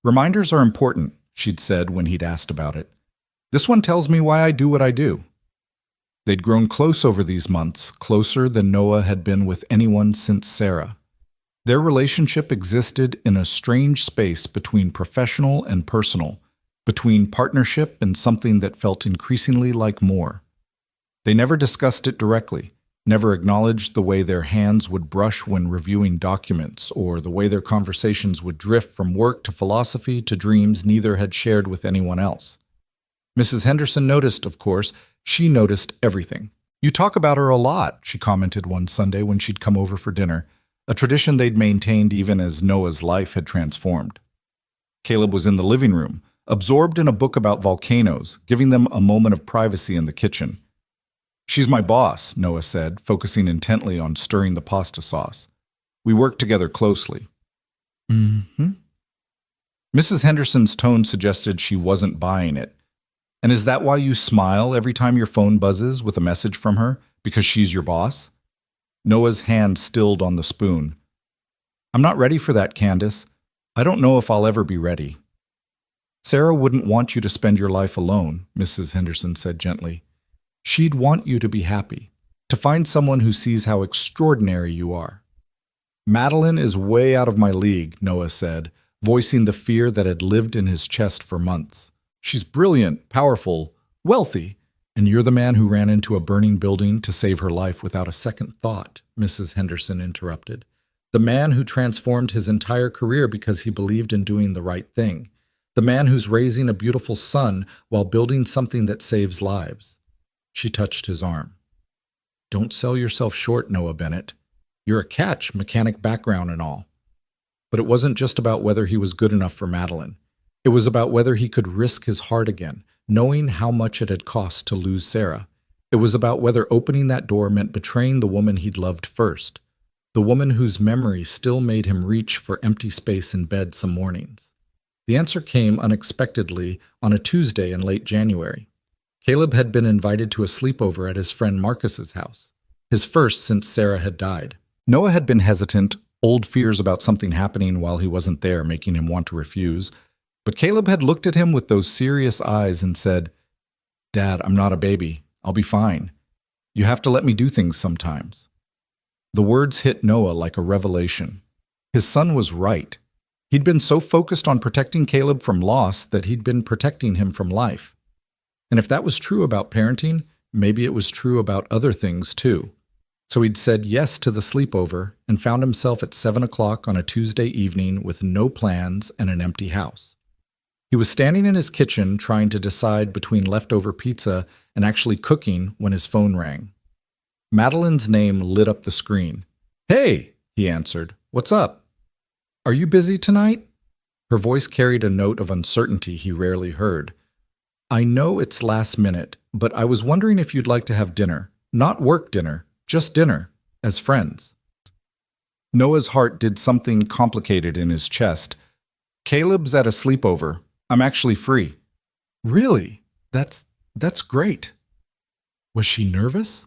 "Reminders are important," she'd said when he'd asked about it. "This one tells me why I do what I do." They'd grown close over these months, closer than Noah had been with anyone since Sarah. Their relationship existed in a strange space between professional and personal, between partnership and something that felt increasingly like more. They never discussed it directly, never acknowledged the way their hands would brush when reviewing documents, or the way their conversations would drift from work to philosophy to dreams neither had shared with anyone else. Mrs. Henderson noticed, of course. She noticed everything. "You talk about her a lot," she commented one Sunday when she'd come over for dinner, a tradition they'd maintained even as Noah's life had transformed. Caleb was in the living room, absorbed in a book about volcanoes, giving them a moment of privacy in the kitchen. "She's my boss," Noah said, focusing intently on stirring the pasta sauce. "We work together closely." "Mm-hmm." Mrs. Henderson's tone suggested she wasn't buying it. "And is that why you smile every time your phone buzzes with a message from her? Because she's your boss?" Noah's hand stilled on the spoon. "I'm not ready for that, Candace. I don't know if I'll ever be ready." "Sarah wouldn't want you to spend your life alone," Mrs. Henderson said gently. "She'd want you to be happy, to find someone who sees how extraordinary you are." "Madeline is way out of my league," Noah said, voicing the fear that had lived in his chest for months. "She's brilliant, powerful, wealthy, and you're the man who ran into a burning building to save her life without a second thought," Mrs. Henderson interrupted. "The man who transformed his entire career because he believed in doing the right thing. The man who's raising a beautiful son while building something that saves lives." She touched his arm. "Don't sell yourself short, Noah Bennett. You're a catch, mechanic background and all." But it wasn't just about whether he was good enough for Madeline. It was about whether he could risk his heart again, knowing how much it had cost to lose Sarah. It was about whether opening that door meant betraying the woman he'd loved first, the woman whose memory still made him reach for empty space in bed some mornings. The answer came unexpectedly on a Tuesday in late January. Caleb had been invited to a sleepover at his friend Marcus's house, his first since Sarah had died. Noah had been hesitant, old fears about something happening while he wasn't there making him want to refuse. But Caleb had looked at him with those serious eyes and said, "Dad, I'm not a baby. I'll be fine. You have to let me do things sometimes." The words hit Noah like a revelation. His son was right. He'd been so focused on protecting Caleb from loss that he'd been protecting him from life. And if that was true about parenting, maybe it was true about other things too. So he'd said yes to the sleepover and found himself at 7 o'clock on a Tuesday evening with no plans and an empty house. He was standing in his kitchen trying to decide between leftover pizza and actually cooking when his phone rang. Madeline's name lit up the screen. "Hey," he answered. "What's up? Are you busy tonight?" Her voice carried a note of uncertainty he rarely heard. "I know it's last minute, but I was wondering if you'd like to have dinner. Not work dinner, just dinner, as friends." Noah's heart did something complicated in his chest. "Caleb's at a sleepover. I'm actually free." "Really? That's great." Was she nervous?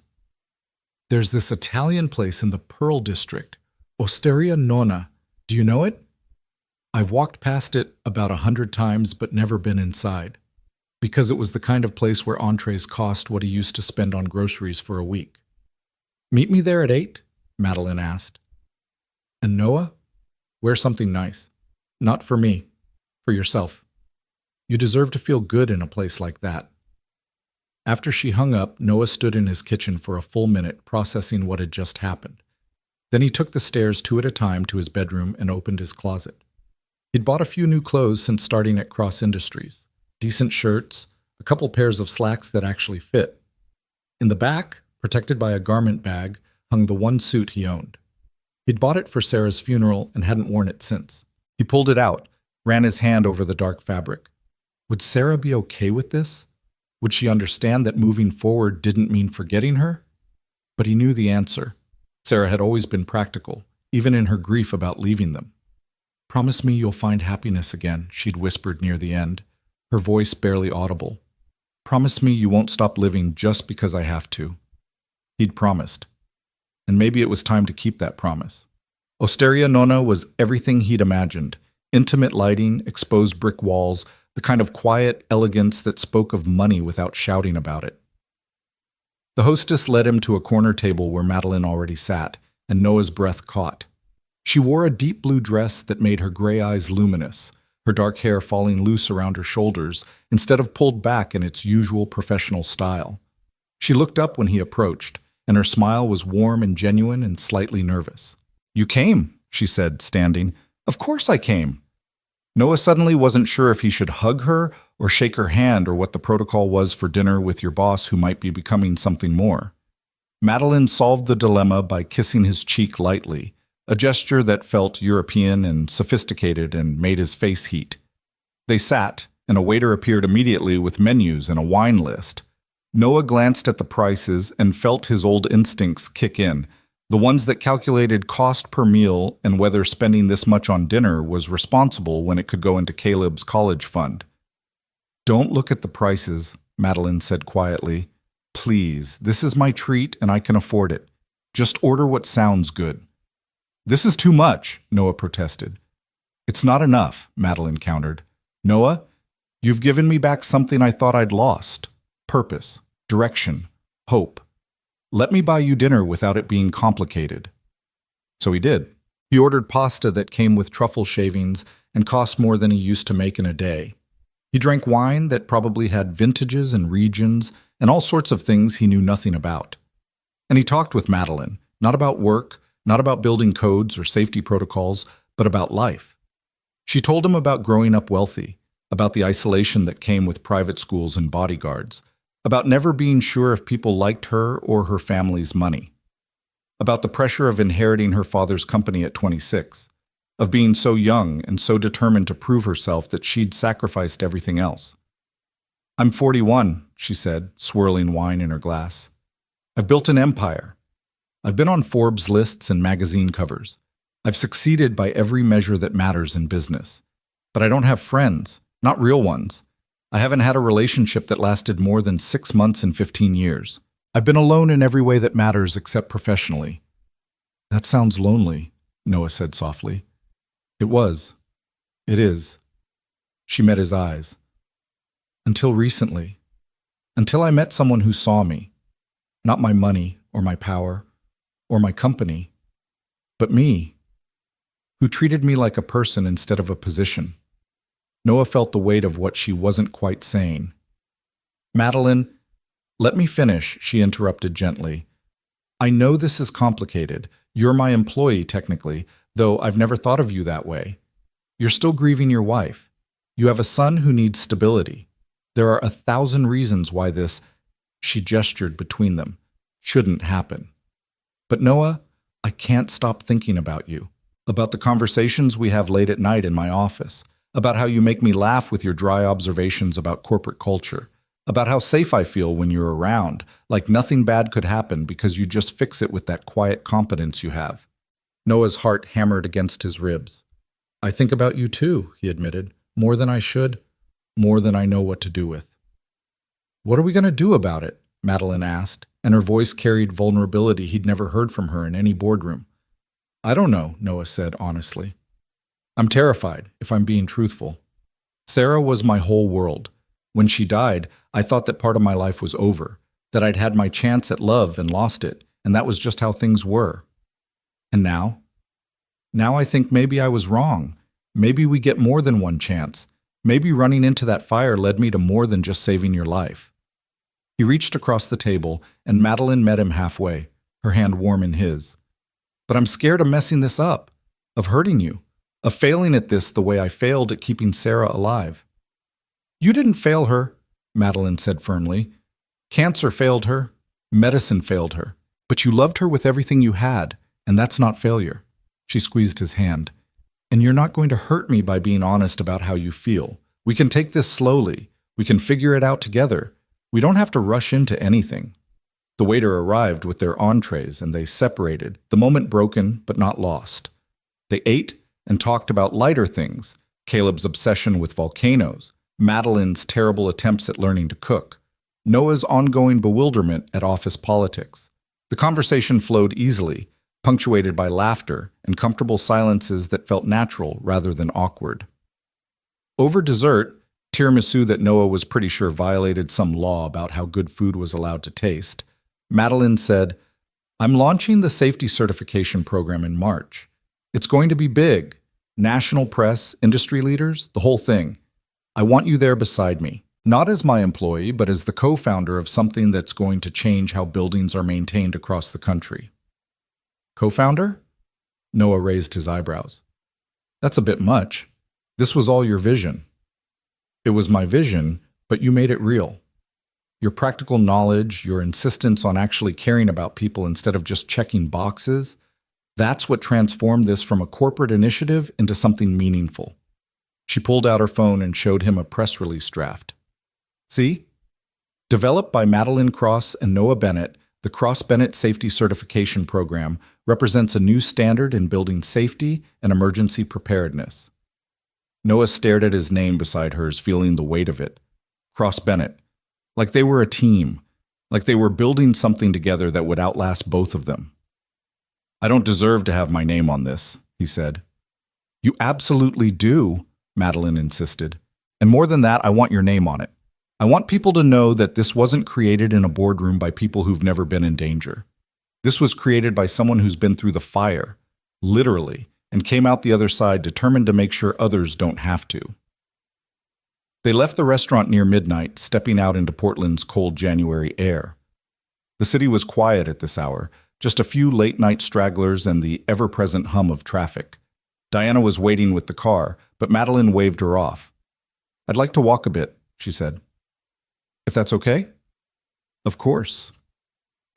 "There's this Italian place in the Pearl District, Osteria Nonna. Do you know it?" "I've walked past it about 100 times but never been inside, because it was the kind of place where entrees cost what he used to spend on groceries for a week." "Meet me there at 8?" Madeline asked. "And Noah, wear something nice. Not for me, for yourself." You deserve to feel good in a place like that. After she hung up, Noah stood in his kitchen for a full minute, processing what had just happened. Then he took the stairs 2 at a time to his bedroom and opened his closet. He'd bought a few new clothes since starting at Cross Industries. Decent shirts, a couple pairs of slacks that actually fit. In the back, protected by a garment bag, hung the one suit he owned. He'd bought it for Sarah's funeral and hadn't worn it since. He pulled it out, ran his hand over the dark fabric. Would Sarah be okay with this? Would she understand that moving forward didn't mean forgetting her? But he knew the answer. Sarah had always been practical, even in her grief about leaving them. "Promise me you'll find happiness again," she'd whispered near the end, her voice barely audible. "Promise me you won't stop living just because I have to." He'd promised. And maybe it was time to keep that promise. Osteria Nonna was everything he'd imagined. Intimate lighting, exposed brick walls, the kind of quiet elegance that spoke of money without shouting about it. The hostess led him to a corner table where Madeline already sat, and Noah's breath caught. She wore a deep blue dress that made her gray eyes luminous, her dark hair falling loose around her shoulders instead of pulled back in its usual professional style. She looked up when he approached, and her smile was warm and genuine and slightly nervous. "You came," she said, standing. "Of course I came." Noah suddenly wasn't sure if he should hug her or shake her hand or what the protocol was for dinner with your boss who might be becoming something more. Madeline solved the dilemma by kissing his cheek lightly, a gesture that felt European and sophisticated and made his face heat. They sat, and a waiter appeared immediately with menus and a wine list. Noah glanced at the prices and felt his old instincts kick in, the ones that calculated cost per meal and whether spending this much on dinner was responsible when it could go into Caleb's college fund. "Don't look at the prices," Madeline said quietly. "Please, this is my treat and I can afford it. Just order what sounds good." "This is too much," Noah protested. "It's not enough," Madeline countered. "Noah, you've given me back something I thought I'd lost. Purpose, direction, hope. Let me buy you dinner without it being complicated." So he did. He ordered pasta that came with truffle shavings and cost more than he used to make in a day. He drank wine that probably had vintages and regions and all sorts of things he knew nothing about. And he talked with Madeline, not about work, not about building codes or safety protocols, but about life. She told him about growing up wealthy, about the isolation that came with private schools and bodyguards, about never being sure if people liked her or her family's money, about the pressure of inheriting her father's company at 26, of being so young and so determined to prove herself that she'd sacrificed everything else. "I'm 41, she said, swirling wine in her glass. "I've built an empire. I've been on Forbes lists and magazine covers. I've succeeded by every measure that matters in business. But I don't have friends, not real ones. I haven't had a relationship that lasted more than 6 months in 15 years. I've been alone in every way that matters except professionally." "That sounds lonely," Noah said softly. "It was. It is." She met his eyes. "Until recently. Until I met someone who saw me. Not my money or my power or my company, but me. Who treated me like a person instead of a position." Noah felt the weight of what she wasn't quite saying. "Madeline, let me finish," she interrupted gently. "I know this is complicated. You're my employee, technically, though I've never thought of you that way. You're still grieving your wife. You have a son who needs stability. There are 1,000 reasons why this," she gestured between them, "shouldn't happen. But Noah, I can't stop thinking about you, about the conversations we have late at night in my office, about how you make me laugh with your dry observations about corporate culture, about how safe I feel when you're around, like nothing bad could happen because you just fix it with that quiet competence you have." Noah's heart hammered against his ribs. "I think about you too," he admitted, "more than I should, more than I know what to do with." "What are we going to do about it?" Madeline asked, and her voice carried vulnerability he'd never heard from her in any boardroom. "I don't know," Noah said honestly. "I'm terrified, if I'm being truthful. Sarah was my whole world. When she died, I thought that part of my life was over, that I'd had my chance at love and lost it, and that was just how things were. And now? Now I think maybe I was wrong. Maybe we get more than one chance. Maybe running into that fire led me to more than just saving your life. He reached across the table, and Madeline met him halfway, her hand warm in his. But I'm scared of messing this up, of hurting you, of failing at this the way I failed at keeping Sarah alive. You didn't fail her, Madeline said firmly. Cancer failed her, medicine failed her, but you loved her with everything you had, and that's not failure. She squeezed his hand. And you're not going to hurt me by being honest about how you feel. We can take this slowly. We can figure it out together. We don't have to rush into anything. The waiter arrived with their entrees, and they separated, the moment broken but not lost. They ate and talked about lighter things, Caleb's obsession with volcanoes, Madeline's terrible attempts at learning to cook, Noah's ongoing bewilderment at office politics. The conversation flowed easily, punctuated by laughter and comfortable silences that felt natural rather than awkward. Over dessert, tiramisu that Noah was pretty sure violated some law about how good food was allowed to taste, Madeline said, I'm launching the safety certification program in March. It's going to be big. National press, industry leaders, the whole thing. I want you there beside me, not as my employee, but as the co-founder of something that's going to change how buildings are maintained across the country. Co-founder? Noah raised his eyebrows. That's a bit much. This was all your vision. It was my vision, but you made it real. Your practical knowledge, your insistence on actually caring about people instead of just checking boxes, that's what transformed this from a corporate initiative into something meaningful. She pulled out her phone and showed him a press release draft. See? Developed by Madeline Cross and Noah Bennett, the Cross-Bennett Safety Certification Program represents a new standard in building safety and emergency preparedness. Noah stared at his name beside hers, feeling the weight of it. Cross-Bennett. Like they were a team. Like they were building something together that would outlast both of them. I don't deserve to have my name on this, he said. You absolutely do, Madeline insisted. And more than that, I want your name on it. I want people to know that this wasn't created in a boardroom by people who've never been in danger. This was created by someone who's been through the fire, literally, and came out the other side determined to make sure others don't have to. They left the restaurant near midnight, stepping out into Portland's cold January air. The city was quiet at this hour, just a few late-night stragglers and the ever-present hum of traffic. Diana was waiting with the car, but Madeline waved her off. I'd like to walk a bit, she said. If that's okay? Of course.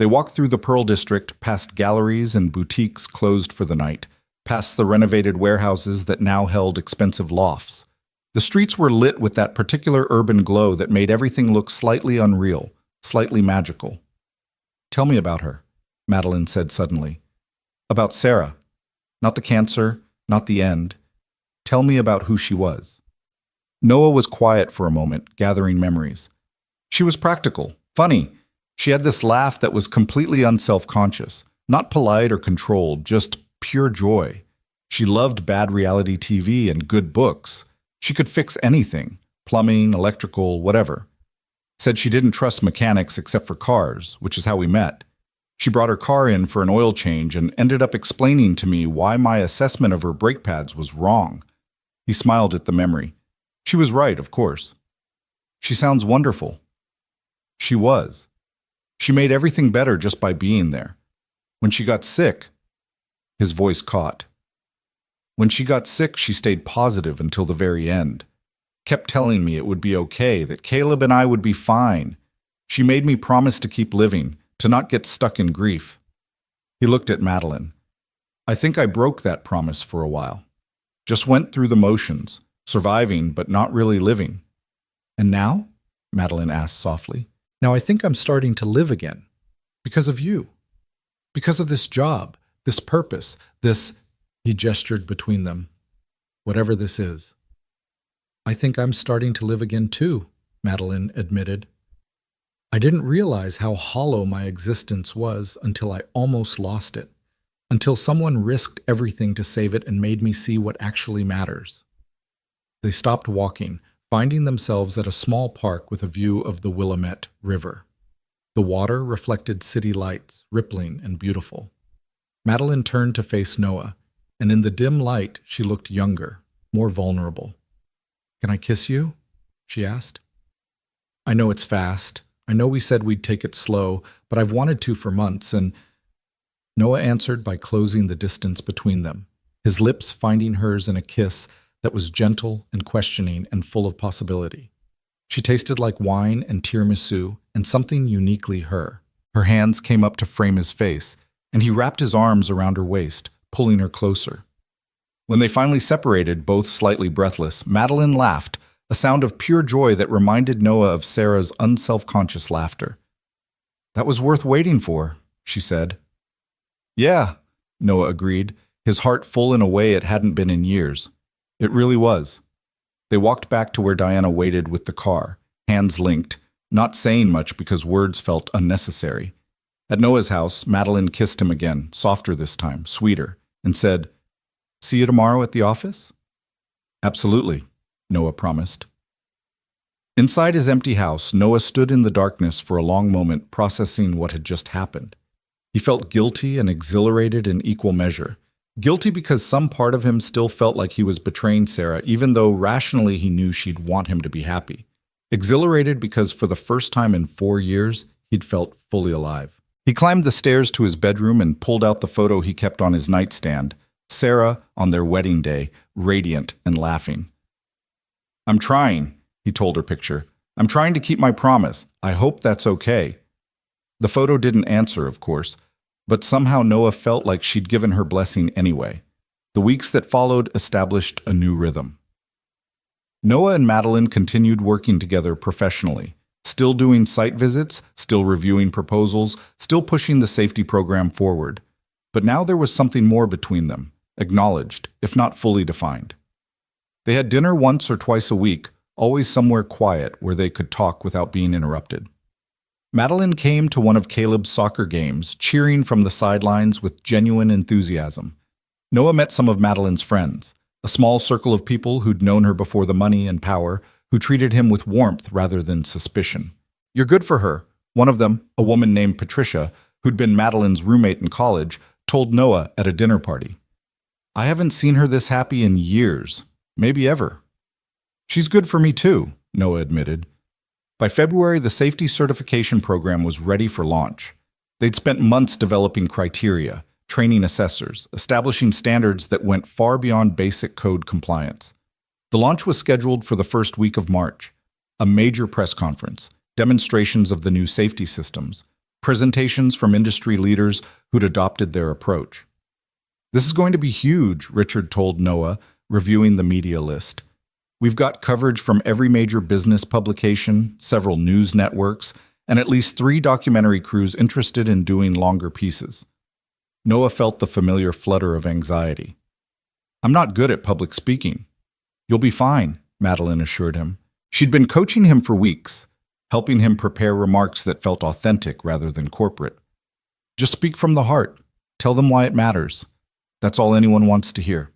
They walked through the Pearl District, past galleries and boutiques closed for the night, past the renovated warehouses that now held expensive lofts. The streets were lit with that particular urban glow that made everything look slightly unreal, slightly magical. Tell me about her, Madeline said suddenly. About Sarah. Not the cancer, not the end. Tell me about who she was. Noah was quiet for a moment, gathering memories. She was practical, funny. She had this laugh that was completely unself-conscious, not polite or controlled, just pure joy. She loved bad reality TV and good books. She could fix anything, plumbing, electrical, whatever. Said she didn't trust mechanics except for cars, which is how we met. She brought her car in for an oil change and ended up explaining to me why my assessment of her brake pads was wrong. He smiled at the memory. She was right, of course. She sounds wonderful. She was. She made everything better just by being there. When she got sick, his voice caught. When she got sick, she stayed positive until the very end. Kept telling me it would be okay, that Caleb and I would be fine. She made me promise to keep living, to not get stuck in grief. He looked at Madeline. I think I broke that promise for a while. Just went through the motions, surviving but not really living. And now? Madeline asked softly. Now I think I'm starting to live again. Because of you. Because of this job, this purpose, this... He gestured between them. Whatever this is. I think I'm starting to live again too, Madeline admitted. I didn't realize how hollow my existence was until I almost lost it. Until someone risked everything to save it and made me see what actually matters. They stopped walking, finding themselves at a small park with a view of the Willamette River. The water reflected city lights, rippling and beautiful. Madeline turned to face Noah, and in the dim light she looked younger, more vulnerable. Can I kiss you? She asked. I know it's fast. I know we said we'd take it slow, but I've wanted to for months, and Noah answered by closing the distance between them, his lips finding hers in a kiss that was gentle and questioning and full of possibility. She tasted like wine and tiramisu and something uniquely her. Her hands came up to frame his face, and he wrapped his arms around her waist, pulling her closer. When they finally separated, both slightly breathless, Madeline laughed, a sound of pure joy that reminded Noah of Sarah's unself-conscious laughter. That was worth waiting for, she said. Yeah, Noah agreed, his heart full in a way it hadn't been in years. It really was. They walked back to where Diana waited with the car, hands linked, not saying much because words felt unnecessary. At Noah's house, Madeline kissed him again, softer this time, sweeter, and said, "See you tomorrow at the office?" "Absolutely," Noah promised. Inside his empty house, Noah stood in the darkness for a long moment, processing what had just happened. He felt guilty and exhilarated in equal measure. Guilty because some part of him still felt like he was betraying Sarah, even though rationally he knew she'd want him to be happy. Exhilarated because for the first time in 4 years, he'd felt fully alive. He climbed the stairs to his bedroom and pulled out the photo he kept on his nightstand, Sarah on their wedding day, radiant and laughing. "I'm trying," he told her picture. "I'm trying to keep my promise. I hope that's okay." The photo didn't answer, of course, but somehow Noah felt like she'd given her blessing anyway. The weeks that followed established a new rhythm. Noah and Madeline continued working together professionally, still doing site visits, still reviewing proposals, still pushing the safety program forward. But now there was something more between them, acknowledged, if not fully defined. They had dinner once or twice a week, always somewhere quiet where they could talk without being interrupted. Madeline came to one of Caleb's soccer games, cheering from the sidelines with genuine enthusiasm. Noah met some of Madeline's friends, a small circle of people who'd known her before the money and power, who treated him with warmth rather than suspicion. "You're good for her," one of them, a woman named Patricia, who'd been Madeline's roommate in college, told Noah at a dinner party. "I haven't seen her this happy in years, maybe ever." "She's good for me too," Noah admitted. By February, the safety certification program was ready for launch. They'd spent months developing criteria, training assessors, establishing standards that went far beyond basic code compliance. The launch was scheduled for the first week of March. A major press conference, demonstrations of the new safety systems, presentations from industry leaders who'd adopted their approach. "This is going to be huge," Richard told Noah, reviewing the media list. "We've got coverage from every major business publication, several news networks, and at least 3 documentary crews interested in doing longer pieces." Noah felt the familiar flutter of anxiety. "I'm not good at public speaking." "You'll be fine," Madeline assured him. She'd been coaching him for weeks, helping him prepare remarks that felt authentic rather than corporate. "Just speak from the heart. Tell them why it matters. That's all anyone wants to hear."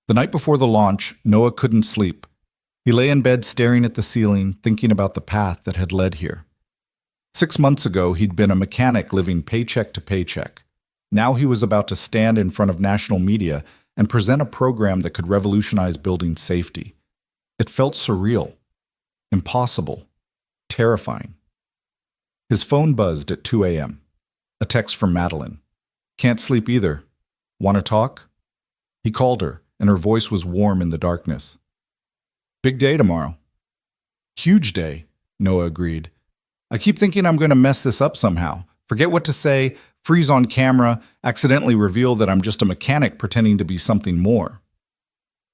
The night before the launch, Noah couldn't sleep. He lay in bed staring at the ceiling, thinking about the path that had led here. 6 months ago, he'd been a mechanic living paycheck to paycheck. Now he was about to stand in front of national media and present a program that could revolutionize building safety. It felt surreal, impossible, terrifying. His phone buzzed at 2 a.m. A text from Madeline. "Can't sleep either. Want to talk?" He called her, and her voice was warm in the darkness. "Big day tomorrow." "Huge day," Noah agreed. "I keep thinking I'm going to mess this up somehow. Forget what to say, freeze on camera, accidentally reveal that I'm just a mechanic pretending to be something more."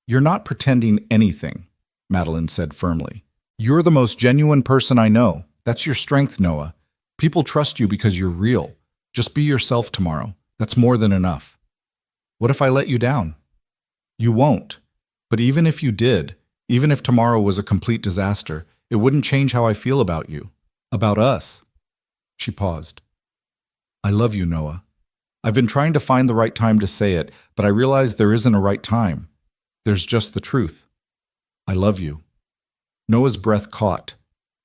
"You're not pretending anything," Madeline said firmly. "You're the most genuine person I know. That's your strength, Noah. People trust you because you're real. Just be yourself tomorrow. That's more than enough." "What if I let you down?" "You won't. But even if you did, even if tomorrow was a complete disaster, it wouldn't change how I feel about you. About us." She paused. "I love you, Noah. I've been trying to find the right time to say it, but I realize there isn't a right time. There's just the truth. I love you." Noah's breath caught.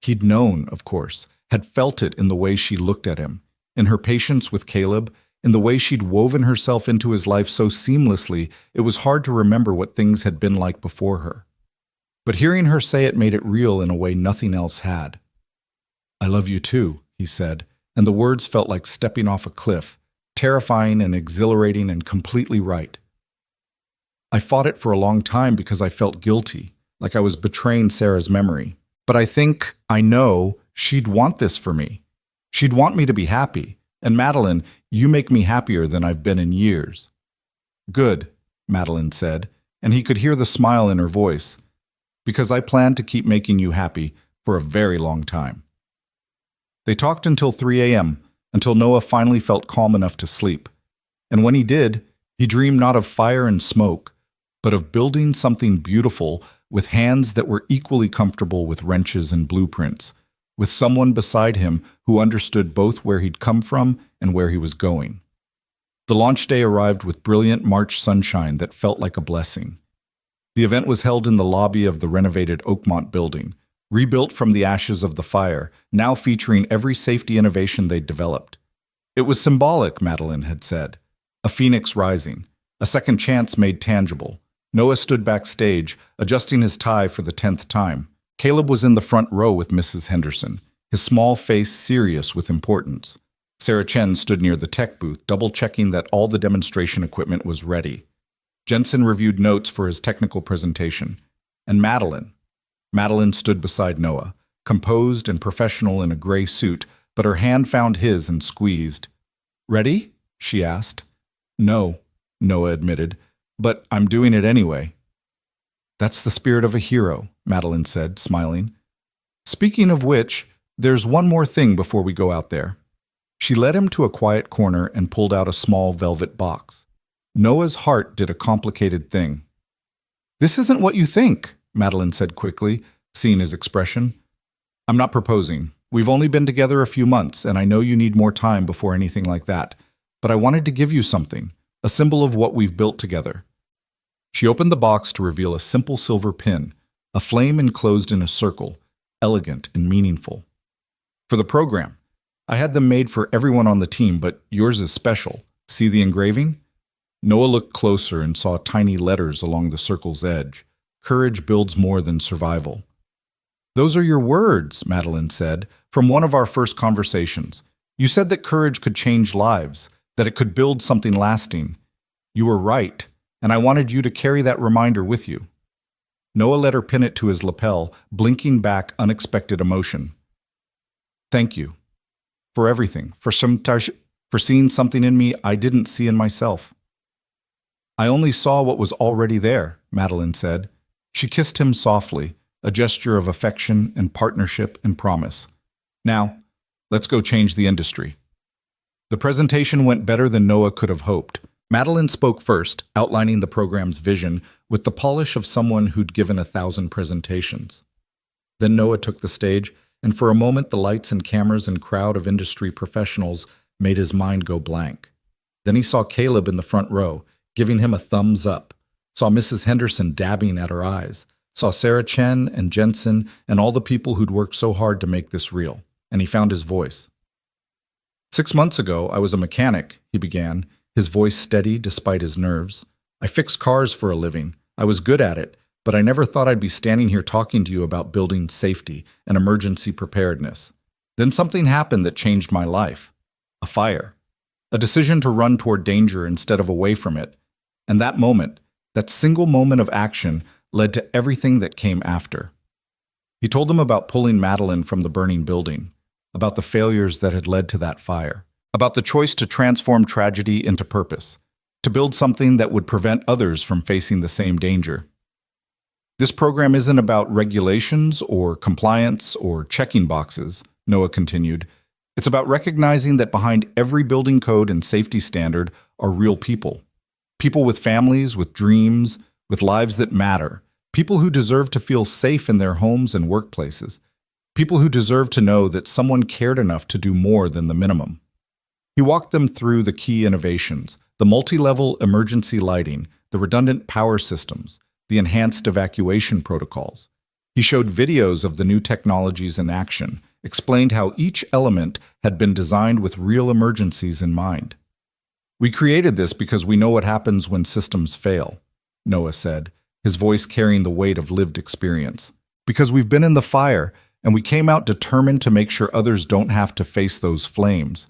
He'd known, of course, had felt it in the way she looked at him, in her patience with Caleb, in the way she'd woven herself into his life so seamlessly it was hard to remember what things had been like before her. But hearing her say it made it real in a way nothing else had. "I love you too," he said, and the words felt like stepping off a cliff, terrifying and exhilarating and completely right. I fought it for a long time because I felt guilty, like I was betraying Sarah's memory. But I know she'd want this for me. She'd want me to be happy. And Madeline, you make me happier than I've been in years. Good, Madeline said, and he could hear the smile in her voice, because I plan to keep making you happy for a very long time. They talked until 3 a.m., until Noah finally felt calm enough to sleep. And when he did, he dreamed not of fire and smoke, but of building something beautiful with hands that were equally comfortable with wrenches and blueprints, with someone beside him who understood both where he'd come from and where he was going. The launch day arrived with brilliant March sunshine that felt like a blessing. The event was held in the lobby of the renovated Oakmont building, rebuilt from the ashes of the fire, now featuring every safety innovation they'd developed. It was symbolic, Madeline had said. A phoenix rising, a second chance made tangible. Noah stood backstage, adjusting his tie for the 10th time. Caleb was in the front row with Mrs. Henderson, his small face serious with importance. Sarah Chen stood near the tech booth, double-checking that all the demonstration equipment was ready. Jensen reviewed notes for his technical presentation. And Madeline stood beside Noah, composed and professional in a gray suit, but her hand found his and squeezed. "Ready?" she asked. "No," Noah admitted, "but I'm doing it anyway." "That's the spirit of a hero," Madeline said, smiling. "Speaking of which, there's one more thing before we go out there." She led him to a quiet corner and pulled out a small velvet box. Noah's heart did a complicated thing. "This isn't what you think," Madeline said quickly, seeing his expression. "I'm not proposing. We've only been together a few months, and I know you need more time before anything like that. But I wanted to give you something, a symbol of what we've built together." She opened the box to reveal a simple silver pin, a flame enclosed in a circle, elegant and meaningful. "For the program. I had them made for everyone on the team, but yours is special. See the engraving?" Noah looked closer and saw tiny letters along the circle's edge. "Courage builds more than survival." "Those are your words," Madeline said, "from one of our first conversations. You said that courage could change lives, that it could build something lasting. You were right, and I wanted you to carry that reminder with you." Noah let her pin it to his lapel, blinking back unexpected emotion. "Thank you. For everything, for seeing something in me I didn't see in myself." "I only saw what was already there," Madeline said. She kissed him softly, a gesture of affection and partnership and promise. "Now, let's go change the industry." The presentation went better than Noah could have hoped. Madeline spoke first, outlining the program's vision with the polish of someone who'd given 1,000 presentations. Then Noah took the stage, and for a moment the lights and cameras and crowd of industry professionals made his mind go blank. Then he saw Caleb in the front row, giving him a thumbs up, saw Mrs. Henderson dabbing at her eyes, saw Sarah Chen and Jensen and all the people who'd worked so hard to make this real, and he found his voice. "6 months ago, I was a mechanic," he began, his voice steady despite his nerves. "I fixed cars for a living. I was good at it, but I never thought I'd be standing here talking to you about building safety and emergency preparedness. Then something happened that changed my life. A fire. A decision to run toward danger instead of away from it. And that moment, that single moment of action, led to everything that came after." He told them about pulling Madeline from the burning building, about the failures that had led to that fire, about the choice to transform tragedy into purpose, to build something that would prevent others from facing the same danger. "This program isn't about regulations or compliance or checking boxes," Noah continued. "It's about recognizing that behind every building code and safety standard are real people. People with families, with dreams, with lives that matter. People who deserve to feel safe in their homes and workplaces. People who deserve to know that someone cared enough to do more than the minimum." He walked them through the key innovations, the multi-level emergency lighting, the redundant power systems, the enhanced evacuation protocols. He showed videos of the new technologies in action, explained how each element had been designed with real emergencies in mind. "We created this because we know what happens when systems fail," Noah said, his voice carrying the weight of lived experience. Because we've been in the fire, and we came out determined to make sure others don't have to face those flames.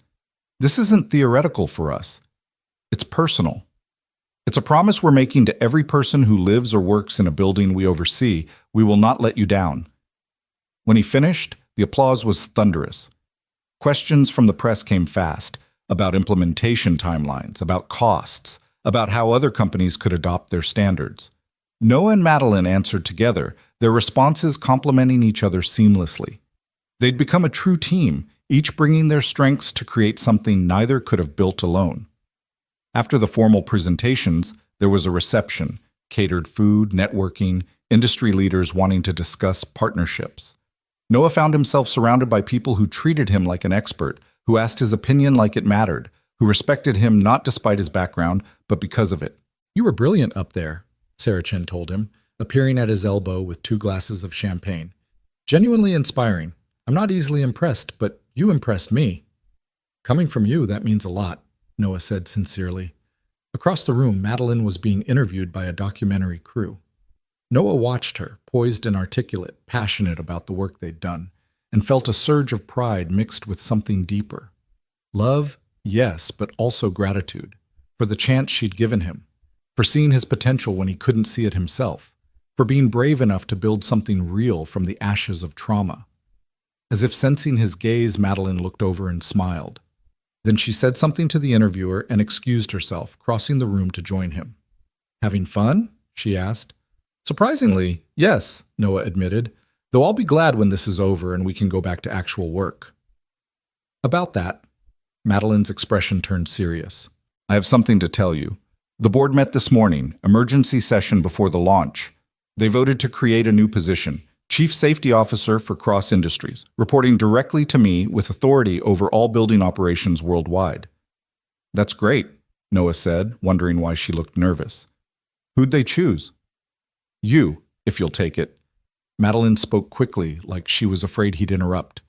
This isn't theoretical for us. It's personal. It's a promise we're making to every person who lives or works in a building we oversee. We will not let you down. When he finished, the applause was thunderous. Questions from the press came fast, about implementation timelines, about costs, about how other companies could adopt their standards. Noah and Madeline answered together, their responses complementing each other seamlessly. They'd become a true team, each bringing their strengths to create something neither could have built alone. After the formal presentations, there was a reception, catered food, networking, industry leaders wanting to discuss partnerships. Noah found himself surrounded by people who treated him like an expert, who asked his opinion like it mattered, who respected him not despite his background, but because of it. "You were brilliant up there," Sarah Chen told him, appearing at his elbow with 2 glasses of champagne. "Genuinely inspiring. I'm not easily impressed, but you impressed me." "Coming from you, that means a lot," Noah said sincerely. Across the room, Madeline was being interviewed by a documentary crew. Noah watched her, poised and articulate, passionate about the work they'd done, and felt a surge of pride mixed with something deeper. Love, yes, but also gratitude, for the chance she'd given him, for seeing his potential when he couldn't see it himself, for being brave enough to build something real from the ashes of trauma. As if sensing his gaze, Madeline looked over and smiled. Then she said something to the interviewer and excused herself, crossing the room to join him. "Having fun?" she asked. "Surprisingly, yes," Noah admitted, "though I'll be glad when this is over and we can go back to actual work." "About that," Madeline's expression turned serious. "I have something to tell you. The board met this morning, emergency session before the launch. They voted to create a new position, Chief Safety Officer for Cross Industries, reporting directly to me with authority over all building operations worldwide." "That's great," Noah said, wondering why she looked nervous. "Who'd they choose?" "You, if you'll take it." Madeline spoke quickly, like she was afraid he'd interrupt.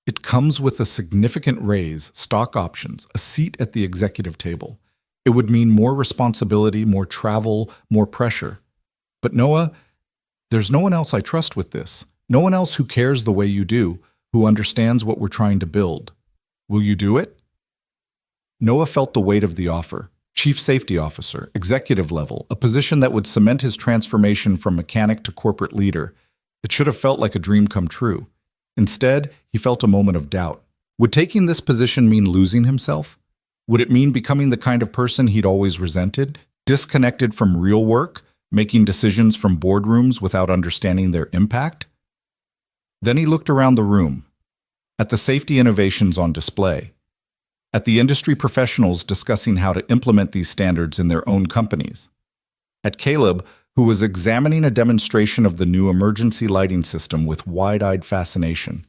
"It comes with a significant raise, stock options, a seat at the executive table. It would mean more responsibility, more travel, more pressure. But Noah, there's no one else I trust with this. No one else who cares the way you do, who understands what we're trying to build. Will you do it?" Noah felt the weight of the offer. Chief Safety Officer, executive level, a position that would cement his transformation from mechanic to corporate leader. It should have felt like a dream come true. Instead, he felt a moment of doubt. Would taking this position mean losing himself? Would it mean becoming the kind of person he'd always resented, disconnected from real work, making decisions from boardrooms without understanding their impact? Then he looked around the room, at the safety innovations on display, at the industry professionals discussing how to implement these standards in their own companies, at Caleb, who was examining a demonstration of the new emergency lighting system with wide-eyed fascination.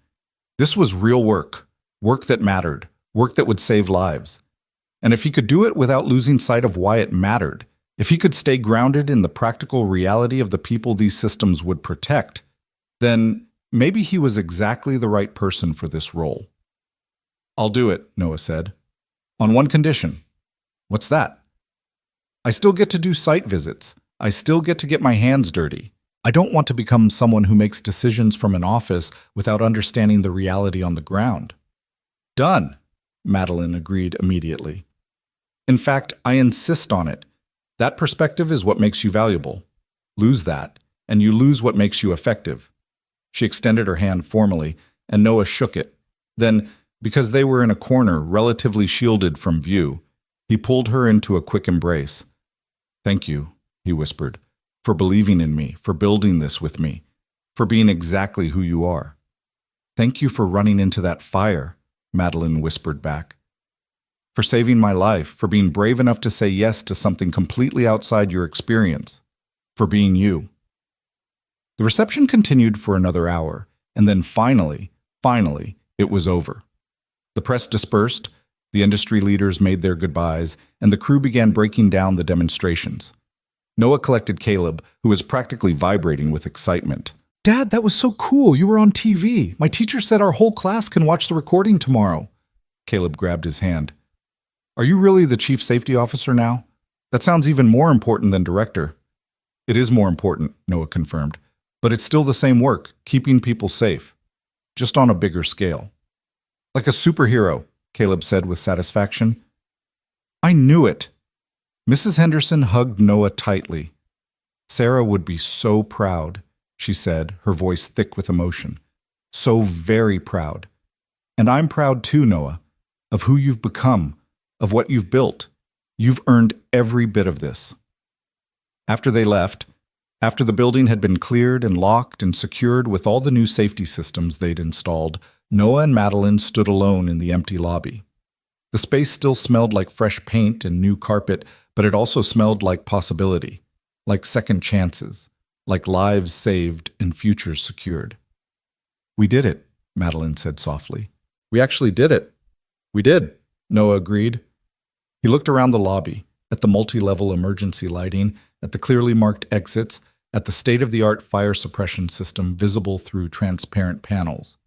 This was real work, work that mattered, work that would save lives. And if he could do it without losing sight of why it mattered, if he could stay grounded in the practical reality of the people these systems would protect, then maybe he was exactly the right person for this role. "I'll do it," Noah said. "On one condition." "What's that?" "I still get to do site visits. I still get to get my hands dirty. I don't want to become someone who makes decisions from an office without understanding the reality on the ground." "Done," Madeline agreed immediately. "In fact, I insist on it. That perspective is what makes you valuable. Lose that, and you lose what makes you effective." She extended her hand formally, and Noah shook it. Then, because they were in a corner relatively shielded from view, he pulled her into a quick embrace. "Thank you," he whispered, "for believing in me, for building this with me, for being exactly who you are." "Thank you for running into that fire," Madeline whispered back. "For saving my life, for being brave enough to say yes to something completely outside your experience, for being you." The reception continued for another hour, and then finally, it was over. The press dispersed, the industry leaders made their goodbyes, and the crew began breaking down the demonstrations. Noah collected Caleb, who was practically vibrating with excitement. "Dad, that was so cool. You were on TV. My teacher said our whole class can watch the recording tomorrow." Caleb grabbed his hand. "Are you really the Chief Safety Officer now? That sounds even more important than director." It is more important, Noah confirmed. But it's still the same work, keeping people safe, just on a bigger scale. Like a superhero, Caleb said with satisfaction. I knew it. Mrs. Henderson hugged Noah tightly. Sarah would be so proud, she said, her voice thick with emotion. So very proud. And I'm proud too, Noah, of who you've become, of what you've built. You've earned every bit of this. After they left, after the building had been cleared and locked and secured with all the new safety systems they'd installed, Noah and Madeline stood alone in the empty lobby. The space still smelled like fresh paint and new carpet, but it also smelled like possibility, like second chances, like lives saved and futures secured. We did it, Madeline said softly. We actually did it. We did, Noah agreed. He looked around the lobby, at the multi-level emergency lighting, at the clearly marked exits, at the state-of-the-art fire suppression system visible through transparent panels.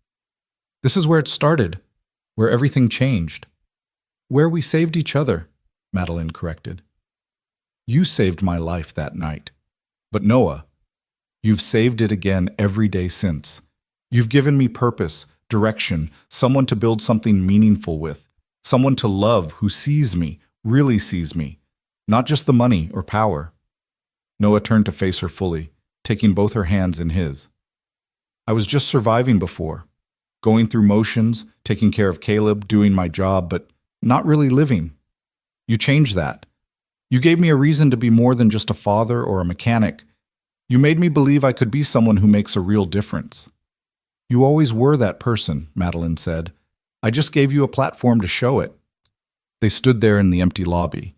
This is where it started, where everything changed. Where we saved each other, Madeline corrected. You saved my life that night. But Noah, you've saved it again every day since. You've given me purpose, direction, someone to build something meaningful with, someone to love who sees me, really sees me, not just the money or power. Noah turned to face her fully, taking both her hands in his. I was just surviving before, going through motions, taking care of Caleb, doing my job, but not really living. You changed that. You gave me a reason to be more than just a father or a mechanic. You made me believe I could be someone who makes a real difference. You always were that person, Madeline said. I just gave you a platform to show it. They stood there in the empty lobby.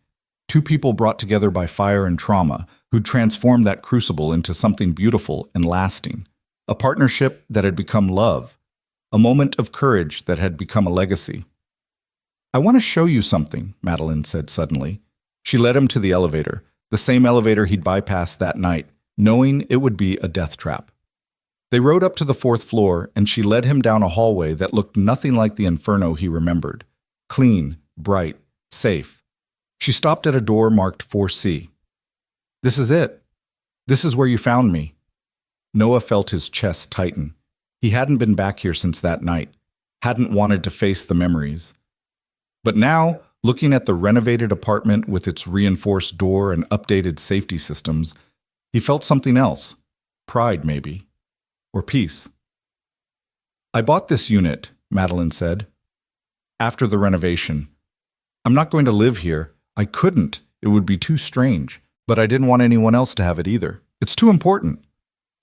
Two people brought together by fire and trauma, who'd transformed that crucible into something beautiful and lasting. A partnership that had become love. A moment of courage that had become a legacy. I want to show you something, Madeline said suddenly. She led him to the elevator, the same elevator he'd bypassed that night, knowing it would be a death trap. They rode up to the 4th floor, and she led him down a hallway that looked nothing like the inferno he remembered. Clean, bright, safe. She stopped at a door marked 4C. This is it. This is where you found me. Noah felt his chest tighten. He hadn't been back here since that night, hadn't wanted to face the memories. But now, looking at the renovated apartment with its reinforced door and updated safety systems, he felt something else. Pride, maybe. Or peace. I bought this unit, Madeline said, after the renovation. I'm not going to live here. I couldn't. It would be too strange. But I didn't want anyone else to have it either. It's too important.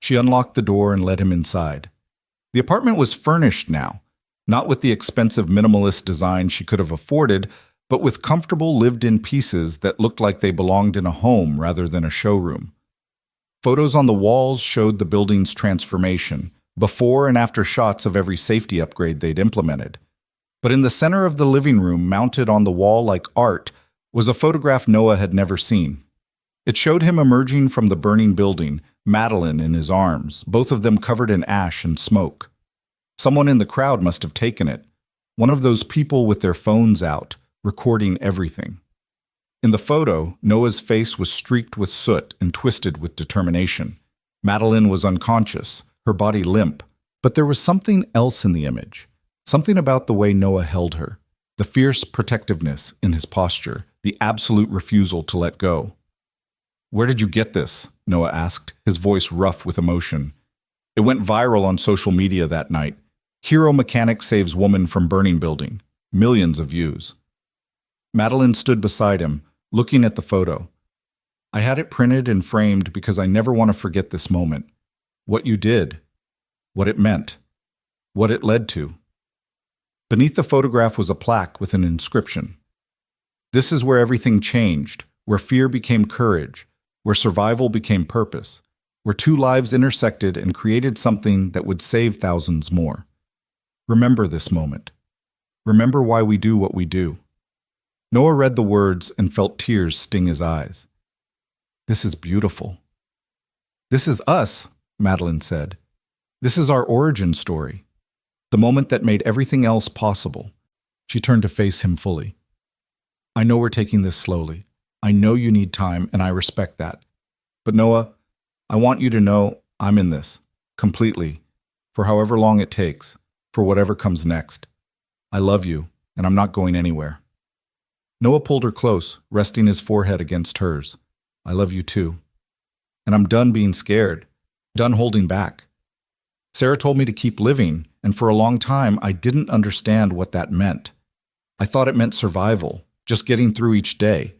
She unlocked the door and led him inside. The apartment was furnished now, not with the expensive minimalist design she could have afforded, but with comfortable lived-in pieces that looked like they belonged in a home rather than a showroom. Photos on the walls showed the building's transformation, before and after shots of every safety upgrade they'd implemented. But in the center of the living room, mounted on the wall like art, was a photograph Noah had never seen. It showed him emerging from the burning building, Madeline in his arms, both of them covered in ash and smoke. Someone in the crowd must have taken it, one of those people with their phones out, recording everything. In the photo, Noah's face was streaked with soot and twisted with determination. Madeline was unconscious, her body limp, but there was something else in the image, something about the way Noah held her, the fierce protectiveness in his posture, the absolute refusal to let go. Where did you get this? Noah asked, his voice rough with emotion. It went viral on social media that night. Hero mechanic saves woman from burning building. Millions of views. Madeline stood beside him, looking at the photo. I had it printed and framed because I never want to forget this moment. What you did. What it meant. What it led to. Beneath the photograph was a plaque with an inscription. This is where everything changed, where fear became courage, where survival became purpose, where two lives intersected and created something that would save thousands more. Remember this moment. Remember why we do what we do. Noah read the words and felt tears sting his eyes. This is beautiful. This is us, Madeline said. This is our origin story. The moment that made everything else possible. She turned to face him fully. I know we're taking this slowly. I know you need time, and I respect that. But Noah, I want you to know I'm in this, completely, for however long it takes, for whatever comes next. I love you, and I'm not going anywhere. Noah pulled her close, resting his forehead against hers. I love you too. And I'm done being scared, done holding back. Sarah told me to keep living, and for a long time I didn't understand what that meant. I thought it meant survival, just getting through each day.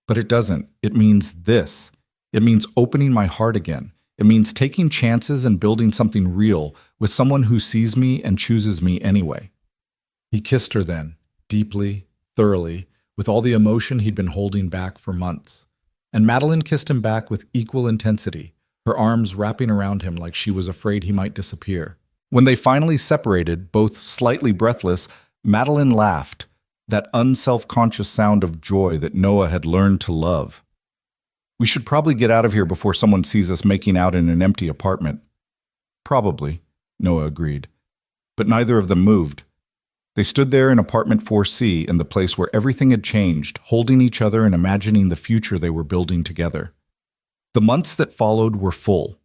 But it doesn't. It means this. It means opening my heart again. It means taking chances and building something real with someone who sees me and chooses me anyway. He kissed her then, deeply, thoroughly, with all the emotion he'd been holding back for months. And Madeline kissed him back with equal intensity, her arms wrapping around him like she was afraid he might disappear. When they finally separated, both slightly breathless, Madeline laughed, that unself-conscious sound of joy that Noah had learned to love. We should probably get out of here before someone sees us making out in an empty apartment. Probably, Noah agreed. But neither of them moved. They stood there in apartment 4C in the place where everything had changed, holding each other and imagining the future they were building together. The months that followed were full.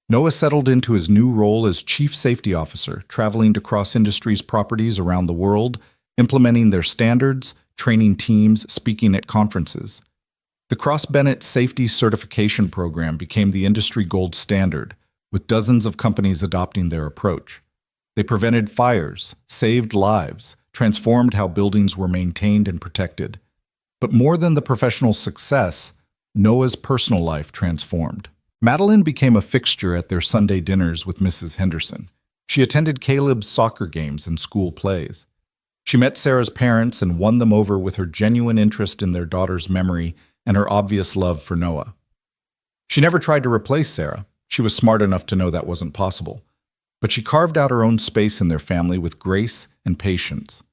Noah settled into his new role as Chief Safety Officer, traveling to Cross Industries properties around the world, implementing their standards, training teams, speaking at conferences. The Cross-Bennett Safety Certification Program became the industry gold standard, with dozens of companies adopting their approach. They prevented fires, saved lives, transformed how buildings were maintained and protected. But more than the professional success, Noah's personal life transformed. Madeline became a fixture at their Sunday dinners with Mrs. Henderson. She attended Caleb's soccer games and school plays. She met Sarah's parents and won them over with her genuine interest in their daughter's memory and her obvious love for Noah. She never tried to replace Sarah. She was smart enough to know that wasn't possible. But she carved out her own space in their family with grace and patience.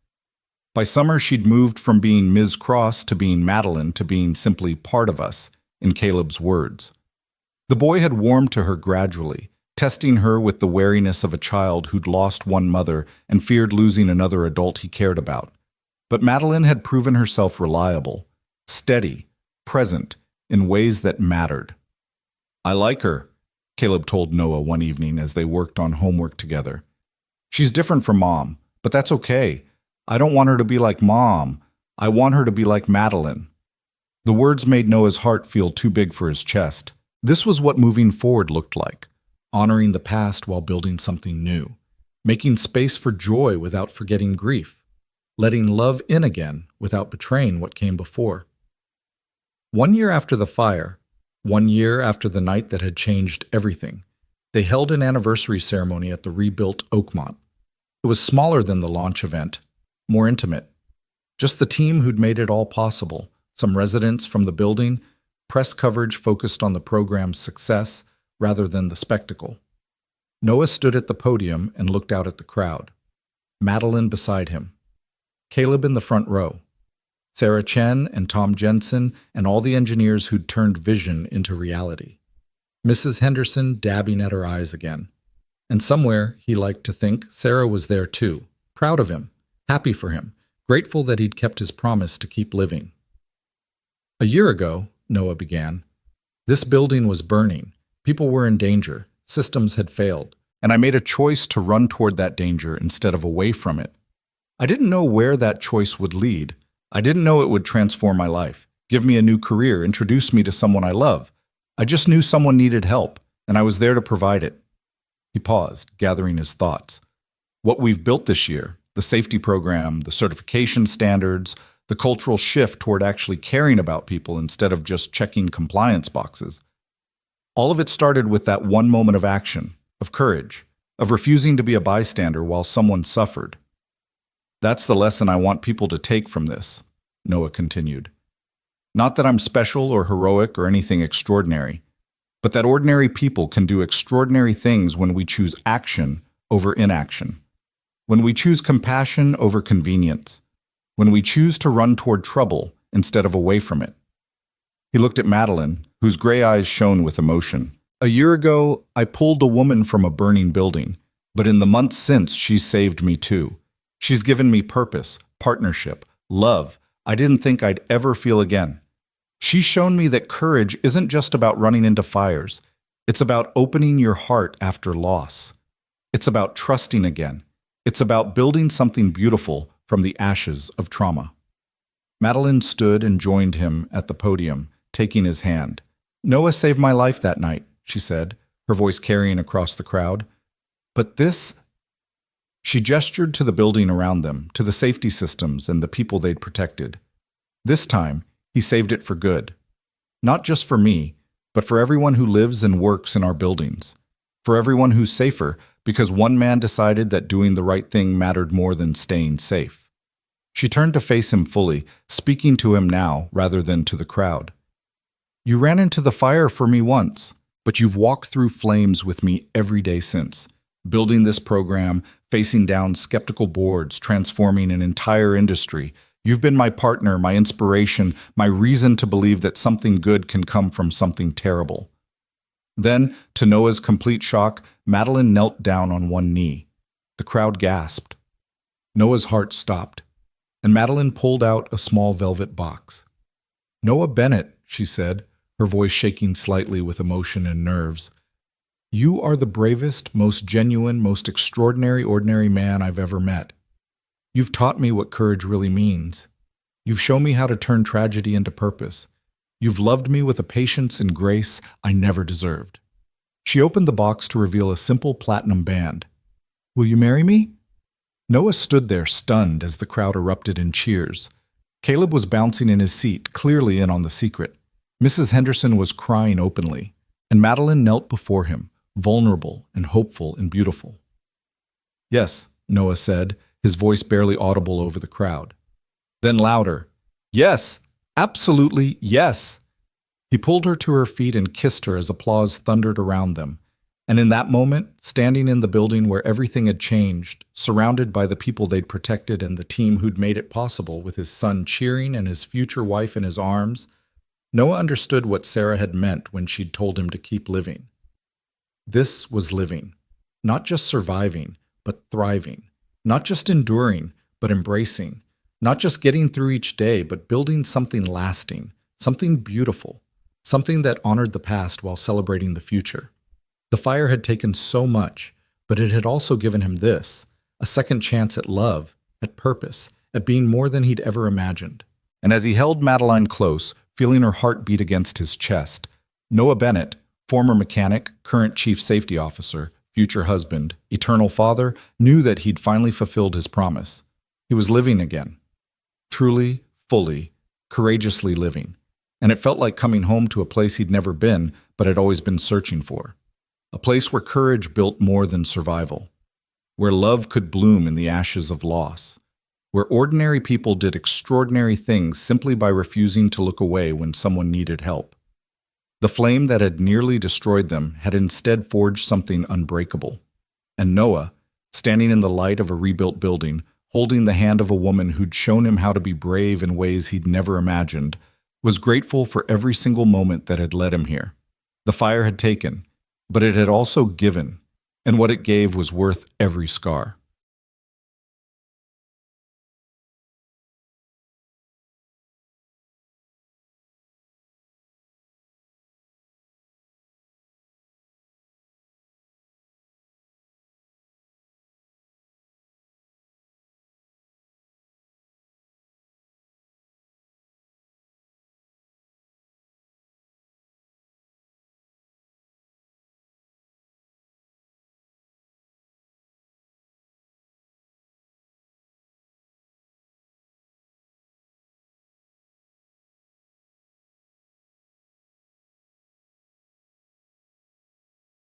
By summer, she'd moved from being Ms. Cross to being Madeline to being simply part of us, in Caleb's words. The boy had warmed to her gradually, testing her with the wariness of a child who'd lost one mother and feared losing another adult he cared about. But Madeline had proven herself reliable, steady, present, in ways that mattered. I like her, Caleb told Noah one evening as they worked on homework together. She's different from Mom, but that's okay. I don't want her to be like Mom. I want her to be like Madeline. The words made Noah's heart feel too big for his chest. This was what moving forward looked like, honoring the past while building something new, making space for joy without forgetting grief, letting love in again without betraying what came before. 1 year after the fire, 1 year after the night that had changed everything, they held an anniversary ceremony at the rebuilt Oakmont. It was smaller than the launch event, more intimate. Just the team who'd made it all possible, some residents from the building, press coverage focused on the program's success rather than the spectacle. Noah stood at the podium and looked out at the crowd. Madeline beside him. Caleb in the front row. Sarah Chen and Tom Jensen and all the engineers who'd turned vision into reality. Mrs. Henderson dabbing at her eyes again. And somewhere, he liked to think, Sarah was there too, proud of him, happy for him, grateful that he'd kept his promise to keep living. A year ago, Noah began, this building was burning. People were in danger. Systems had failed. And I made a choice to run toward that danger instead of away from it. I didn't know where that choice would lead. I didn't know it would transform my life, give me a new career, introduce me to someone I love. I just knew someone needed help, and I was there to provide it. He paused, gathering his thoughts. What we've built this year, the safety program, the certification standards, the cultural shift toward actually caring about people instead of just checking compliance boxes. All of it started with that one moment of action, of courage, of refusing to be a bystander while someone suffered. That's the lesson I want people to take from this, Noah continued. Not that I'm special or heroic or anything extraordinary, but that ordinary people can do extraordinary things when we choose action over inaction, when we choose compassion over convenience, when we choose to run toward trouble instead of away from it. He looked at Madeline, whose gray eyes shone with emotion. A year ago, I pulled a woman from a burning building, but in the months since, she's saved me too. She's given me purpose, partnership, love I didn't think I'd ever feel again. She's shown me that courage isn't just about running into fires. It's about opening your heart after loss. It's about trusting again. It's about building something beautiful from the ashes of trauma. Madeline stood and joined him at the podium, taking his hand. Noah saved my life that night, she said, her voice carrying across the crowd. But this... She gestured to the building around them, to the safety systems and the people they'd protected. This time, he saved it for good. Not just for me, but for everyone who lives and works in our buildings. For everyone who's safer, because one man decided that doing the right thing mattered more than staying safe. She turned to face him fully, speaking to him now rather than to the crowd. You ran into the fire for me once, but you've walked through flames with me every day since. Building this program, facing down skeptical boards, transforming an entire industry. You've been my partner, my inspiration, my reason to believe that something good can come from something terrible. Then, to Noah's complete shock, Madeline knelt down on one knee. The crowd gasped. Noah's heart stopped, and Madeline pulled out a small velvet box. Noah Bennett, she said, her voice shaking slightly with emotion and nerves. You are the bravest, most genuine, most extraordinary, ordinary man I've ever met. You've taught me what courage really means. You've shown me how to turn tragedy into purpose. You've loved me with a patience and grace I never deserved. She opened the box to reveal a simple platinum band. Will you marry me? Noah stood there stunned as the crowd erupted in cheers. Caleb was bouncing in his seat, clearly in on the secret. Mrs. Henderson was crying openly, and Madeline knelt before him, vulnerable and hopeful and beautiful. Yes, Noah said, his voice barely audible over the crowd. Then louder, yes, absolutely yes. He pulled her to her feet and kissed her as applause thundered around them. And in that moment, standing in the building where everything had changed, surrounded by the people they'd protected and the team who'd made it possible, with his son cheering and his future wife in his arms, Noah understood what Sarah had meant when she'd told him to keep living. This was living, not just surviving, but thriving, not just enduring, but embracing, not just getting through each day, but building something lasting, something beautiful, something that honored the past while celebrating the future. The fire had taken so much, but it had also given him this, a second chance at love, at purpose, at being more than he'd ever imagined. And as he held Madeline close, feeling her heart beat against his chest, Noah Bennett, former mechanic, current chief safety officer, future husband, eternal father, knew that he'd finally fulfilled his promise. He was living again. Truly, fully, courageously living. And it felt like coming home to a place he'd never been, but had always been searching for. A place where courage built more than survival. Where love could bloom in the ashes of loss. Where ordinary people did extraordinary things simply by refusing to look away when someone needed help. The flame that had nearly destroyed them had instead forged something unbreakable. And Noah, standing in the light of a rebuilt building, holding the hand of a woman who'd shown him how to be brave in ways he'd never imagined, was grateful for every single moment that had led him here. The fire had taken, but it had also given, and what it gave was worth every scar.